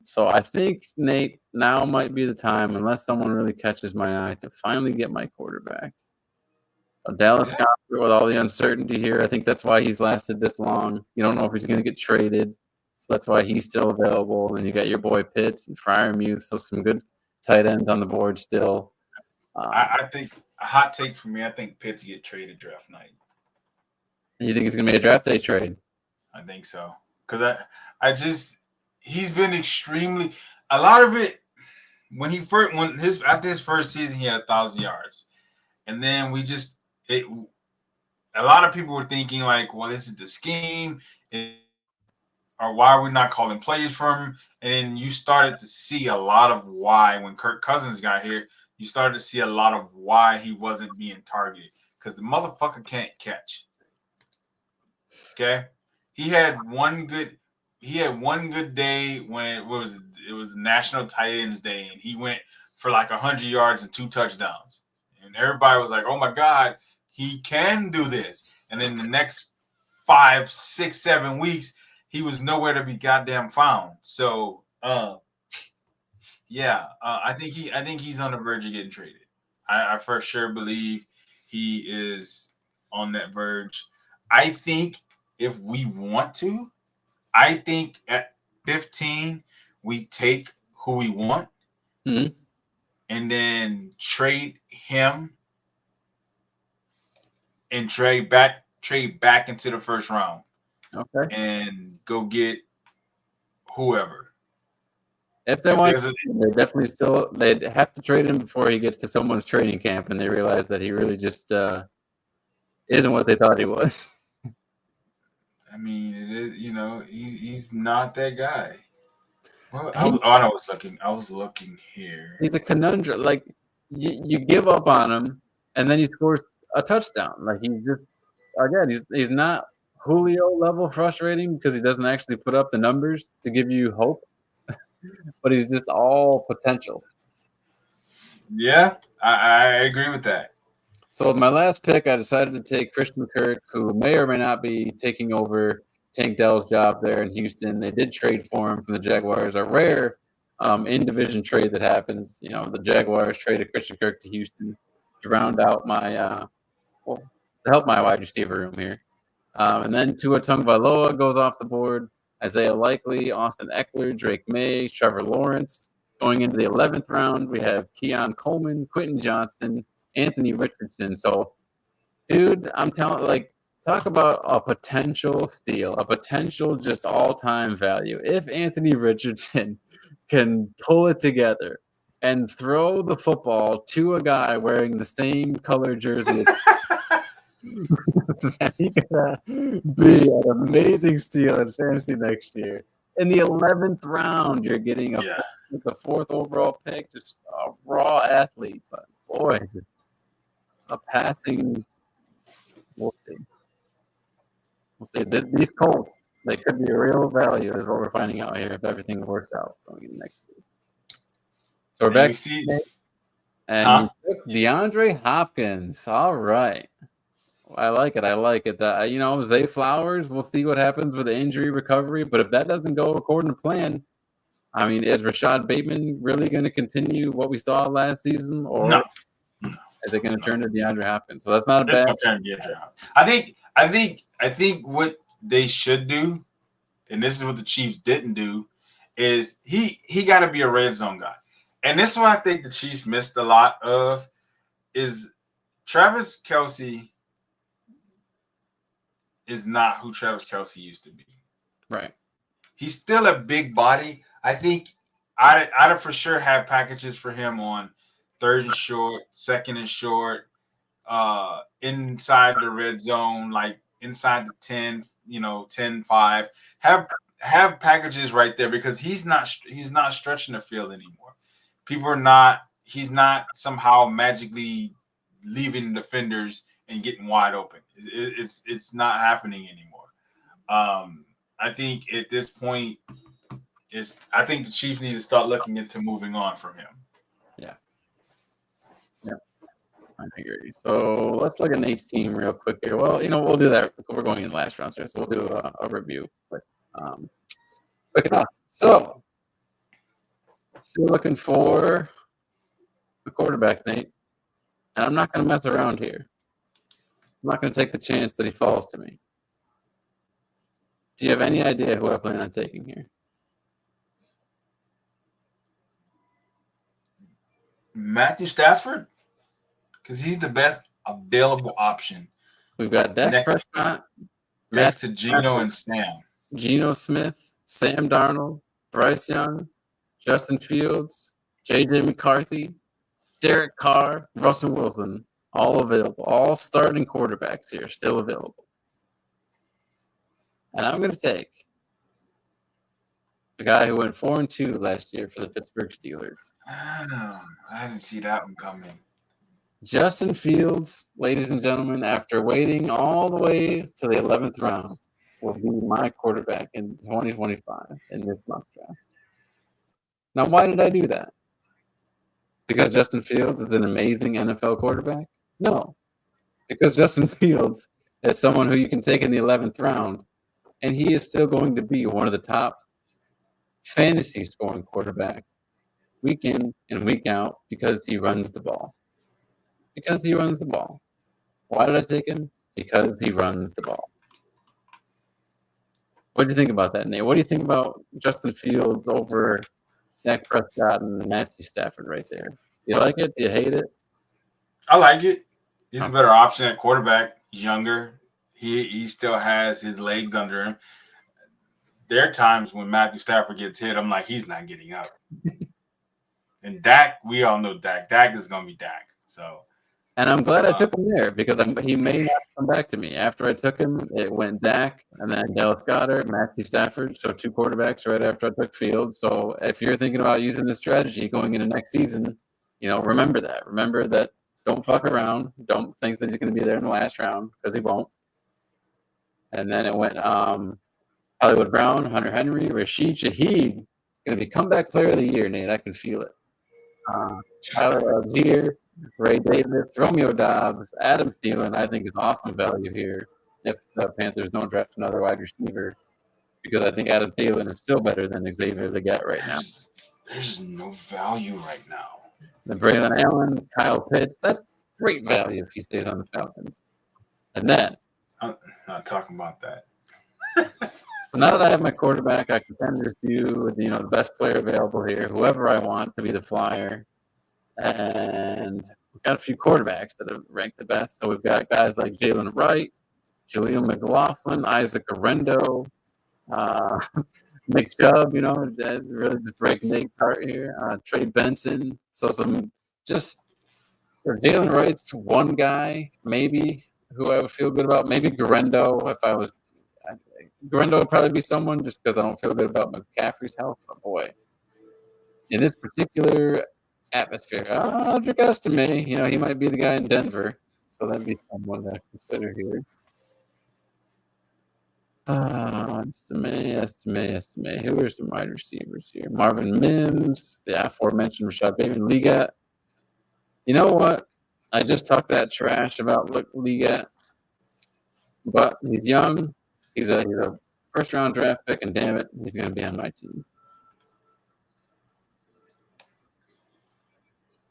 So I think, Nate, now might be the time, unless someone really catches my eye, to finally get my quarterback. Dallas Goedert, with all the uncertainty here, I think that's why he's lasted this long. You don't know if he's going to get traded, so that's why he's still available. And you got your boy Pitts and Freiermuth, so some good tight ends on the board still. I think a hot take for me, I think Pitts get traded draft night. You think it's going to be a draft day trade? I think so. Because he's been extremely – a lot of it, after his first season, he had 1,000 yards. And then a lot of people were thinking like, well, this is the scheme, or why are we not calling plays for him? And then you started to see a lot of why when Kirk Cousins got here. you started to see a lot of why he wasn't being targeted because the motherfucker can't catch. Okay, he had one good day when it was National Tight Ends Day, and he went for like 100 yards and 2 touchdowns, and everybody was like, "Oh my God, he can do this!" And then the next 5, 6, 7 weeks, he was nowhere to be goddamn found. So, I think he's on the verge of getting traded. I for sure believe he is on that verge. I think if we want to, I think at 15 we take who we want Mhm. and then trade him and trade back into the first round Okay. and go get whoever. If they want, Because they'd have to trade him before he gets to someone's training camp and they realize that he really just isn't what they thought he was. I mean, it is, he's not that guy. Well, He- I was looking here. He's a conundrum. Like you give up on him, and then he scores a touchdown. Like he's not Julio level frustrating because he doesn't actually put up the numbers to give you hope, but he's just all potential. Yeah, I agree with that. So with my last pick, I decided to take Christian Kirk, who may or may not be taking over Tank Dell's job there in Houston. They did trade for him from the Jaguars, a rare in-division trade that happens. The Jaguars traded Christian Kirk to Houston to round out to help my wide receiver room here. And then Tua Tagovailoa goes off the board. Isaiah Likely, Austin Eckler, Drake May, Trevor Lawrence. Going into the 11th round, we have Keon Coleman, Quentin Johnston, Anthony Richardson. So, dude, I'm telling, talk about a potential steal, a potential just all-time value. If Anthony Richardson can pull it together and throw the football to a guy wearing the same color jersey, he could be an amazing steal in fantasy next year. In the 11th round, you're getting the 4th overall pick, just a raw athlete. But boy, a passing. We'll see. These Colts, they could be a real value, is what we're finding out here if everything works out going into next year. So we're back. And we took DeAndre Hopkins. All right. I like it. Zay Flowers, we'll see what happens with the injury recovery. But if that doesn't go according to plan, I mean, is Rashad Bateman really going to continue what we saw last season? Or no. Is it going to turn to DeAndre Hopkins? So that's not a bad. It's going to turn to DeAndre Hopkins. I think what they should do, and this is what the Chiefs didn't do, is he got to be a red zone guy. And this is what I think the Chiefs missed a lot of is Travis Kelce is not who Travis Kelce used to be. Right. He's still a big body. I think I'd for sure have packages for him on 3rd and short, 2nd and short, inside the red zone, like inside the 10, 10-5. Have packages right there because he's not stretching the field anymore. He's not somehow magically leaving defenders and getting wide open. It's not happening anymore. I think at this point I think the Chiefs need to start looking into moving on from him. Yeah. I agree. So let's look at Nate's team real quick here. Well, we'll do that. We're going in last round, so we'll do a review. But quick enough. So still looking for the quarterback, Nate. And I'm not going to mess around here. I'm not going to take the chance that he falls to me. Do you have any idea who I plan on taking here? Matthew Stafford? Because he's the best available option. We've got Dak Prescott. Next to Geno and Sam. Geno Smith, Sam Darnold, Bryce Young, Justin Fields, J.J. McCarthy, Derek Carr, Russell Wilson, all available. All starting quarterbacks here, still available. And I'm going to take a guy who went 4-2 last year for the Pittsburgh Steelers. I didn't see that one coming. Justin Fields, ladies and gentlemen, after waiting all the way to the 11th round, will be my quarterback in 2025 in this mock draft. Now, why did I do that? Because Justin Fields is an amazing NFL quarterback? No. Because Justin Fields is someone who you can take in the 11th round, and he is still going to be one of the top fantasy scoring quarterbacks week in and week out because he runs the ball. Because he runs the ball. Why did I take him? Because he runs the ball. What do you think about that, Nate? What do you think about Justin Fields over Dak Prescott and Matthew Stafford right there? Do you like it? Do you hate it? I like it. He's a better option at quarterback. He's younger. He still has his legs under him. There are times when Matthew Stafford gets hit, I'm like, he's not getting up. And Dak, we all know Dak. Dak is going to be Dak. So. And I'm glad I took him there because he may not come back to me. After I took him, it went Dak and then Dallas Goedert, Matthew Stafford. So 2 quarterbacks right after I took Fields. So if you're thinking about using this strategy going into next season, remember that. Remember that don't fuck around. Don't think that he's going to be there in the last round because he won't. And then it went Hollywood Brown, Hunter Henry, Rashid Shaheed. Going to be comeback player of the year, Nate. I can feel it. Tyler Algier, Ray Davis, Romeo Dobbs, Adam Thielen, I think is awesome value here if the Panthers don't draft another wide receiver because I think Adam Thielen is still better than Xavier Leggett right now. There's no value right now. Then Braylon Allen, Kyle Pitts, that's great value if he stays on the Falcons. And then I'm not talking about that. So now that I have my quarterback, I can kind of just do the best player available here, whoever I want to be the flyer. And we've got a few quarterbacks that have ranked the best. So we've got guys like Jalen Wright, Jaleel McLaughlin, Isaac Orendo, Nick Chubb, really just breaking Nate's heart here. Trey Benson. So for Jalen Wright's one guy, maybe, who I would feel good about. Maybe Garendo, if I was. Garendo would probably be someone just because I don't feel good about McCaffrey's health. But boy, in this particular atmosphere, Audric Estime, he might be the guy in Denver. So that'd be someone to consider here. Estime. Who are some wide receivers here? Marvin Mims, the aforementioned Rashad Bateman, Ligat. You know what? I just talked that trash about Ligat, but he's young. He's a first-round draft pick, and damn it, he's going to be on my team.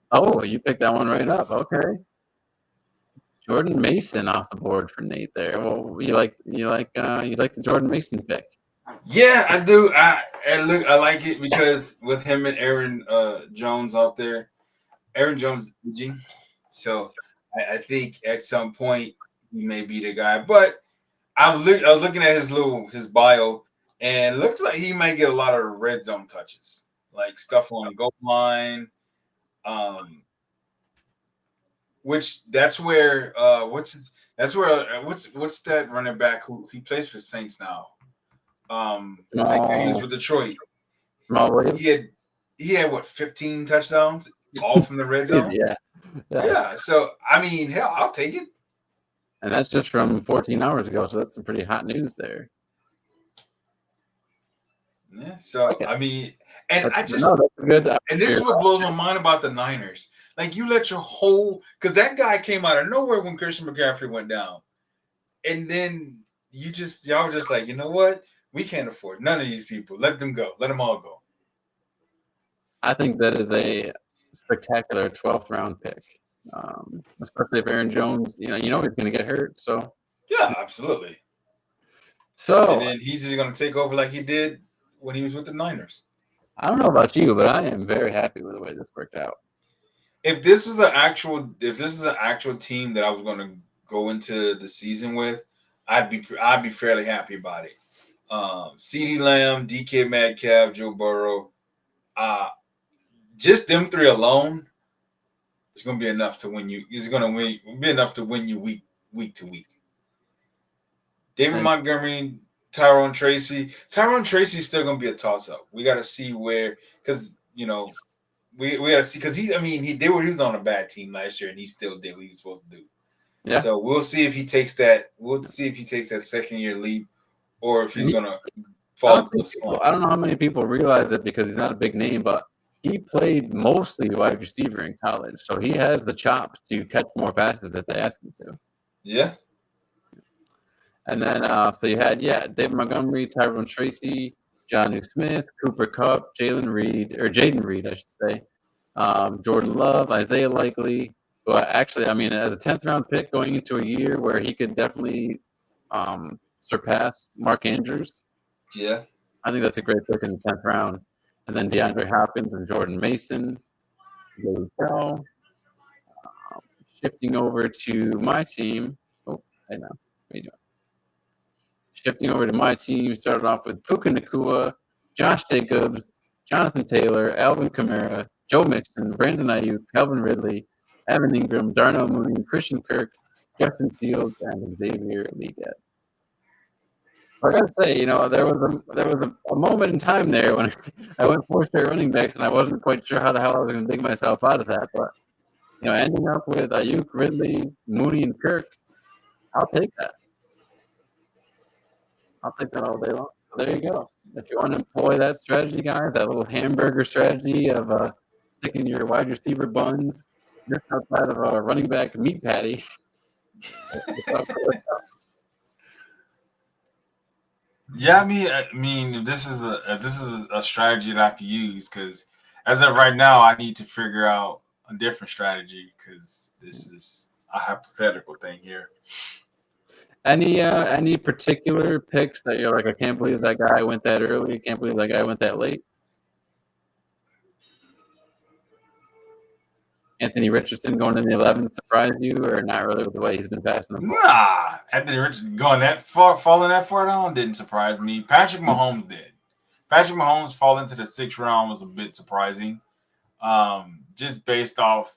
Oh, you picked that one right up. Okay. Jordan Mason off the board for Nate there. Well, you like the Jordan Mason pick. Yeah, I do. I like it because with him and Aaron Jones out there, Aaron Jones is aging. So I think at some point he may be the guy. But I was looking at his bio, and it looks like he might get a lot of red zone touches, like stuff on the goal line. Which that's where what's that running back who he plays for Saints now? He was with Detroit. He had what 15 touchdowns all from the red zone. Yeah. So I mean, hell, I'll take it. And that's just from 14 hours ago, so that's some pretty hot news there. Yeah. So okay. I mean, and that's good. And this is what blows my mind about the Niners. Like you let your because that guy came out of nowhere when Christian McCaffrey went down, and then y'all were just like, you know what? We can't afford none of these people. Let them go. Let them all go. I think that is a spectacular 12th round pick. Especially if Aaron Jones, he's going to get hurt. So yeah, absolutely. So and then he's just going to take over like he did when he was with the Niners. I don't know about you, but I am very happy with the way this worked out. If this is an actual team that I was going to go into the season with, I'd be fairly happy about it. CeeDee Lamb, DK Metcalf, Joe Burrow, just them three alone. It's going to be enough to win you. It's going to be enough to win you week to week. David Montgomery Tyrone Tracy. Tyrone Tracy is still gonna be a toss up. We got to see where, because we got to see, because he did what he was on a bad team last year, and he still did what he was supposed to do. Yeah. So we'll see if he takes that. We'll see if he takes that second year leap, or if he's gonna fall into a slump. I don't know how many people realize it because he's not a big name, but he played mostly wide receiver in college, so he has the chops to catch more passes if they ask him to. Yeah. And then, so you had, David Montgomery, Tyrone Tracy, Jonnu Smith, Cooper Kupp, Jaden Reed, I should say, Jordan Love, Isaiah Likely. But actually, I mean, as a 10th round pick going into a year where he could definitely surpass Mark Andrews. Yeah. I think that's a great pick in the 10th round. And then DeAndre Hopkins and Jordan Mason. There we go. Shifting over to my team. Oh, I know. What are you doing? Shifting over to my team, started off with Puka Nacua, Josh Jacobs, Jonathan Taylor, Alvin Kamara, Joe Mixon, Brandon Ayuk, Calvin Ridley, Evan Ingram, Darnell Mooney, Christian Kirk, Justin Fields, and Xavier Legette. I gotta say, there was a moment in time there when I went 4 straight running backs, and I wasn't quite sure how the hell I was going to dig myself out of that. But ending up with Ayuk, Ridley, Mooney, and Kirk, I'll take that. I'll take that all day long. So there you go. If you want to employ that strategy, guys, that little hamburger strategy of sticking your wide receiver buns just outside of a running back meat patty. Yeah, I mean, if this is a strategy that I could use, because as of right now, I need to figure out a different strategy, because this is a hypothetical thing here. Any particular picks that you're like, I can't believe that guy went that early, I can't believe that guy went that late? Anthony Richardson going in the 11th surprised you, or not really with the way he's been passing the ball? Nah, Anthony Richardson falling that far down didn't surprise me. Patrick Mahomes did. Patrick Mahomes falling to the 6th round was a bit surprising, just based off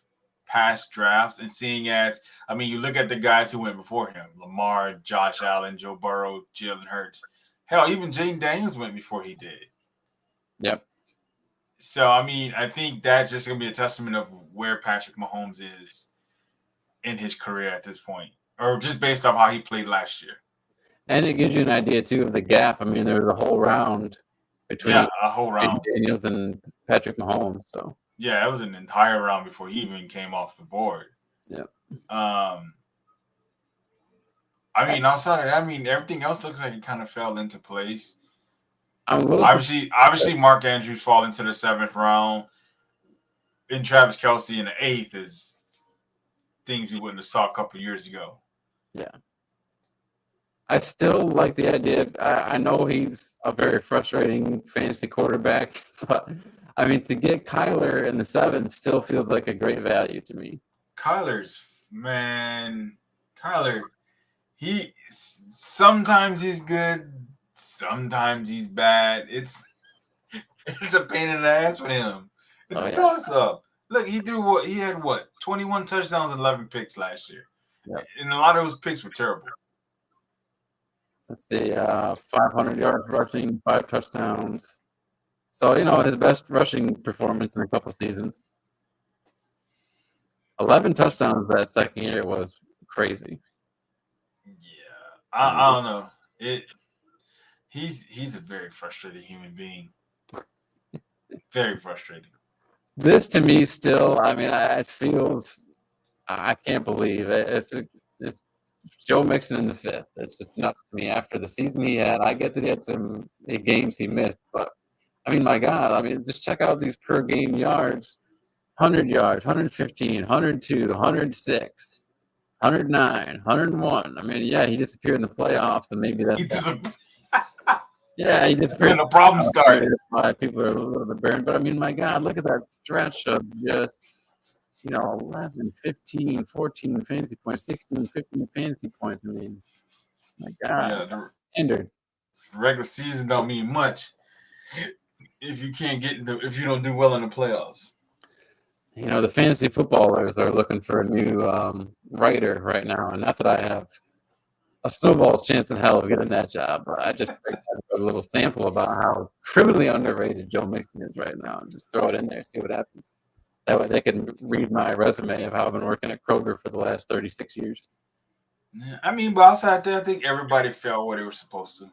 past drafts and seeing as, you look at the guys who went before him: Lamar, Josh Allen, Joe Burrow, Jalen Hurts. Hell, even Jaden Daniels went before he did. Yep. So, I think that's just going to be a testament of where Patrick Mahomes is in his career at this point, or just based off how he played last year. And it gives you an idea, too, of the gap. There was a whole round between Daniels and Patrick Mahomes. So yeah, it was an entire round before he even came off the board. Yeah. Outside of that, everything else looks like it kind of fell into place. Obviously, Mark Andrews fall into the 7th round, and Travis Kelce in the 8th is things we wouldn't have saw a couple years ago. Yeah. I still like the idea. I know he's a very frustrating fantasy quarterback, but to get Kyler in the 7th still feels like a great value to me. Kyler, he sometimes he's good, sometimes he's bad. It's a pain in the ass for him. It's a toss up. Look, he had 21 touchdowns and 11 picks last year. Yep. And a lot of those picks were terrible. Let's see, 500 yards rushing, 5 touchdowns. So, his best rushing performance in a couple seasons. 11 touchdowns that second year was crazy. Yeah, I don't know. He's a very frustrated human being. Very frustrating. This to me still, it feels, I can't believe it. It's Joe Mixon in the 5th. It's just nuts to me after the season he had. I get that he had some games he missed, but my God, just check out these per game yards: 100 yards, 115, 102, 106, 109, 101. He disappeared in the playoffs, and maybe that's. He disappeared. And the problem started. Why people are a little bit burned, but my God, look at that stretch of just 11, 15, 14 fantasy points, 16, 15 fantasy points. My God. Yeah, standard. The regular season don't mean much if you can't if you don't do well in the playoffs. The fantasy footballers are looking for a new writer right now, and not that I have a snowball's chance in hell of getting that job. But I just picked a little sample about how criminally underrated Joe Mixon is right now, and just throw it in there, see what happens. That way, they can read my resume of how I've been working at Kroger for the last 36 years. Yeah, I mean, but outside there, I think everybody felt what they were supposed to.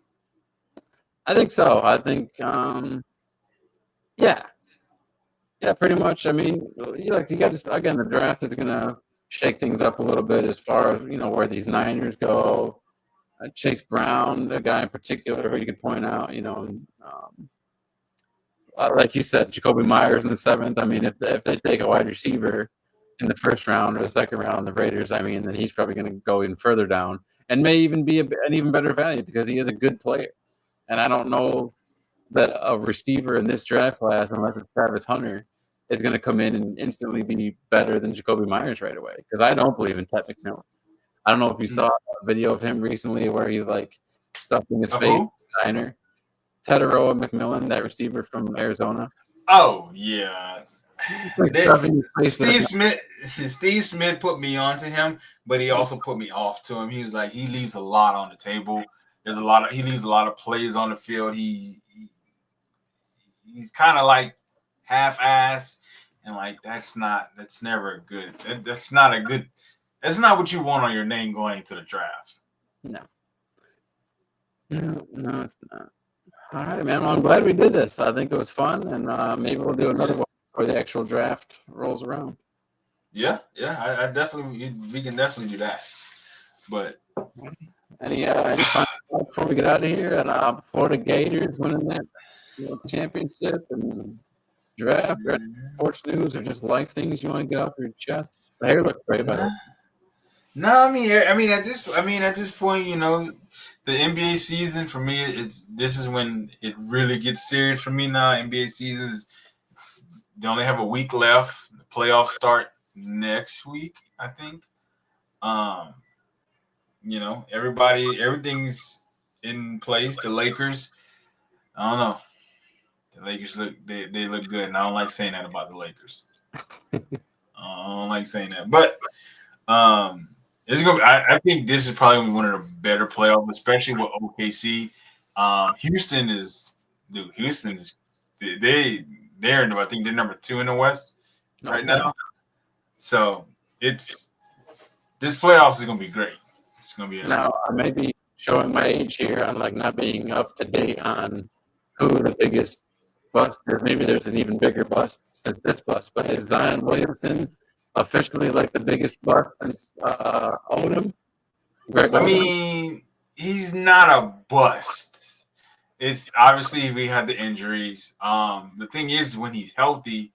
I think so. I think, yeah, pretty much. I mean, you got to again, the draft is gonna shake things up a little bit as far as where these Niners go. Chase Brown, the guy in particular who you could point out, like you said, Jacoby Myers in the 7th. I mean, if they take a wide receiver in the 1st round or the 2nd round, the Raiders, I mean, then he's probably going to go even further down and may even be an even better value because he is a good player. And I don't know that a receiver in this draft class, unless it's Travis Hunter, is going to come in and instantly be better than Jacoby Myers right away. Because I don't believe in Ted McMillan. I don't know if you saw a video of him recently where he's like stuffing his face in the diner. Teteroa McMillan, that receiver from Arizona. Oh yeah. Steve Smith put me onto him, but he also put me off to him. He was like, he leaves a lot on the table. He leaves a lot of plays on the field. He's kind of like half-ass, and like that's never good. That's not what you want on your name going into the draft. No, it's not. All right, man. Well, I'm glad we did this. I think it was fun, and maybe we'll do another one before the actual draft rolls around. Yeah. I definitely, we can definitely do that. But any final thoughts before we get out of here? And Florida Gators winning that championship and draft, or sports news, or just life things you want to get off your chest? The hair looks great, by the way. No, I mean, at this point, the NBA season for me, this is when it really gets serious for me now. NBA seasons, they only have a week left. The playoffs start next week, I think. Everything's in place. The Lakers, I don't know. The Lakers they look good, and I don't like saying that about the Lakers. I don't like saying that, but it's gonna be, I think this is probably one of the better playoffs, especially with OKC. Houston is they're I think they're number 2 in the West right now. So this playoffs is gonna be great. It's gonna be now I may be showing my age here on like not being up to date on who the biggest bust is. Maybe there's an even bigger bust since this bust, but is Zion Williamson officially like the biggest bust since Odom? I mean, he's not a bust. It's obviously we had the injuries. The thing is, when he's healthy,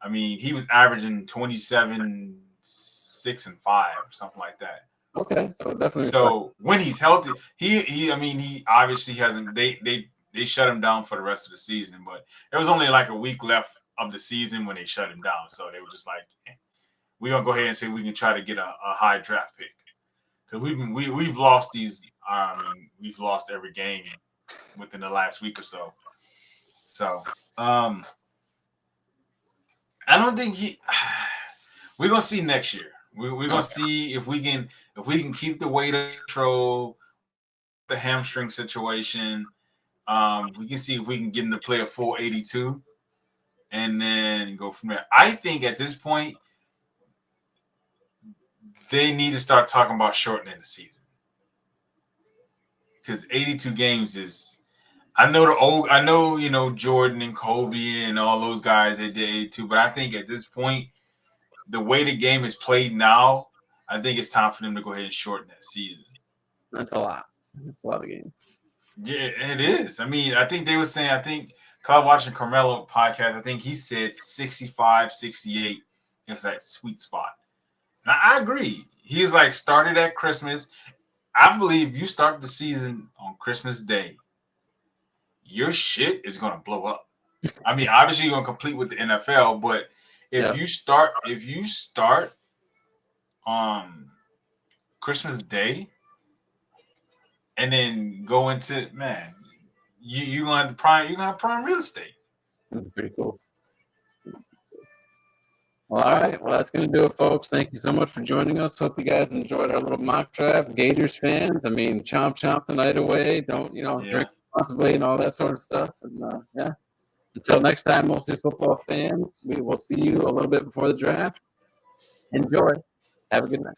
I mean, he was averaging 27, 6, and 5, something like that. Okay, so definitely. So when he's healthy, he obviously hasn't. They shut him down for the rest of the season, but it was only like a week left of the season when they shut him down. So they were just like, we're gonna go ahead and say we can try to get a high draft pick. Because we've lost these. We've lost every game within the last week or so. So I don't think we're gonna see next year. We're gonna see if we can keep the weight control, the hamstring situation. We can see if we can get him to play a full 82, and then go from there. I think at this point, they need to start talking about shortening the season, because 82 games is. I know Jordan and Kobe and all those guys, they did 82, but I think at this point, the way the game is played now, I think it's time for them to go ahead and shorten that season. That's a lot. That's a lot of games. Yeah, it is. I mean, I think they were saying, Cloud watching Carmelo podcast, I think he said 65, 68 is that sweet spot. And I agree. He's like started at Christmas. I believe you start the season on Christmas Day, your shit is gonna blow up. I mean, obviously you're gonna complete with the NFL, but if you start on Christmas Day and then go into you're gonna have prime real estate. That's pretty cool. Well, all right. Well, that's going to do it, folks. Thank you so much for joining us. Hope you guys enjoyed our little mock draft. Gators fans, I mean, chomp the night away. Don't, drink responsibly and all that sort of stuff. And, yeah. Until next time, mostly football fans, we will see you a little bit before the draft. Enjoy. Have a good night.